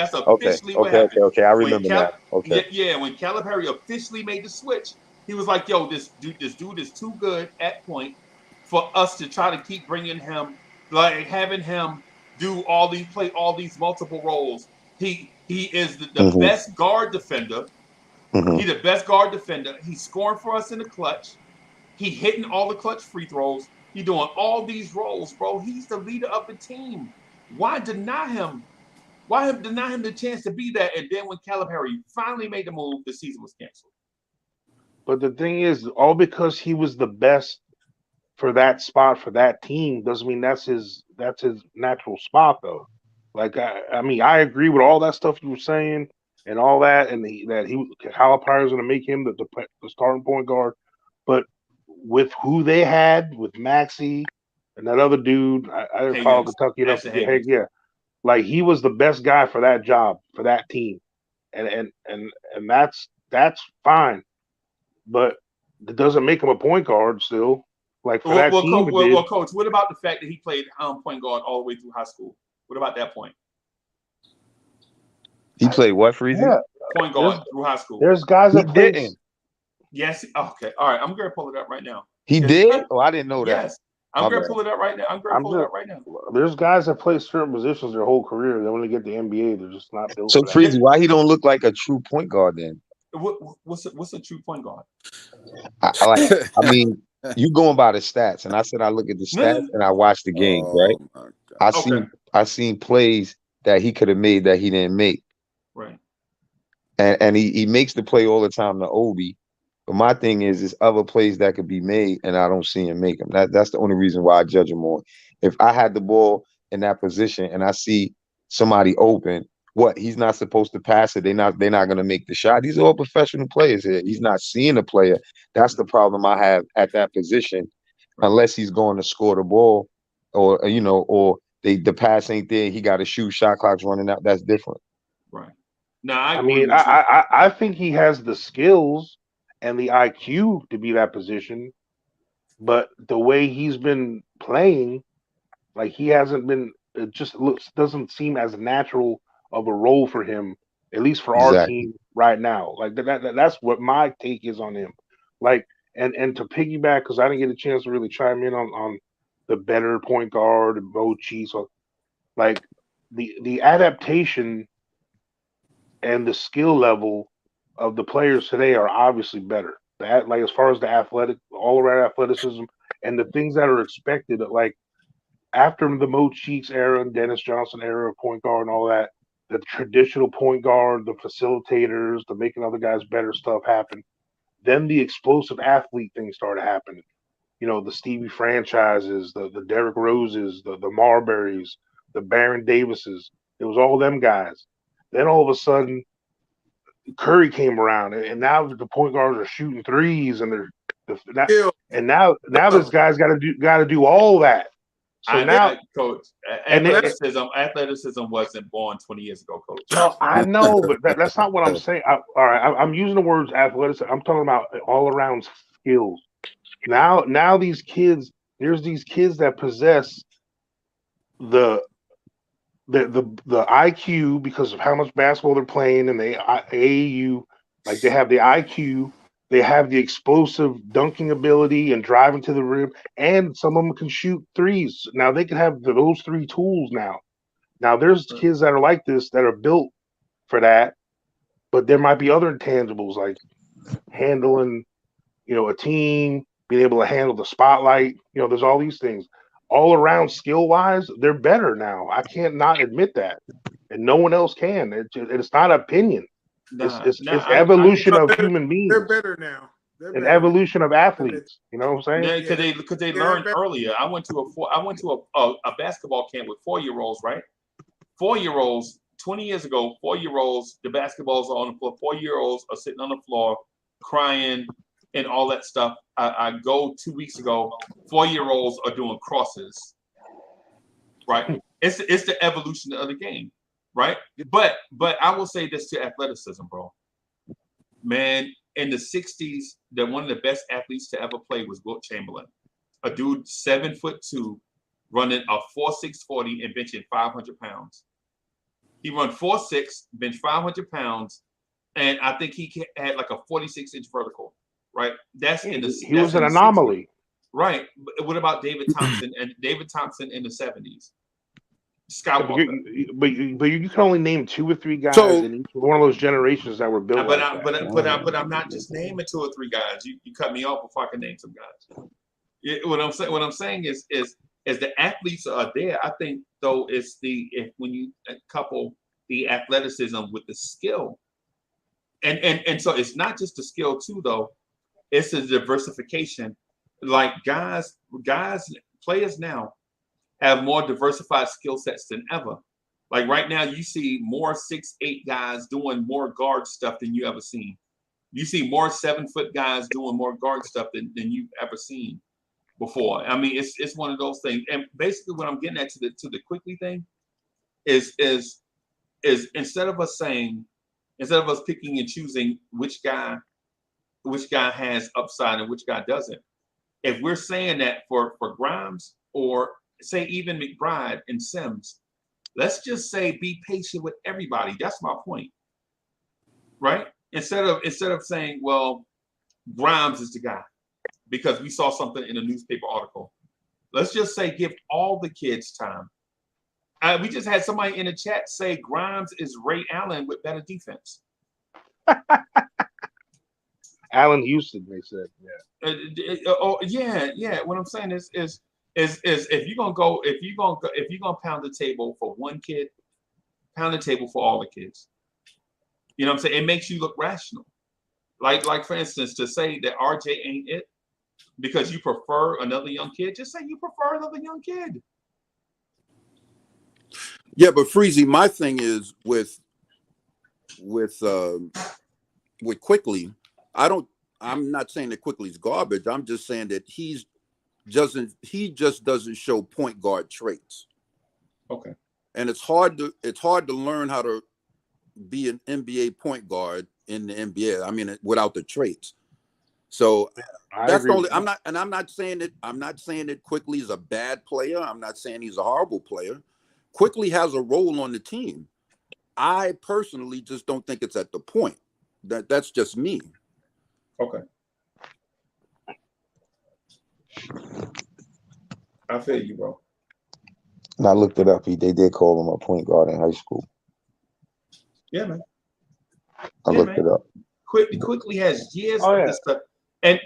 happened.
Okay. I remember that. Okay.
Yeah, when Calipari officially made the switch, he was like, "Yo, this dude is too good at point for us to try to keep bringing him, like having him play all these multiple roles. He is the best guard defender. He's the best guard defender. He's scoring for us in the clutch. He hitting all the clutch free throws. He doing all these roles, bro. He's the leader of the team. Why deny him? Why deny him the chance to be that?" And then when Calipari finally made the move, the season was canceled.
But the thing is, all because he was the best for that spot for that team doesn't mean that's his natural spot though. Like I mean, I agree with all that stuff you were saying and all that, and Calipari is going to make him the starting point guard. But with who they had with Maxey and that other dude, I didn't follow Kentucky enough to get yeah. Like he was the best guy for that job, for that team. And that's fine. But it doesn't make him a point guard still. Like for that team.
Well, Coach, what about the fact that he played point guard all the way through high school? What about that point?
He played what, Freezy?
Yeah.
Point guard through high school.
There's guys that
didn't.
Yes. Okay. All right. I'm going to pull it up right now.
He did? Oh, I didn't know that.
Yes. I'm going to pull it up right now.
There's guys that play certain positions their whole career. Then when they get the NBA, they're just not built.
So Freezy, why he don't look like a true point guard then?
What's a true point guard?
I mean, you going by the stats, and I said I look at the stats and I watch the games, right? I seen plays that he could have made that he didn't make.
Right.
And he makes the play all the time to Obi, But my thing is other plays that could be made, and I don't see him make them. That's the only reason why I judge him on. If I had the ball in that position and I see somebody open, what, he's not supposed to pass it? They're not going to make the shot. These are all professional players here. He's not seeing the player. That's the problem I have at that position. Unless he's going to score the ball, or the pass ain't there, he got to shoot. Shot clock's running out. That's different.
Right. Now I
mean, I think he has the skills and the IQ to be that position, but the way he's been playing, like he hasn't been. It just doesn't seem as natural of a role for him, at least for our team right now. Like that's what my take is on him. Like, and to piggyback, because I didn't get a chance to really chime in on the better point guard and Bo Cheese. So, like the adaptation and the skill level of the players today are obviously better. That, like, as far as the all around athleticism and the things that are expected, like after the Mo Cheeks era and Dennis Johnson era of point guard and all that, the traditional point guard, the facilitators, the making other guys better stuff happen. Then the explosive athlete thing started happening. The Stevie franchises, the Derrick Roses, the Marburys, the Baron Davises. It was all them guys. Then all of a sudden, Curry came around, and now the point guards are shooting threes, and now this guy's got to do all that. So now,
Coach, athleticism wasn't born 20 years ago, Coach.
No, I know, but that's not what I'm saying. All right, I'm using the words athleticism. I'm talking about all around skills. Now these kids, there's these kids that possess the IQ because of how much basketball they're playing, and the AAU, like they have the IQ, they have the explosive dunking ability and driving to the rim, and some of them can shoot threes. Now they can have those three tools now. Now there's kids that are like this that are built for that, but there might be other intangibles like handling, a team, being able to handle the spotlight. There's all these things. All around skill wise, they're better now. I can't not admit that, and no one else can. It's not opinion. It's evolution of human beings.
They're better now.
An evolution of athletes. You know what I'm saying?
Yeah, because they learned earlier. I went to a basketball camp with 4-year-olds, right? 4-year-olds 20 years ago. 4-year-olds, the basketballs are on the floor. 4-year-olds are sitting on the floor, crying and all that stuff. I go 2 weeks ago. 4-year-olds are doing crosses, right? It's the evolution of the game, right? But I will say this to athleticism, bro. Man, in the 60s, one of the best athletes to ever play was Wilt Chamberlain, a dude 7'2", running a 4.6 40 and benching 500 pounds. He run 4.6, bench 500 pounds, and I think he had like a 46-inch vertical. Right,
he was an anomaly.
60s. Right, but what about David Thompson and David Thompson in the 70s? Skywalker.
But you can only name 2 or 3 guys in each one of those generations that were built.
But I'm not just naming 2 or 3 guys. You cut me off before I can name some guys. What I'm saying is the athletes are there. I think though when you couple the athleticism with the skill, and so it's not just the skill too though. It's a diversification. Like players now have more diversified skill sets than ever. Like right now, you see more 6'8" guys doing more guard stuff than you ever seen. You see more 7-foot guys doing more guard stuff than you've ever seen before. I mean, it's one of those things. And basically, what I'm getting at to the Quickley thing is instead of us picking and choosing which guy has upside and which guy doesn't. If we're saying that for Grimes or say even McBride and Sims, let's just say be patient with everybody. That's my point, right? Instead of saying, well, Grimes is the guy because we saw something in a newspaper article. Let's just say give all the kids time. We just had somebody in the chat say Grimes is Ray Allen with better defense.
Allen Houston, they said,
yeah. What I'm saying is if you're gonna pound the table for one kid, pound the table for all the kids. You know what I'm saying? It makes you look rational, Like for instance, to say that RJ ain't it because you prefer another young kid, just say you prefer another young kid.
Yeah, but Freezy, my thing is with Quickley, I'm not saying that Quickley's garbage. I'm just saying that he just doesn't show point guard traits.
Okay.
And it's hard to learn how to be an NBA point guard in the NBA. I mean, without the traits. So that's the only. I'm not saying that Quickley is a bad player. I'm not saying he's a horrible player. Quickley has a role on the team. I personally just don't think it's at the point. That's just me.
Okay. I feel you, bro.
And I looked it up. They did call him a point guard in high school.
Yeah, man.
I looked it up.
Quickley has years of this stuff. And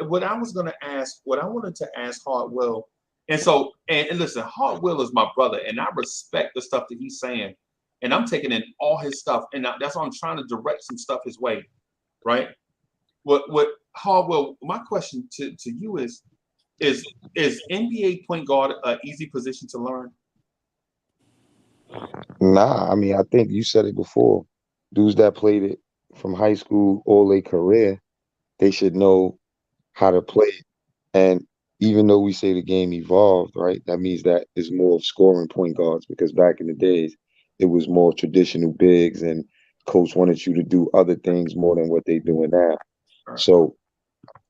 what I wanted to ask Hartwell, and listen, Hartwell is my brother, and I respect the stuff that he's saying, and I'm taking in all his stuff, and that's why I'm trying to direct some stuff his way, right? What Hartwell, my question to you is NBA point guard an easy position to learn?
Nah, I mean, I think you said it before. Dudes that played it from high school all their career, they should know how to play it. And even though we say the game evolved, right, that means that it's more of scoring point guards, because back in the days, it was more traditional bigs and coach wanted you to do other things more than what they're doing now. So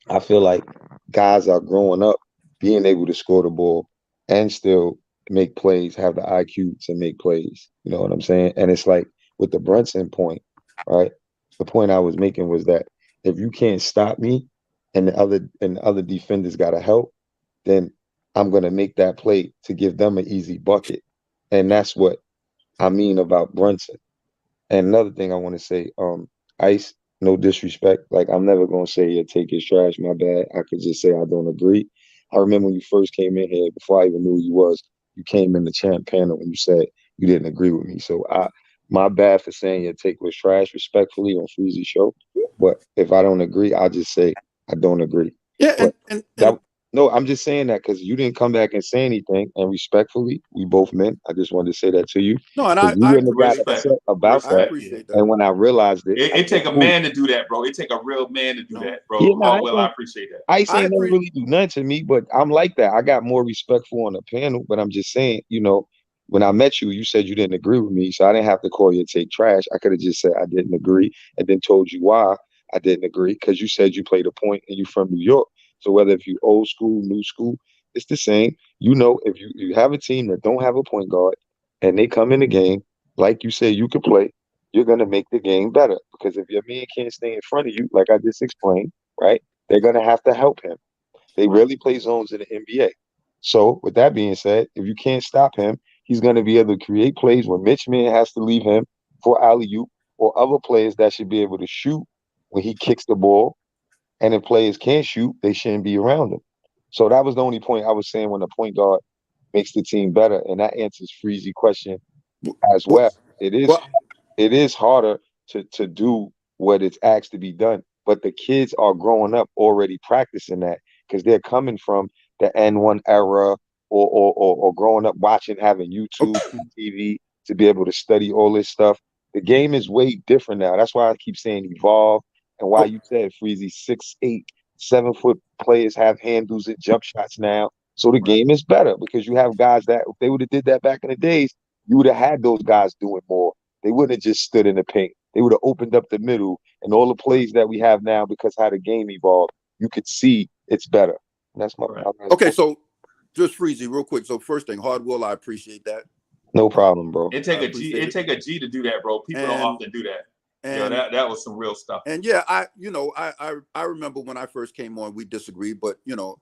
I feel like guys are growing up being able to score the ball and still make plays, have the IQ to make plays. You know what I'm saying? And it's like with the Brunson point, right? The point I was making was that if you can't stop me and the other defenders got to help, then I'm going to make that play to give them an easy bucket. And that's what I mean about Brunson. And another thing I want to say, Ice, no disrespect. Like, I'm never going to say, yeah, take his trash, my bad. I could just say I don't agree. I remember when you first came in here, before I even knew who you was, you came in the champ panel and you said you didn't agree with me. So my bad for saying your take was trash, respectfully, on Freezy's show. But if I don't agree, I'll just say I don't agree.
Yeah,
no, I'm just saying that because you didn't come back and say anything, and respectfully, we both men. I just wanted to say that to you.
No, and
you wouldn't have got upset about that.
Appreciate that.
And when I realized it,
it take a man to do that, bro. It take a real man to do that, bro.
Yeah,
I appreciate that.
Ice ain't never really do nothing to me, but I'm like that. I got more respect for on the panel, but I'm just saying, you know, when I met you, you said you didn't agree with me, so I didn't have to call you take trash. I could have just said I didn't agree and then told you why I didn't agree, because you said you played a point and you from New York. So whether if you old school, new school, it's the same. You know, if you have a team that don't have a point guard and they come in the game, like you say you could play, you're going to make the game better. Because if your man can't stay in front of you, like I just explained, right, they're going to have to help him. They rarely play zones in the NBA. So with that being said, if you can't stop him, he's going to be able to create plays where Mitch Man has to leave him for alley-oop, or other players that should be able to shoot when he kicks the ball. And if players can't shoot, they shouldn't be around him. So that was the only point I was saying, when the point guard makes the team better. And that answers Freezy's question as well. It is harder to do what it's asked to be done. But the kids are growing up already practicing that, because they're coming from the N1 era or growing up watching, having YouTube, TV to be able to study all this stuff. The game is way different now. That's why I keep saying evolve. And why you said, Freezy, 6'8", 7-foot players have handles and jump shots now. So the game is better, because you have guys that, if they would have did that back in the days, you would have had those guys doing more. They wouldn't have just stood in the paint. They would have opened up the middle, and all the plays that we have now, because how the game evolved, you could see it's better. And that's my
okay. So just Freezy, real quick. So first thing, Hardwell, I appreciate that.
No problem, bro.
It take a G. It take a G to do that, bro. People don't often do that. And that was some real stuff.
And yeah, I remember when I first came on, we disagreed, but you know,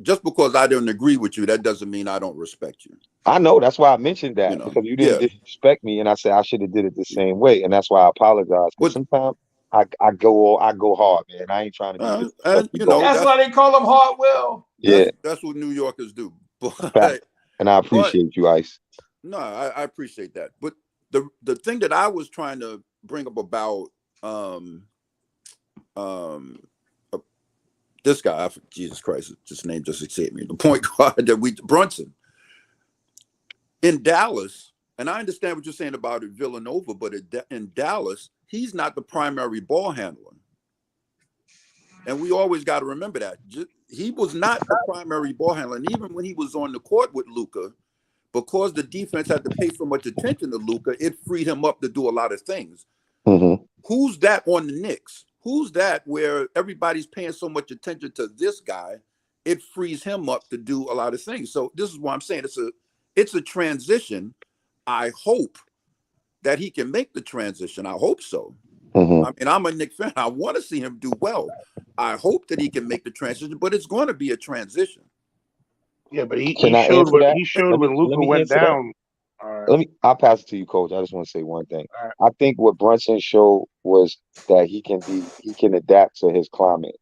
just because I didn't agree with you, that doesn't mean I don't respect you.
I know, that's why I mentioned that, because you didn't disrespect me, and I said I should have did it the same way, and that's why I apologize. But sometimes I go hard, man. I ain't trying to be
you know,
that's why they call him Hardwell.
Yeah,
that's what New Yorkers do.
And I appreciate you, Ice.
No, I appreciate that. But the thing that I was trying to bring up about this guy, Jesus Christ, this name just escaped me. The point guard that Brunson in Dallas, and I understand what you're saying about it, Villanova, but in Dallas, he's not the primary ball handler. And we always got to remember that. He was not the primary ball handler. And even when he was on the court with Luka, because the defense had to pay so much attention to Luka, it freed him up to do a lot of things.
Mm-hmm.
Who's that on the Knicks? Who's that where everybody's paying so much attention to this guy? It frees him up to do a lot of things. So this is why I'm saying it's a transition. I hope that he can make the transition. I hope so.
Mm-hmm.
I mean, I'm a Knicks fan. I want to see him do well. I hope that he can make the transition, but it's going to be a transition.
Yeah, but he showed when Luka went down.
I'll pass it to you, Coach. I just want to say one thing. Right. I think what Brunson showed was that he can adapt to his climate.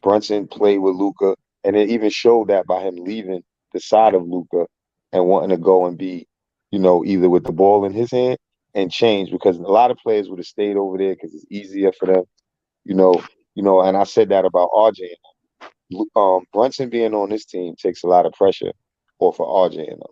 Brunson played with Luka, and it even showed that by him leaving the side of Luka and wanting to go and be, either with the ball in his hand and change, because a lot of players would have stayed over there because it's easier for them, and I said that about RJ. Brunson being on this team takes a lot of pressure off of RJ and them.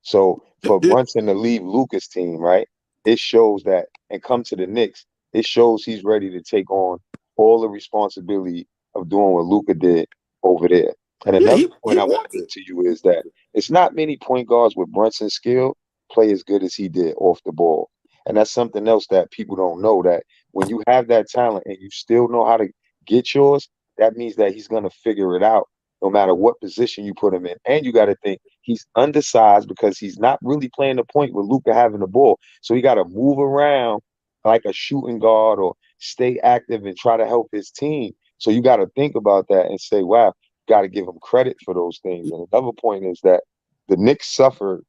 So for Brunson to leave Luka's team, right, it shows that, and come to the Knicks, it shows he's ready to take on all the responsibility of doing what Luka did over there. And another point I want to get to you is that it's not many point guards with Brunson's skill play as good as he did off the ball. And that's something else that people don't know, that when you have that talent and you still know how to get yours, that means that he's going to figure it out no matter what position you put him in. And you got to think he's undersized because he's not really playing the point with Luka having the ball. So he got to move around like a shooting guard or stay active and try to help his team. So you got to think about that and say, wow, got to give him credit for those things. And another point is that the Knicks suffered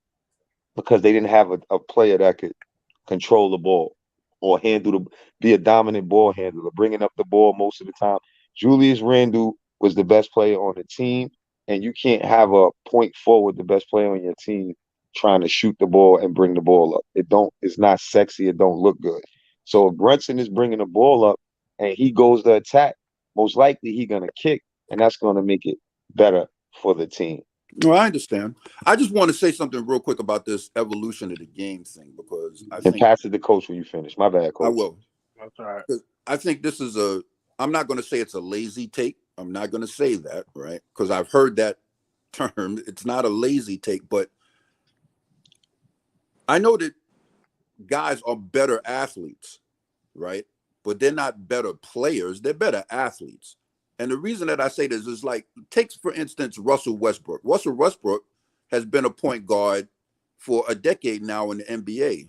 because they didn't have a player that could control the ball or be a dominant ball handler, bringing up the ball most of the time. Julius Randle was the best player on the team, and you can't have a point forward, the best player on your team, trying to shoot the ball and bring the ball up. It's not sexy. It don't look good. So if Brunson is bringing the ball up and he goes to attack, most likely he's going to kick, and that's going to make it better for the team.
No, I understand. I just want to say something real quick about this evolution of the game thing, because I think
pass it to Coach when you finish. My bad, Coach.
I will.
That's all right.
I think this is I'm not going to say it's a lazy take. I'm not going to say that, right? Because I've heard that term. It's not a lazy take, but I know that guys are better athletes, right? But they're not better players. They're better athletes. And the reason that I say this is, like, take, for instance, Russell Westbrook. Russell Westbrook has been a point guard for a decade now in the NBA.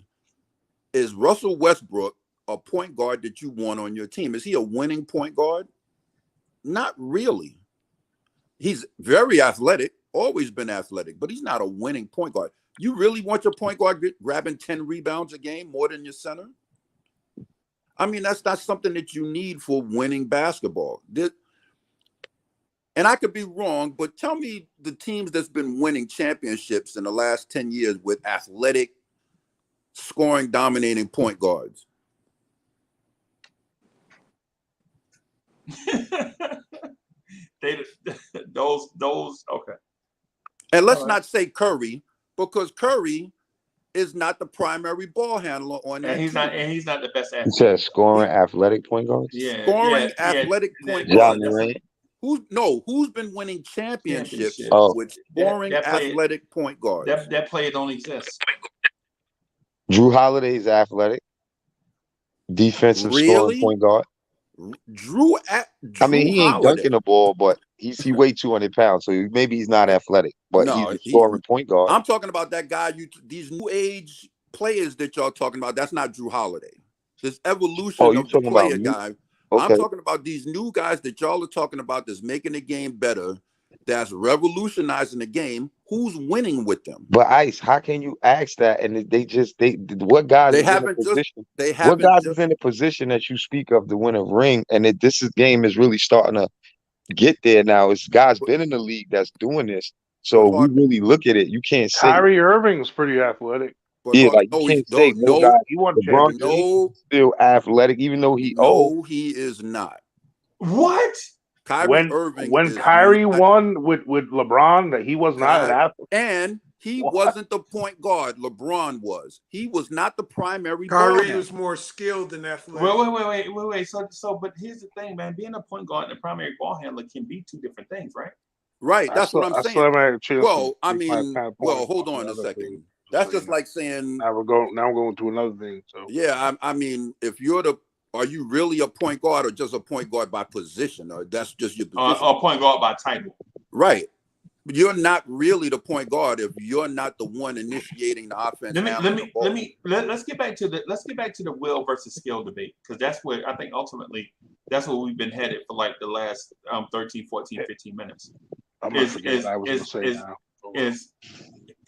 Is Russell Westbrook a point guard that you want on your team? Is he a winning point guard? Not really. He's very athletic, always been athletic, but he's not a winning point guard. You really want your point guard grabbing 10 rebounds a game more than your center? I mean, that's not something that you need for winning basketball. And I could be wrong, but tell me the teams that's been winning championships in the last 10 years with athletic, scoring, dominating point guards.
Those okay.
And let's not say Curry, because Curry is not the primary ball handler on that team.
And he's not the best athlete.
You said scoring athletic point guards?
Yeah. Scoring athletic point guards. Who's been winning championships with scoring athletic point guards?
That player don't exist.
Drew Holiday's athletic. Defensive scoring point guard.
Drew
I mean, he ain't dunking the ball, but he weighed 200 pounds, so maybe he's not athletic, but he's a scoring point guard.
I'm talking about that guy. These new age players that y'all talking about. That's not Drew Holiday. This evolution of the player guy. Okay. I'm talking about these new guys that y'all are talking about that's making the game better, that's revolutionizing the game. Who's winning with them?
But Ice, how can you ask that? And what guys is in a position that you speak of to win a ring? And game is really starting to get there now. It's guys been in the league that's doing this. So we really look at it. You can't say
Kyrie Irving's pretty athletic.
But
Yeah,
hold on,
like you
no,
can't say no guy.
He won
LeBron
championship.
James
no,
is still athletic, even though he old.
no, he is not.
What?
Kyrie Irving
When
is
Kyrie
not,
won with LeBron, that he was not an athlete.
and he
What?
wasn't the point guard. LeBron was. He was not the primary ball
Kyrie
handler.
was more skilled than athletic.
Wait. So, but here's the thing, man. Being a point guard and a primary ball handler can be two different things, right?
Right. That's what I'm saying. Well, I mean, well, hold on a second. That's just like saying.
Now we're going to another thing. So
yeah, I mean, if are you really a point guard or just a point guard by position, or that's just your position?
Or point guard by title.
Right. You're not really the point guard if you're not the one initiating the offense.
Let's get back to the will versus skill debate, because that's where I think ultimately that's where we've been headed for like the last 13, 14, 15 minutes.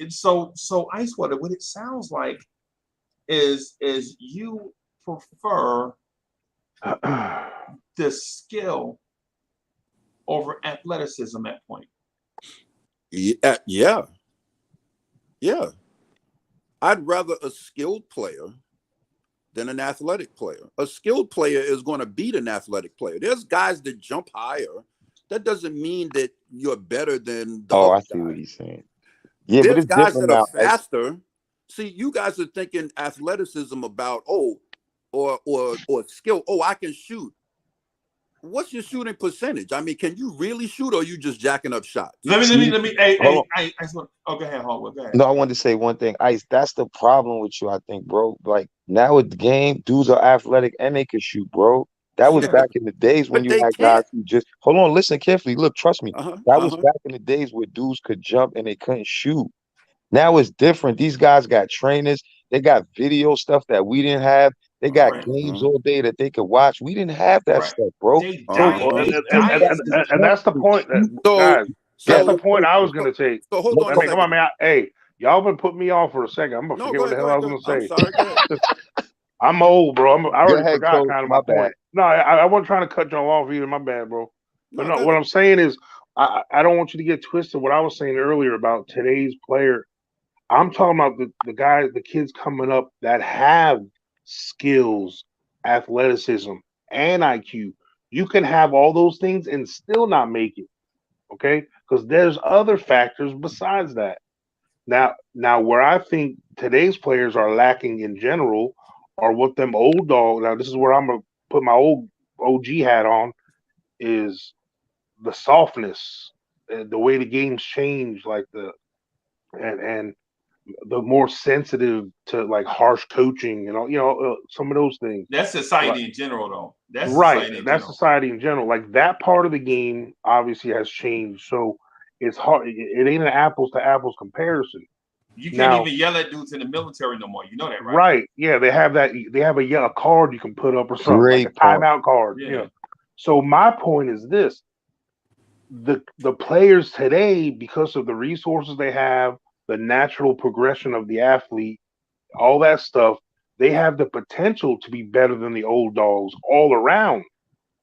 So Icewater, what it sounds like is you prefer the skill over athleticism at point.
Yeah. I'd rather a skilled player than an athletic player. A skilled player is going to beat an athletic player. There's guys that jump higher. That doesn't mean that you're better than the other
I see
guy.
what he's saying. Yeah,
there's
but it's
guys
different
that are
now.
faster. See, you guys are thinking athleticism about or skill. Oh, I can shoot. What's your shooting percentage? I mean, can you really shoot, or are you just jacking up shots?
Let me. Hey, go ahead, Hardwood. Go ahead.
No, I wanted to say one thing. Ice, that's the problem with you, I think, bro. Like now with the game, dudes are athletic and they can shoot, bro. That was back in the days when you had guys who just hold on, listen carefully. Look, trust me. That was back in the days where dudes could jump and they couldn't shoot. Now it's different. These guys got trainers, they got video stuff that we didn't have. They got games all day that they could watch. We didn't have that stuff, bro.
and that's the point, guys. That's the point I was going to take.
So hold on.
I mean, come on, man. Hey, y'all been putting me off for a second. I'm gonna forget what the hell I was going to say.
I'm sorry.
I'm old, bro. I already forgot
Coach,
kind of my point. No, I wasn't trying to cut y'all off either. My bad, bro. But no, what I'm saying is, I don't want you to get twisted. What I was saying earlier about today's player, I'm talking about the guys, the kids coming up that have skills, athleticism, and IQ. You can have all those things and still not make it, okay? Because there's other factors besides that. Now, where I think today's players are lacking in general are what them old dogs. Now, this is where I'm gonna put my old OG hat on, is the softness, the way the game's changed, like and the more sensitive to like harsh coaching and all, some of those things.
That's society in general, though.
That's society in general. Like that part of the game obviously has changed, so it's hard. It ain't an apples to apples comparison.
You can't even yell at dudes in the military no more. You know that, right?
Right. Yeah, they have that. They have a card you can put up or something, like a timeout card. Yeah. So my point is this: the players today, because of the resources they have, the natural progression of the athlete, all that stuff, they have the potential to be better than the old dogs all around.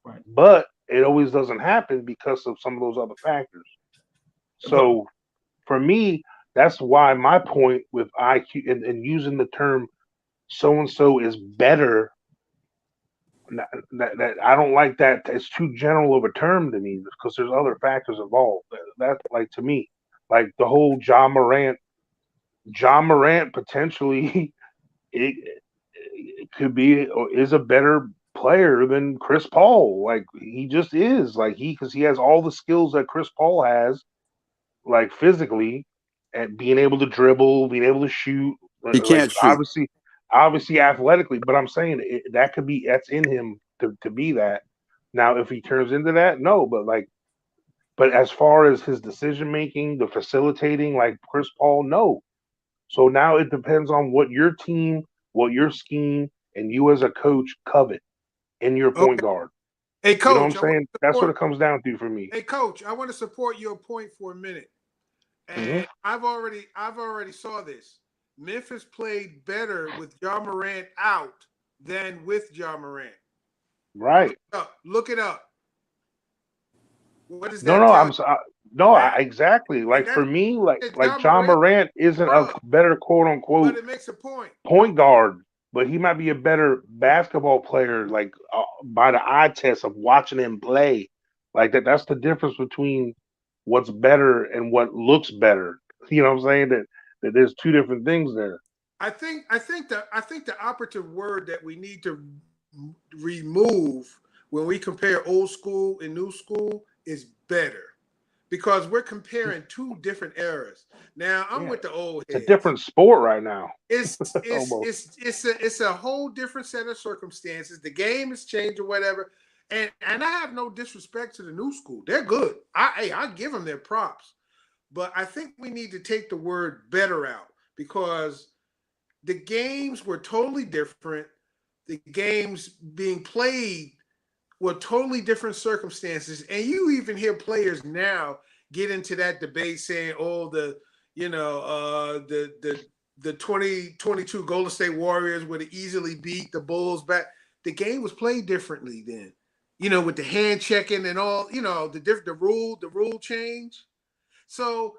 Right.
But it always doesn't happen because of some of those other factors. So for me, that's why my point with IQ and using the term so-and-so is better, that I don't like that. It's too general of a term to me because there's other factors involved. That's like, to me, like the whole John Morant potentially it could be or is a better player than Chris Paul. Like he just is, like because he has all the skills that Chris Paul has, like physically, and being able to dribble, being able to shoot.
He can't shoot.
Obviously athletically, but I'm saying that's in him to be that. Now, if he turns into that, no, but as far as his decision making, the facilitating, like Chris Paul, no. So now it depends on what your team, what your scheme, and you as a coach covet in your point guard.
Hey, coach,
you know what I'm saying? That's what it comes down to for me.
Hey, coach, I want to support your point for a minute. And I've already saw this. Memphis played better with John Morant out than with John Morant.
Right.
Look it up. What is that?
No, No, exactly. Like for me, like John Morant isn't a better quote unquote
but it makes a
point guard, but he might be a better basketball player, like by the eye test of watching him play. Like that's the difference between what's better and what looks better. You know what I'm saying? That there's two different things there.
I think the operative word that we need to remove when we compare old school and new school is better, because we're comparing two different eras. Now I'm with the old heads.
It's a different sport right now.
It's a whole different set of circumstances. The game has changed or whatever. And I have no disrespect to the new school. They're good. I give them their props. But I think we need to take the word better out, because the games were totally different. The games being played were totally different circumstances. And you even hear players now get into that debate saying, oh, the 2022 Golden State Warriors would have easily beat the Bulls back. The game was played differently then, with the hand checking and all, the rule change. So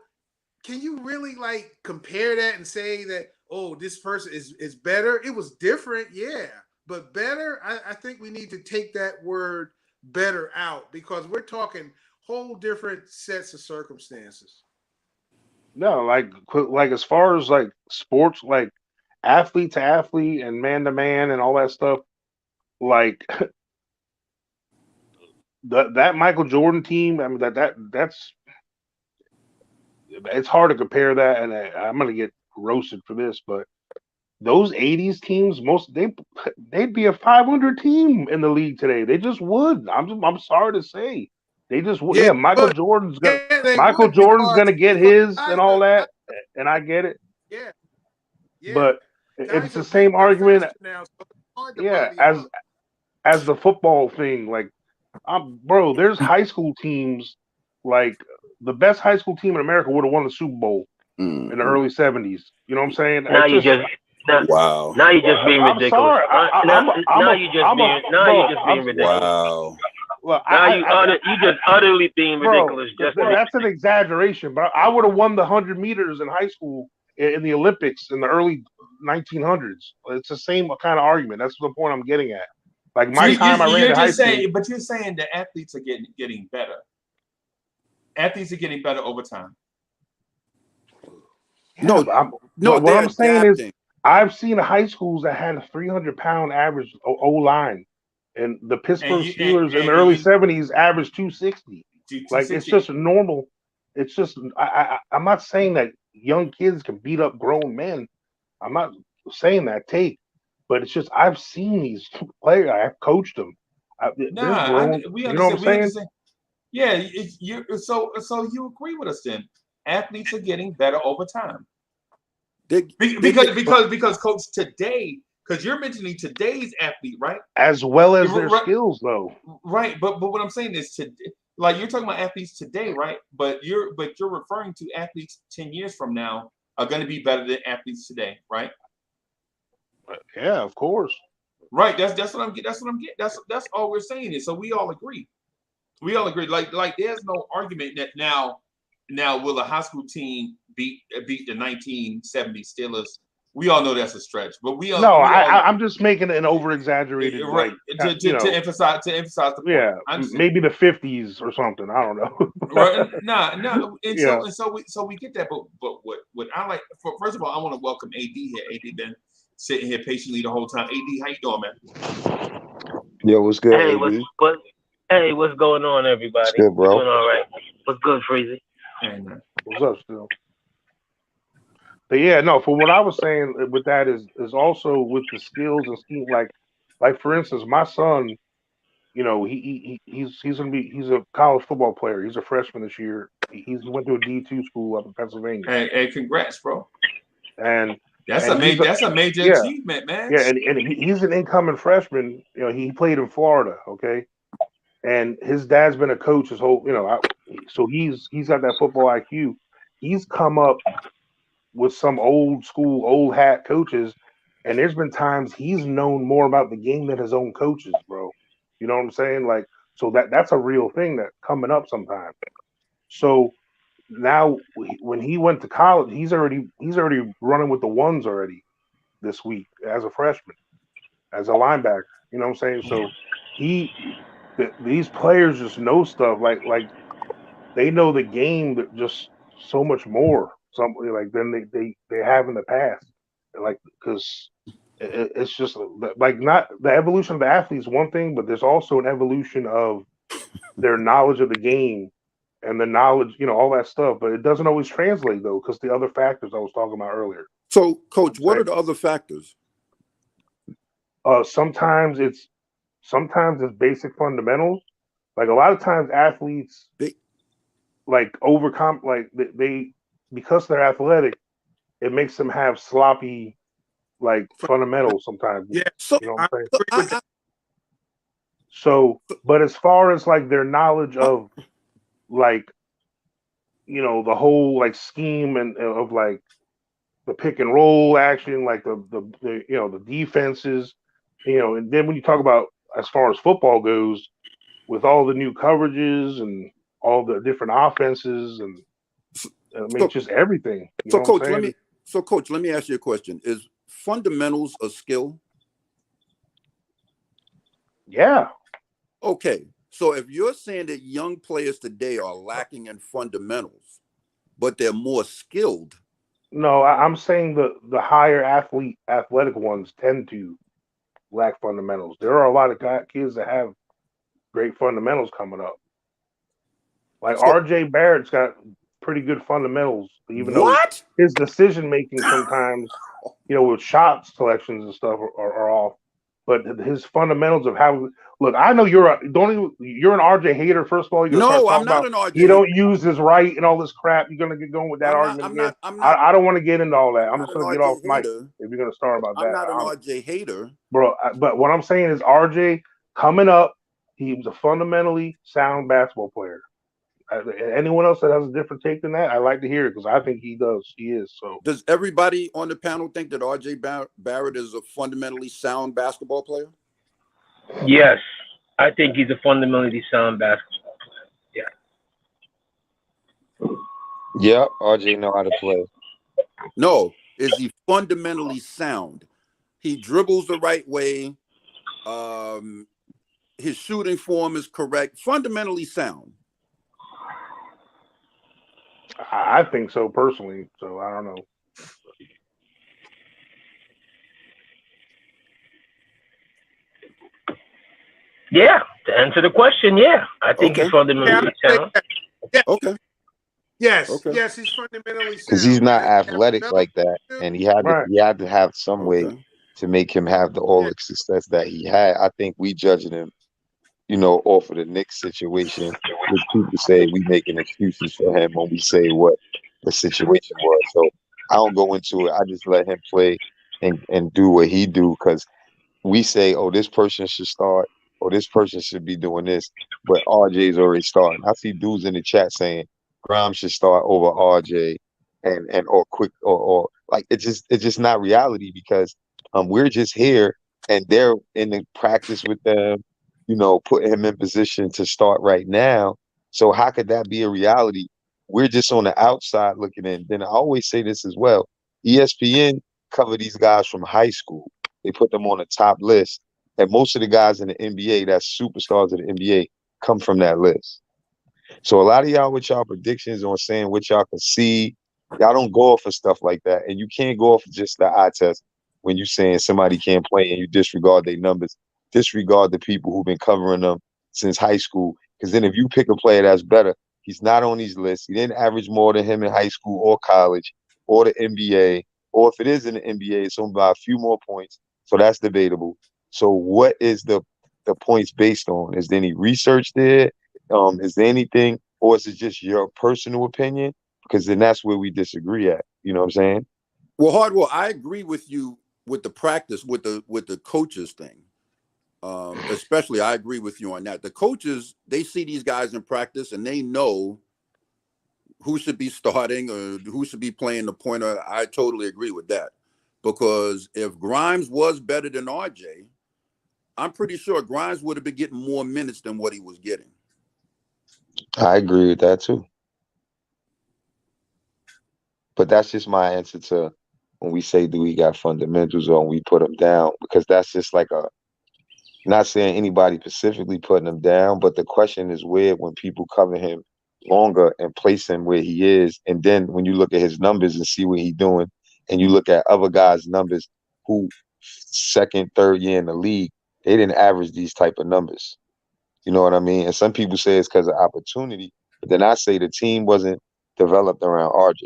can you really compare that and say that, oh, this person is better? It was different, yeah, but better. I think we need to take that word better out, because we're talking whole different sets of circumstances.
No, like as far as sports, like athlete to athlete and man to man and all that stuff, like that Michael Jordan team. I mean that's it's hard to compare that, and I'm gonna get roasted for this, but those '80s teams, they'd be a 500 team in the league today. They just would. I'm sorry to say, they just would. Yeah, Michael Jordan's gonna get his and all that, and I get it.
Yeah.
But it's the same argument.
Now, so
yeah, as the football thing, bro, there's high school teams, like the best high school team in America would have won the Super Bowl in the early '70s. You know what I'm saying?
Now you just
wow.
Now you're just being ridiculous.
Now
you're just being ridiculous.
Wow.
Well,
you just utterly being ridiculous.
That's an exaggeration, but I would have won the 100 meters in high school in the Olympics in the early 1900s. It's the same kind of argument. That's the point I'm getting at. Like my time, I ran in high school.
But you're saying the athletes are getting better. Athletes are getting better over time.
What I'm saying is, I've seen high schools that had a 300-pound average O line, and the Pittsburgh Steelers in the early '70s averaged 260. Like it's just normal. It's just I'm not saying that young kids can beat up grown men. I'm not saying that but it's just I've seen these players. I've coached them.
We understand.
You know what I'm saying?
Yeah, so you agree with us then? Athletes are getting better over time. Because coach, today, because you're mentioning today's athlete, right?
As well as their skills, though.
Right, but what I'm saying is, you're talking about athletes today, right? But you're referring to athletes 10 years from now are going to be better than athletes today, right?
Yeah, of course.
Right. That's what I'm getting. That's all we're saying is, so we all agree. We all agree. Like there's no argument that now will a high school team beat the 1970 Steelers? We all know that's a stretch, but I'm
just making an over-exaggerated
to emphasize the point.
Yeah, maybe the 50s or something. I don't know.
Right? No. So we get that, but what I like, first of all, I want to welcome AD here. AD been sitting here patiently the whole time. AD, how you doing, man?
Yo, what's good?
Hey, what's going on, everybody?
What's good, bro?
Doing all right. What's good, Freezy?
What's up, still? But yeah, no. For what I was saying with that is also with the skills and scheme. Like for instance, my son, he's a college football player. He's a freshman this year. He went to a D2 school up in Pennsylvania.
Hey, congrats, bro!
And
that's a major achievement, man.
Yeah, and he's an incoming freshman. He played in Florida. Okay. And his dad's been a coach his whole, so he's got that football IQ. He's come up with some old school, old hat coaches, and there's been times he's known more about the game than his own coaches, bro. You know what I'm saying? So that's a real thing that's coming up sometimes. So now when he went to college, he's already running with the ones already this week as a freshman, as a linebacker. You know what I'm saying? So these players just know stuff like they know the game just so much more something like than they have in the past. Like because it's just like not the evolution of the athlete is one thing, but there's also an evolution of their knowledge of the game and the knowledge, all that stuff. But it doesn't always translate though, because the other factors I was talking about earlier.
So, Coach, what are the other factors?
Sometimes it's basic fundamentals. Like a lot of times athletes like overcome they because they're athletic, it makes them have sloppy like fundamentals sometimes.
Yeah.
You know what I'm saying? So, but as far as like their knowledge of like the whole like scheme and of like the pick and roll action, like the defenses, and then when you talk about as far as football goes, with all the new coverages and all the different offenses, and I mean just everything.
Coach, let me ask you a question: is fundamentals a skill?
Yeah.
Okay. So if you're saying that young players today are lacking in fundamentals, but they're more skilled.
No, I'm saying the higher athletic ones tend to lack fundamentals. There are a lot of kids that have great fundamentals coming up. Like RJ Barrett's got pretty good fundamentals, even though his decision making sometimes, with shot selections and stuff are off. But his fundamentals of how I know you're an RJ hater. First of all,
no, I'm not an RJ.
You don't use his right and all this crap. You're gonna get going with that argument again. I don't want to get into all that. I'm just gonna get off mic if you're gonna start about that.
I'm not an RJ hater,
bro. But what I'm saying is RJ coming up, he was a fundamentally sound basketball player. Anyone else that has a different take than that, I'd like to hear it because I think he does. He is. So
does everybody on the panel think that RJ Barrett is a fundamentally sound basketball player?
Yes, I think he's a fundamentally sound basketball player. Yeah.
Yeah, RJ know how to play.
No, is he fundamentally sound? He dribbles the right way. His shooting form is correct. Fundamentally sound.
I think so personally. So I don't know.
Yeah, to answer the question, yeah, I think he's fundamentally sound.
Yeah.
Okay.
Yes.
Okay. Yes, he's fundamentally sound.
Because he's not athletic like that, and he had to have some way to make him have all the success that he had. I think we judging him, off of the Knicks situation, which people say we making excuses for him when we say what the situation was. So I don't go into it. I just let him play and do what he do, because we say, oh, this person should start, or this person should be doing this, but RJ's already starting. I see dudes in the chat saying Grimes should start over RJ and or quick or like it's just not reality, because we're just here and they're in the practice with them, putting him in position to start right now. So how could that be a reality? We're just on the outside looking in. Then I always say this as well. ESPN cover these guys from high school. They put them on the top list. And most of the guys in the NBA, that's superstars of the NBA, come from that list. So a lot of y'all with y'all predictions on saying what y'all can see, y'all don't go off of stuff like that. And you can't go off of just the eye test when you're saying somebody can't play and you disregard their numbers. Disregard the people who've been covering them since high school. Because then if you pick a player that's better, he's not on these lists. He didn't average more than him in high school or college or the NBA. Or if it is in the NBA, it's only by a few more points. So that's debatable. So what is the points based on? Is there any research there? Is there anything? Or is it just your personal opinion? Because then that's where we disagree at. You know what I'm saying?
Well, Hardwell, I agree with you with the practice, with the coaches thing. Especially, I agree with you on that. The coaches, they see these guys in practice and they know who should be starting or who should be playing the pointer. I totally agree with that. Because if Grimes was better than RJ, I'm pretty sure Grimes would have been getting more minutes than what he was getting.
I agree with that too. But that's just my answer to when we say, do we got fundamentals or when we put him down? Because that's just like not saying anybody specifically putting him down, but the question is weird when people cover him longer and place him where he is. And then when you look at his numbers and see what he's doing, and you look at other guys' numbers who second, third year in the league, they didn't average these type of numbers. You know what I mean? And some people say it's because of opportunity, but then I say the team wasn't developed around RJ.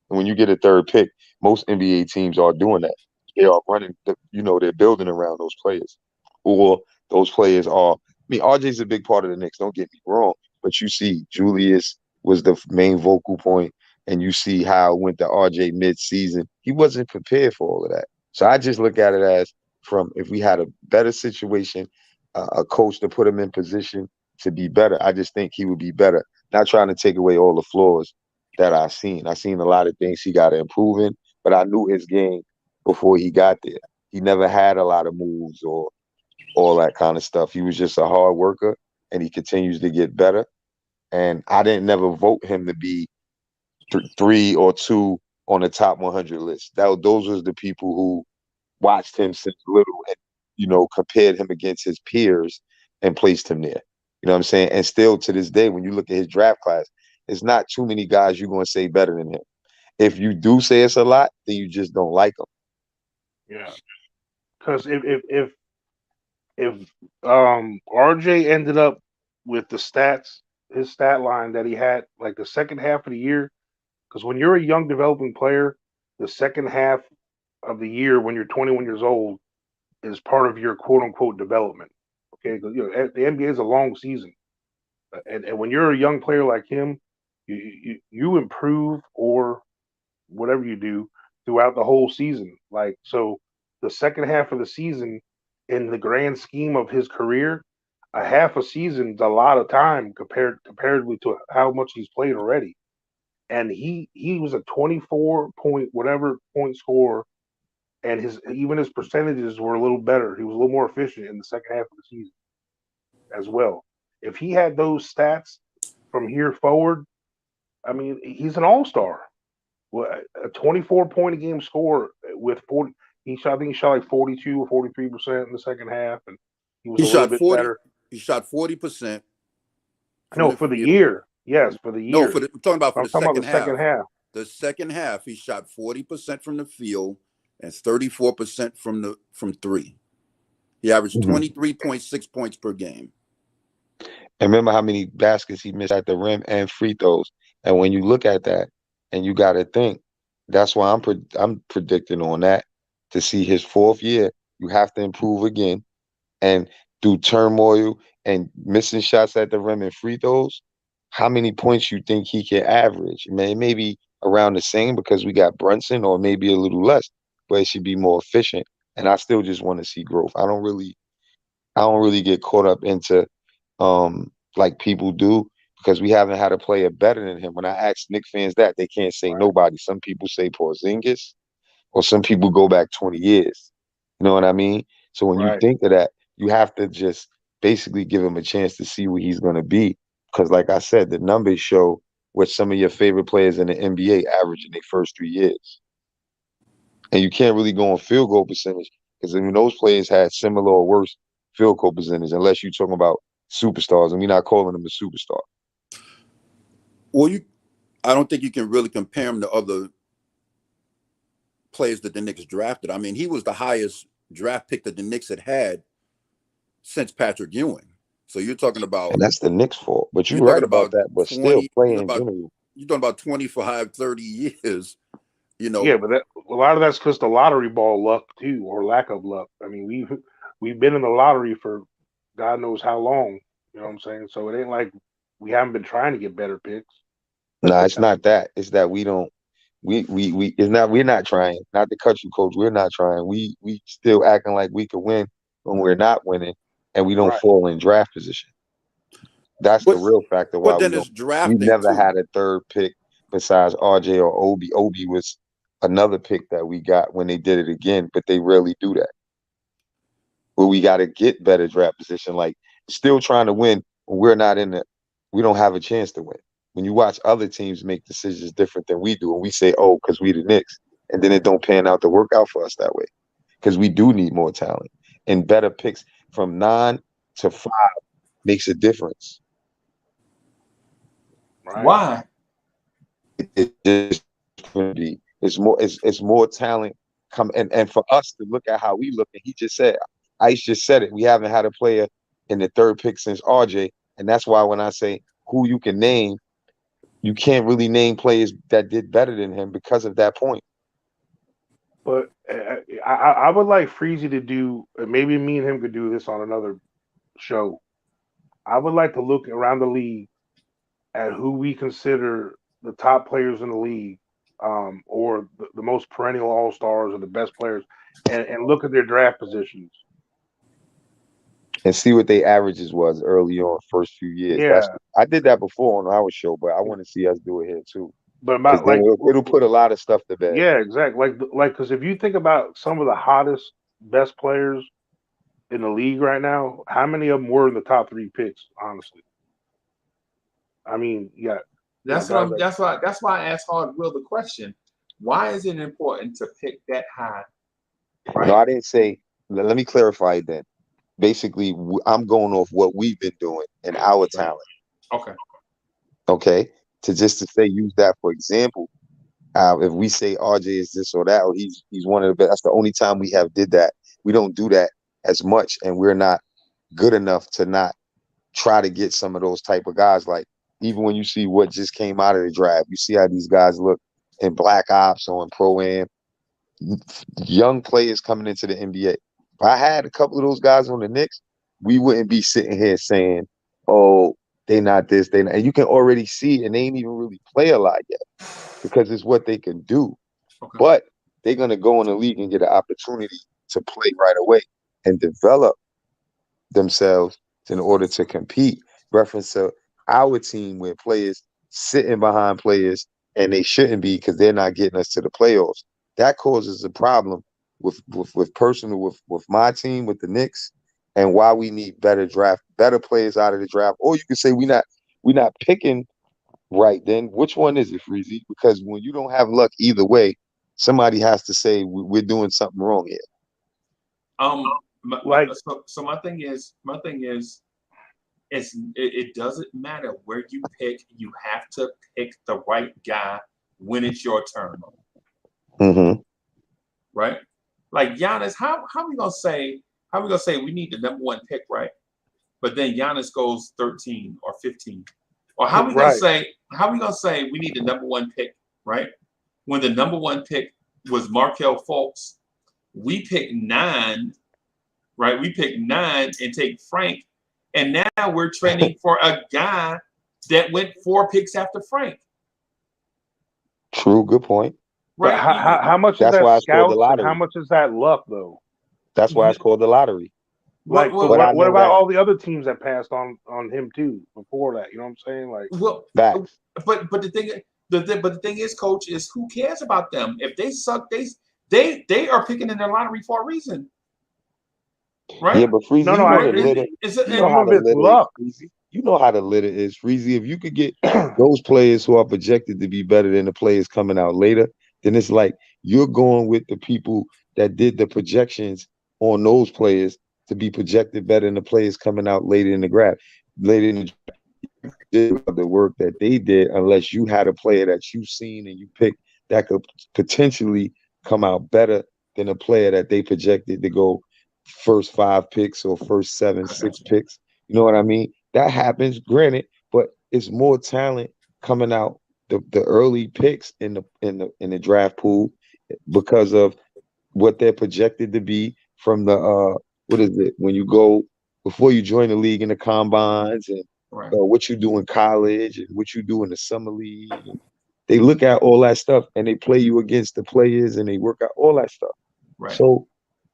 And when you get a third pick, most NBA teams are doing that. They are running, they're building around those players. Or those players are, RJ's a big part of the Knicks, don't get me wrong, but you see Julius was the main vocal point, and you see how it went to RJ mid-season. He wasn't prepared for all of that. So I just look at it as from if we had a better situation, a coach to put him in position to be better, I just think he would be better. Not trying to take away all the flaws that I've seen. I've seen a lot of things he got to improve in, but I knew his game before he got there. He never had a lot of moves or all that kind of stuff. He was just a hard worker, and he continues to get better. And I didn't never vote him to be 3 or 2 on the top 100 list. Those was the people who watched him since little and, compared him against his peers and placed him there. You know what I'm saying? And still to this day, when you look at his draft class, it's not too many guys you're going to say better than him. If you do say it's a lot, then you just don't like him.
Yeah. Because if RJ ended up with the stats, his stat line that he had like the second half of the year, because when you're a young developing player, the second half of the year when you're 21 years old is part of your quote unquote development. Okay, because the NBA is a long season, and when you're a young player like him, you improve or whatever you do throughout the whole season. Like so, the second half of the season, in the grand scheme of his career, a half a season's a lot of time comparatively to how much he's played already. And he was a 24 point scorer, and his percentages were a little better. He was a little more efficient in the second half of the season as well. If he had those stats from here forward, I mean, he's an all-star. A 24 point a game score with 40. I think he shot like 42 or 43% in the second half, and he was a little bit better.
He shot 40%.
No, for the year. Yes, for the year.
No, I'm talking about the second
half.
The second half, he shot 40% from the field and 34% from three. He averaged 23.6 points per game.
And remember how many baskets he missed at the rim and free throws. And when you look at that, and you got to think, that's why I'm predicting on that to see his fourth year. You have to improve again, and through turmoil and missing shots at the rim and free throws, how many points you think he can average? Maybe around the same because we got Brunson, or maybe a little less, but it should be more efficient. And I still just want to see growth. I don't really get caught up into like people do, because we haven't had a player better than him. When I ask Knicks fans that, they can't say nobody. Some people say Porzingis, or some people go back 20 years. You know what I mean? So when you think of that, you have to just basically give him a chance to see what he's going to be. Because like I said, the numbers show what some of your favorite players in the NBA average in their first 3 years. And you can't really go on field goal percentage, because I mean, those players had similar or worse field goal percentage, unless you're talking about superstars, and we're not calling them a superstar.
Well, I don't think you can really compare him to other players that the Knicks drafted. I mean, he was the highest draft pick that the Knicks had since Patrick Ewing. So you're talking about,
and that's the Knicks' fault. But you're right about that. But 20, still, playing
you're talking about 25, 30 years.
Yeah, but a lot of that's because the lottery ball luck too, or lack of luck. I mean, we've been in the lottery for God knows how long. You know what I'm saying? So it ain't like we haven't been trying to get better picks.
No, it's not that. It's that we don't. We're not trying. Not to cut you, coach. We're not trying. We still acting like we could win when we're not winning, and we don't fall in draft position. That's the real factor why we never had a third pick besides RJ or Obi. Obi was another pick that we got when they did it again, but they rarely do that. Where we got to get better draft position, like still trying to win when we're not in it. We don't have a chance to win. when you watch other teams make decisions different than we do, and we say, oh, because we the Knicks, and then it don't pan out to work out for us that way. Because we do need more talent. And better picks from 9 to 5 makes a difference.
Right.
Why?
It's more talent and for us to look at how we look, and he just said, Ice just said it, we haven't had a player in the 3rd pick since RJ, and that's why when I say who you can name, you can't really name players that did better than him because of that point.
But I would like Freezy to do, maybe me and him could do this on another show. I would like to look around the league at who we consider the top players in the league, or the most perennial all-stars or the best players, and look at their draft positions.
And see what their averages was early on, first few years.
Yeah.
I did that before on our show, but I want to see us do it here too.
But about like
it'll put a lot of stuff to bed.
Yeah, exactly. Like because if you think about some of the hottest, best players in the league right now, how many of them were in the top 3 picks? Honestly, I mean, yeah.
That's why I asked Hard Will the question: why is it important to pick that high?
Right? No, I didn't say. Let me clarify then. Basically, I'm going off what we've been doing and our talent.
Okay.
Okay. To say use that for example. If we say RJ is this or that, or he's one of the best, that's the only time we have did that. We don't do that as much, and we're not good enough to not try to get some of those type of guys. Like even when you see what just came out of the draft, you see how these guys look in Black Ops or in Pro-Am. Young players coming into the NBA. If I had a couple of those guys on the Knicks, we wouldn't be sitting here saying, oh, they not this, they not. And you can already see, and they ain't even really play a lot yet because it's what they can do. Okay. But they're going to go in the league and get an opportunity to play right away and develop themselves in order to compete. Reference to our team where players sitting behind players and they shouldn't be because they're not getting us to the playoffs. That causes a problem with my team, with the Knicks, and why we need better players out of the draft. Or you could say we're not picking right then. Which one is it, Freezy? Because when you don't have luck either way, somebody has to say we're doing something wrong here.
So my thing is, it doesn't matter where you pick. You have to pick the right guy when it's your turn.
Mm-hmm.
Right? Like Giannis, how we gonna say we need the number 1 pick, right? But then Giannis goes 13 or 15. Or how we gonna say we need the number 1 pick, right? When the number 1 pick was Markelle Fultz, we pick 9, right? We pick 9 and take Frank, and now we're training for a guy that went 4 picks after Frank.
True, good point.
Right? How much is that scouts and how much is that luck, though?
That's why it's called the lottery.
Like, what about all the other teams that passed on him too before that? You know what I'm saying? Like,
facts.
But the thing is, Coach, is who cares about them? If they suck, they are picking in their lottery for a reason, right?
Yeah, but Freezy, you know how the litter is, Freezy. If you could get those players who are projected to be better than the players coming out later, then it's like you're going with the people that did the projections on those players to be projected better than the players coming out later in the draft. The work that they did, unless you had a player that you've seen and you picked that could potentially come out better than a player that they projected to go first 5 picks or first 7, 6 picks. You know what I mean? That happens, granted, but it's more talent coming out the early picks in the draft pool because of what they're projected to be from the what is it when you go before you join the league in the combines and what you do in college and what you do in the summer league. They look at all that stuff and they play you against the players and they work out all that stuff.
Right.
So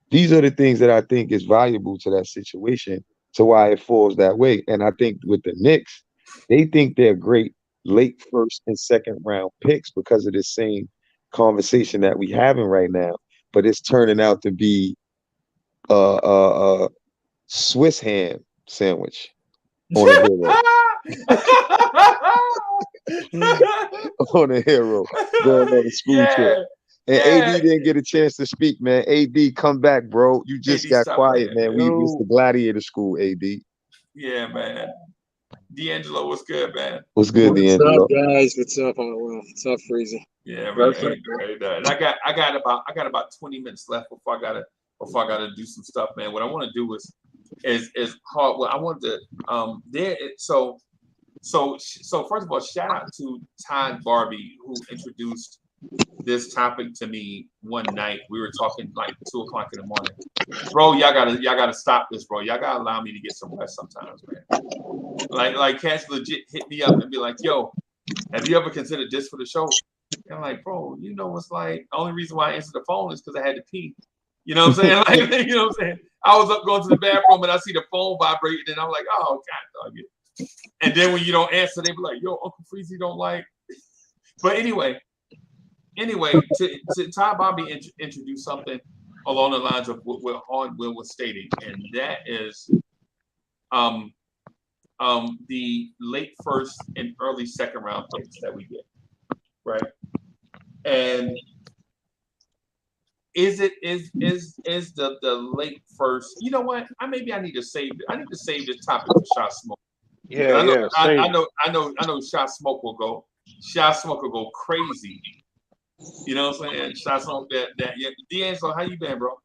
these are the things that I think is valuable to that situation, to why it falls that way. And I think with the Knicks, they think they're great late 1st and 2nd round picks because of the same conversation that we having right now. But it's turning out to be a Swiss ham sandwich on a good one. on a hero going on a school trip. And AD didn't get a chance to speak, man. AD, come back, bro. You just got quiet, man. It's the gladiator school, AD.
Yeah, man. D'Angelo, what's good, man?
What's good, D'Angelo?
What's up, guys? What's up? What's up, Freezy?
Yeah, man. And I got about 20 minutes left before I gotta do some stuff, man. What I want to do is hard. Well, I want to So first of all, shout out to Todd Barbie, who introduced this topic to me one night. We were talking like 2:00 in the morning. Bro, y'all gotta stop this, bro. Y'all gotta allow me to get some rest sometimes, man. Like cats legit hit me up and be like, yo, have you ever considered this for the show? And I'm like, bro, you know what's like the only reason why I answered the phone is because I had to pee. You know what I'm saying? Like, you know what I'm saying? I was up going to the bathroom and I see the phone vibrating and I'm like, oh God, dog. And then when you don't answer, they be like, yo, Uncle Freezy don't like. But anyway, to Todd Bobby introduce something along the lines of what Hardwell was stating, and that is the late first and early second round picks that we get, right? And is the late first? You know what? I need to save this topic for Shot Smoke.
Yeah,
I know Shot Smoke will go. Shot Smoke will go crazy. You know what I'm saying? Shot Smoke that yeah. D'Angelo, how you been, bro?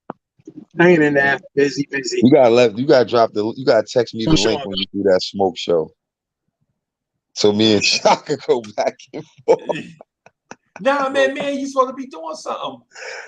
Hanging in there, busy.
You gotta text me the link when you do that smoke show. So me and Shot could go back and forth.
Nah, man, you supposed to be doing something.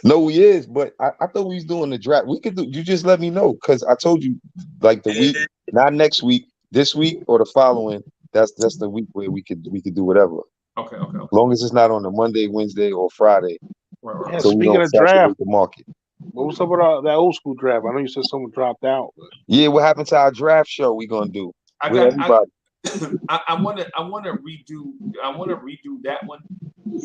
No, he is, but I thought we was doing the draft. We could do. You just let me know, because I told you like the week, not next week, this week or the following. That's the week where we could do whatever.
Okay.
As long as it's not on a Monday, Wednesday, or Friday.
Right. Yeah, so speaking of draft,
the market.
What was up with that old school draft? I know you said someone dropped out. But...
Yeah, what happened to our draft show? We gonna do
I want to redo that one,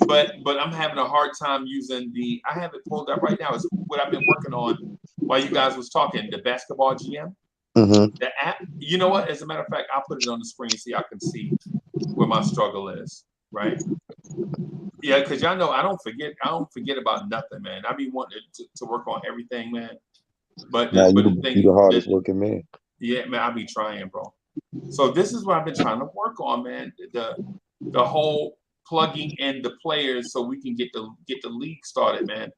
but I'm having a hard time using I have it pulled up right now. It's what I've been working on while you guys was talking. The basketball GM, the app. You know what? As a matter of fact, I'll put it on the screen so y'all can see where my struggle is. Right? Yeah, because y'all know I don't forget about nothing, man. I be wanting to work on everything, man. But
you're the hardest working man.
Yeah, man, I be trying, bro. So this is what I've been trying to work on, man. The whole plugging in the players so we can get the league started, man.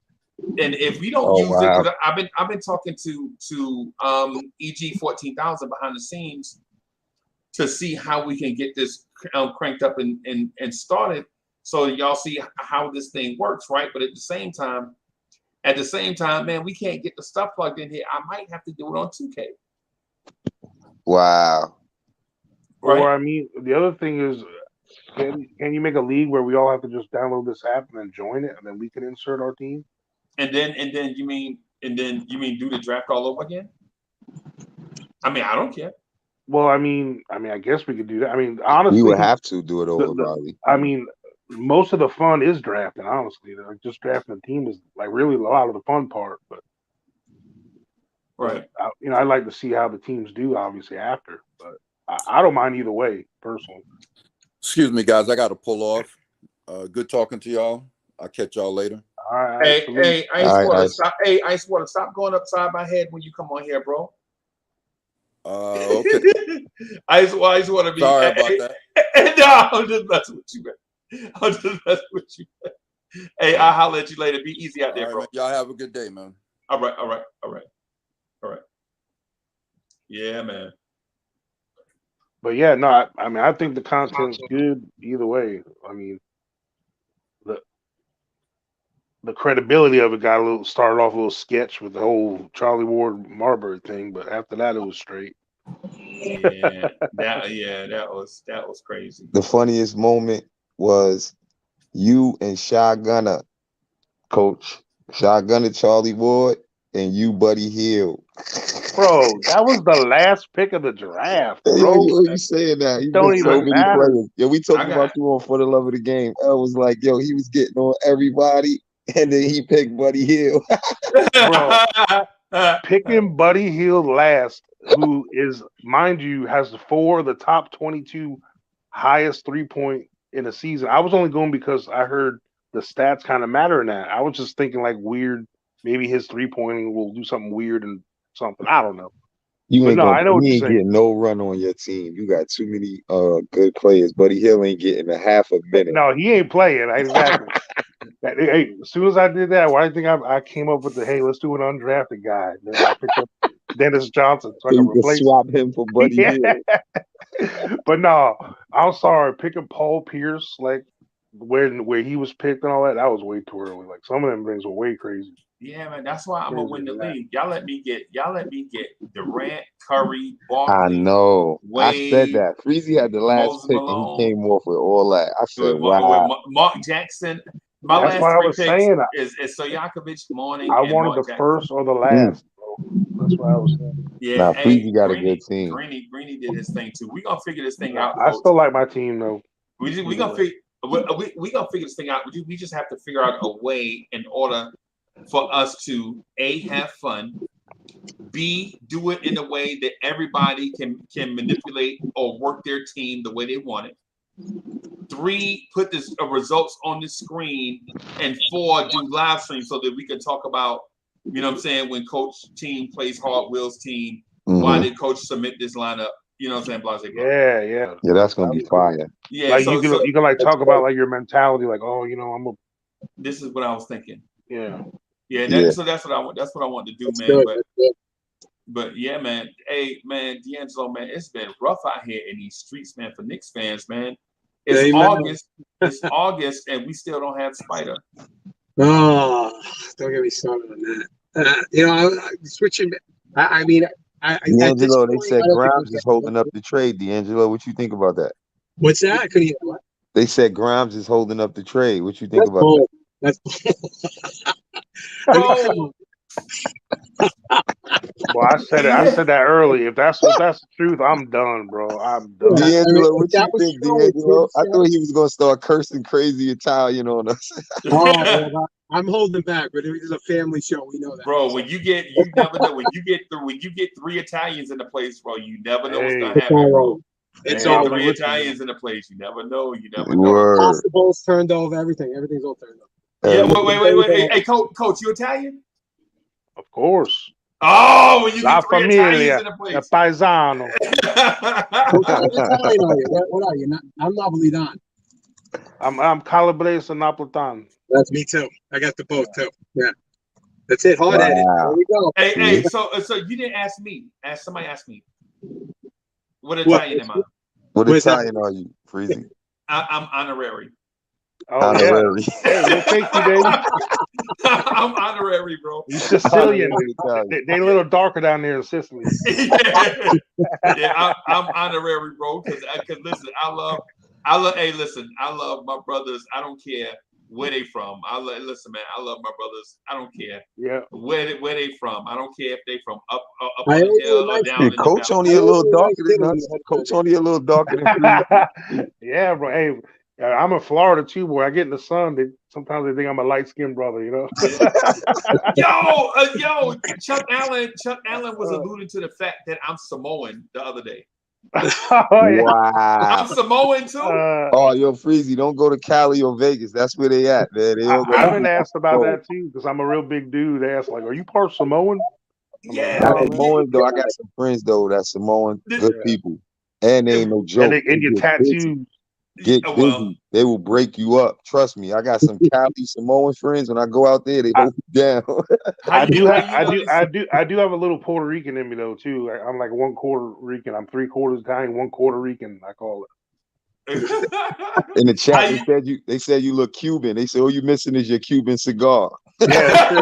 And if we don't use it, because I've been talking to EG 14,000 behind the scenes to see how we can get this cranked up and started, so y'all see how this thing works, right? But at the same time, man, we can't get the stuff plugged in here. I might have to do it on 2K.
Wow.
Right? Or I mean, the other thing is, can you make a league where we all have to just download this app and then join it, and then we can insert our team?
And then you mean do the draft all over again? I mean, I don't care.
Well, I mean, I guess we could do that. I mean, honestly,
we would have to do it over, probably.
I mean, most of the fun is drafting. Honestly, like just drafting a team is like really a lot of the fun part. But
right,
I'd like to see how the teams do, obviously after. But I don't mind either way, personally.
Excuse me, guys. I got to pull off. Good talking to y'all. I'll catch y'all later.
All right.
Hey, Ice Water, stop going upside my head when you come on here, bro.
Okay.
I just want to be.
Sorry about that.
No, I'm just messing with you, man. Hey, I'll holler at you later. Be easy out there, bro.
Man. Y'all have a good day, man.
All right. Yeah, man.
But yeah, no, I mean, I think the content's good either way. I mean, the credibility of it started off a little sketch with the whole Charlie Ward Marbury thing, but after that it was straight.
Yeah, that was crazy.
The funniest moment was you and Shotgunner, Coach Shotgunner Charlie Ward, and you Buddy Hield.
Bro, that was the last pick of the draft. Bro.
Yo, you saying that? You
don't even matter.
Yo, we talked about you on For the Love of the Game. I was like, yo, he was getting on everybody. And then he picked Buddy Hield.
Bro, picking Buddy Hield last, who is, mind you, has 4 of the top 22 highest 3-point in a season. I was only going because I heard the stats kind of matter in that. I was just thinking like weird. Maybe his 3-pointing will do something weird and something. I don't know.
You
But
ain't
no,
gonna.
I know what
You
you're
ain't
saying.
getting no run on your team. You got too many good players. Buddy Hill ain't getting a half a minute.
No, he ain't playing. Exactly. Hey, as soon as I did that, why do you think I came up with the hey, let's do an undrafted guy? Then I picked up Dennis Johnson so I
So
can
you can
replace
swap him for Buddy Hill.
But no, I'm sorry. Picking Paul Pierce, like where he was picked and all that, that was way too early. Like some of them things were way crazy.
Yeah, man. That's why I'm gonna win the
Crazy.
league. Y'all let me get Durant, Curry,
I
Barkley,
know. I said
Wade,
that. Freezy had the last
Moses
pick and
Malone,
he came off with all that. I said,
with
wow.
Mark Jackson. My
That's
last
why I
3
was
picks
saying
is Stojakovic, Mourning,
I
and
wanted
Mark
the
Jackson.
first or the last, bro. That's why I was saying.
Yeah,
Now,
hey,
Freezy got a good team.
Greeny did his thing too. We gonna figure this thing out,
I
folks.
still like my team though.
We gonna figure this thing out. We just have to figure out a way in order for us to A, have fun, B, do it in a way that everybody can manipulate or work their team the way they want it. 3, put this results on the screen, and 4, do live stream so that we can talk about, you know what I'm saying, when coach team plays Hard Will's team, why did coach submit this lineup? You know what I'm saying? Blah, blah, blah.
Yeah.
Yeah, that's gonna be fire.
Yeah,
like
so
you can like talk about like your mentality, like, oh, you know, I'm a
this is what I was thinking.
yeah.
So that's what I want to do,
That's
man.
good.
But yeah, man. Hey, man, D'Angelo, man, it's been rough out here in these streets, man, for Knicks fans, man. It's
Amen.
August, and we still don't have Spider.
Oh, don't get me started on that. You know, switching. I mean, at this
D'Angelo,
point,
they said
I don't think
Grimes is holding up the trade. D'Angelo, what you think about that?
What's that? I couldn't hear what.
They said Grimes is holding up the trade. What you think
That's
about
bold.
that?
That's
Bro.
Well, I said it. I said that early. If that's the truth, I'm done, bro. I'm done.
D'Angelo, what you think, D'Angelo? I thought he was gonna start cursing crazy Italian on us.
Oh, I'm holding back, but it is a family show. We know that,
bro. When you never know when you get 3 Italians in the place, bro. You never know what's gonna happen, bro.
It's
all
all
3
right.
Italians in the place. You never know. You never know.
Word.
The ball's turned over. Everything's all turned over.
Yeah. Wait. Hey, coach, you Italian?
Of course.
Oh, when you
La
get 3 Italians in the place.
Paisano.
What Italian are you? What are you? I'm Napolitan.
I'm Calabrese and Napolitan.
That's me too. I got the both too. Yeah. That's it. Hard headed. There we go.
Hey, so you didn't ask me. Somebody asked me. What Italian am I?
What Italian are you, Freezy?
I'm honorary.
Oh,
honorary.
Yeah. Hey, we'll take you, baby.
I'm honorary, bro.
You Sicilian. They a little darker down there in Sicily.
Yeah, I'm honorary, bro. Because listen, I love my brothers. I don't care where they from. Listen, man. I love my brothers. I don't care.
Yeah.
Where they from. I don't care if they from up on the hill or down in the
Coach
valley.
only a little darker than us. Coach only a little darker than Freezy.
Yeah, bro. Hey, I'm in Florida too, boy. I get in the sun. Sometimes they think I'm a light-skinned brother, you know.
Yo, Chuck Allen was alluding to the fact that I'm Samoan the other day.
Wow.
I'm Samoan too.
Oh, yo, Freezy, don't go to Cali or Vegas. That's where they at, man.
I've been asked about that too because I'm a real big dude. They ask like, "Are you part Samoan?"
Yeah,
Samoan though. I got some friends though that's Samoan, good people, and they ain't no joke.
And your tattoos.
Get busy. They will break you up. Trust me. I got some Cali Samoan friends. When I go out there, they hold you down.
I do have a little Puerto Rican in me though too. I'm like 1/4 Rican. I'm 3/4 Italian, 1/4 Rican. I call it.
In the chat, they said you look Cuban. They said all you missing is your Cuban cigar.
Yeah.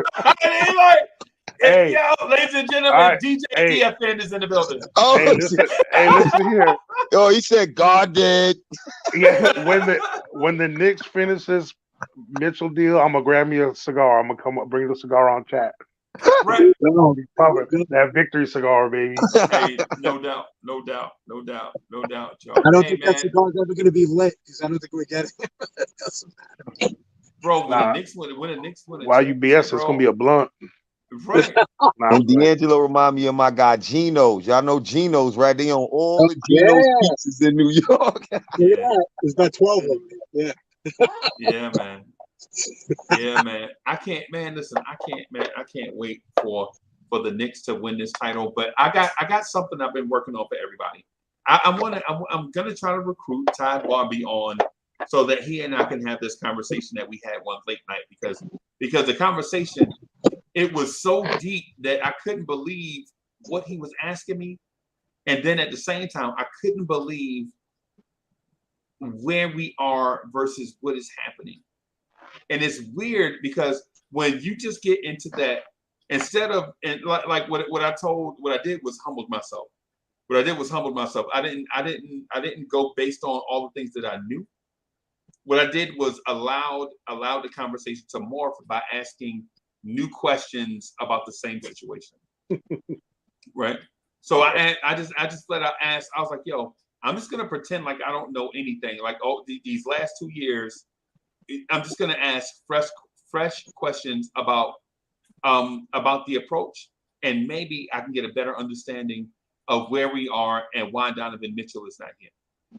Hey, yo, ladies and gentlemen, DJ EFN is in the building.
Oh,
hey, listen here.
Oh, he said God did.
Yeah, when the Knicks finish this Mitchell deal, I'm gonna grab me a cigar. I'm gonna come up, bring the cigar on chat.
Right.
That victory cigar, baby.
Hey, no doubt, y'all.
I don't think that cigar's ever going to be lit because I don't think we're getting it. It doesn't matter.
Bro, when the Knicks win,
While you BS, it's gonna be a blunt.
Right.
And D'Angelo remind me of my guy Geno's. Y'all know Geno's, right? They own all the Geno's pizzas in New York.
Look at that. There's about 12 of them. Yeah.
Yeah, man. Yeah, man. I can't wait for the Knicks to win this title. But I got something I've been working on for everybody. I'm gonna try to recruit Ty Barbie on so that he and I can have this conversation that we had one late night because the conversation, it was so deep that I couldn't believe what he was asking me. And then at the same time, I couldn't believe where we are versus what is happening. And it's weird because when you just get into that, instead of, and like what I did was humbled myself. What I did was humbled myself. I didn't go based on all the things that I knew. What I did was allowed the conversation to morph by asking new questions about the same situation. Right. So I just flat out asked. I was like, yo, I'm just gonna pretend like I don't know anything. Like, these last 2 years, I'm just gonna ask fresh questions about the approach, and maybe I can get a better understanding of where we are and why Donovan Mitchell is not here.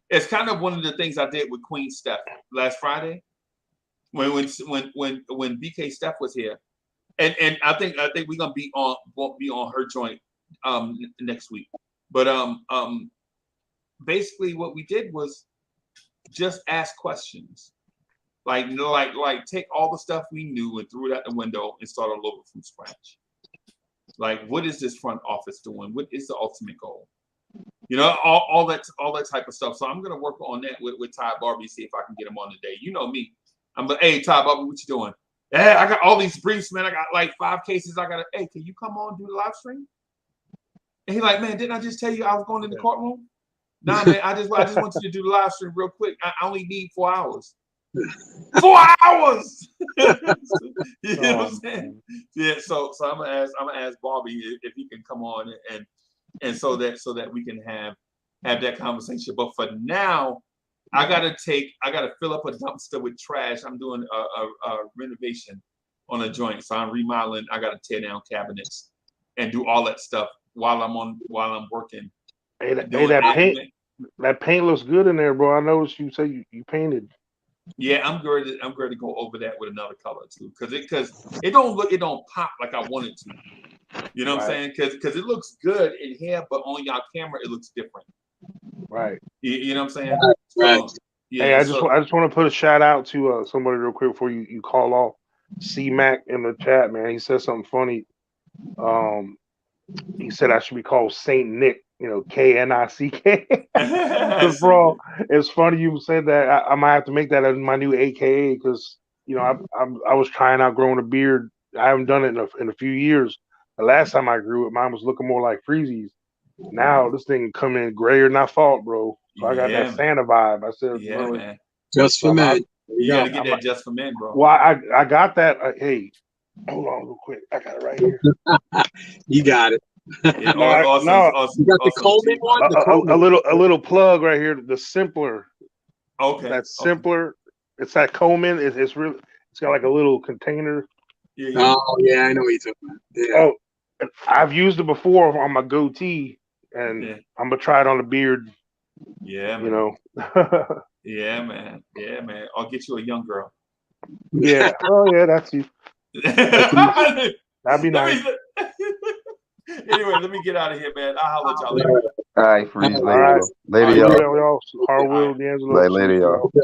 It's kind of one of the things I did with Queen Steph last Friday when BK Steph was here, and I think we're gonna be on her joint next week. But basically what we did was just ask questions, like take all the stuff we knew and threw it out the window and start all over from scratch. Like, what is this front office doing? What is the ultimate goal? You know, all that type of stuff. So I'm gonna work on that with Ty Barbie, see if I can get him on today. You know me. I'm like, hey, Ty Barbie, what you doing? Hey, I got all these briefs, man. I got like 5 cases. Hey, can you come on do the live stream? And he's like, man, didn't I just tell you I was going in the courtroom? Nah, man, I just want you to do the live stream real quick. I only need 4 hours. 4 hours. You know what I'm saying? Yeah. So I'm gonna ask Bobby if he can come on and so that we can have that conversation. But for now, I gotta fill up a dumpster with trash. I'm doing a renovation on a joint, so I'm remodeling. I gotta tear down cabinets and do all that stuff while I'm working.
Hey, that paint looks good in there, bro. I noticed you say you painted.
Yeah, I'm going to go over that with another color too, because it don't pop like I want it to. You know what I'm saying? Because it looks good in here, but on y'all camera it looks different.
Right.
You know what I'm saying?
Right.
Yeah,
hey, I just want to put a shout out to somebody real quick before you call off. C-Mac in the chat, man. He said something funny. He said I should be called Saint Nick. You know, K-N-I-C-K. Because, bro, it's funny you said that. I might have to make that as my new AKA because, you know, I was trying out growing a beard. I haven't done it in a few years. The last time I grew it, mine was looking more like Freezy's. Now this thing come in grayer than I thought, bro. So I got that Santa vibe. I said,
yeah, man.
Just for men.
You got to get that just for men, bro.
Well, I got that. Hey, hold on real quick. I got it right here.
You got it.
Yeah,
awesome. You got the Coleman one?
A little plug right here. The simpler.
Okay.
That's simpler. It's that Coleman. It's really. It's got like a little container.
Yeah.
Oh yeah, I know what you're talking about. Yeah.
Oh, I've used it before on my goatee, and I'm gonna try it on the beard.
Yeah, man.
You know.
Yeah, man. Yeah, man. I'll get you a young girl.
Yeah. Oh yeah, that's you. That'd be nice.
Anyway, let me get out of here, man. I'll holler at y'all later.
All right, Freeze.
All right.
Later, y'all.
Harwood, D'Angelo.
Later, y'all.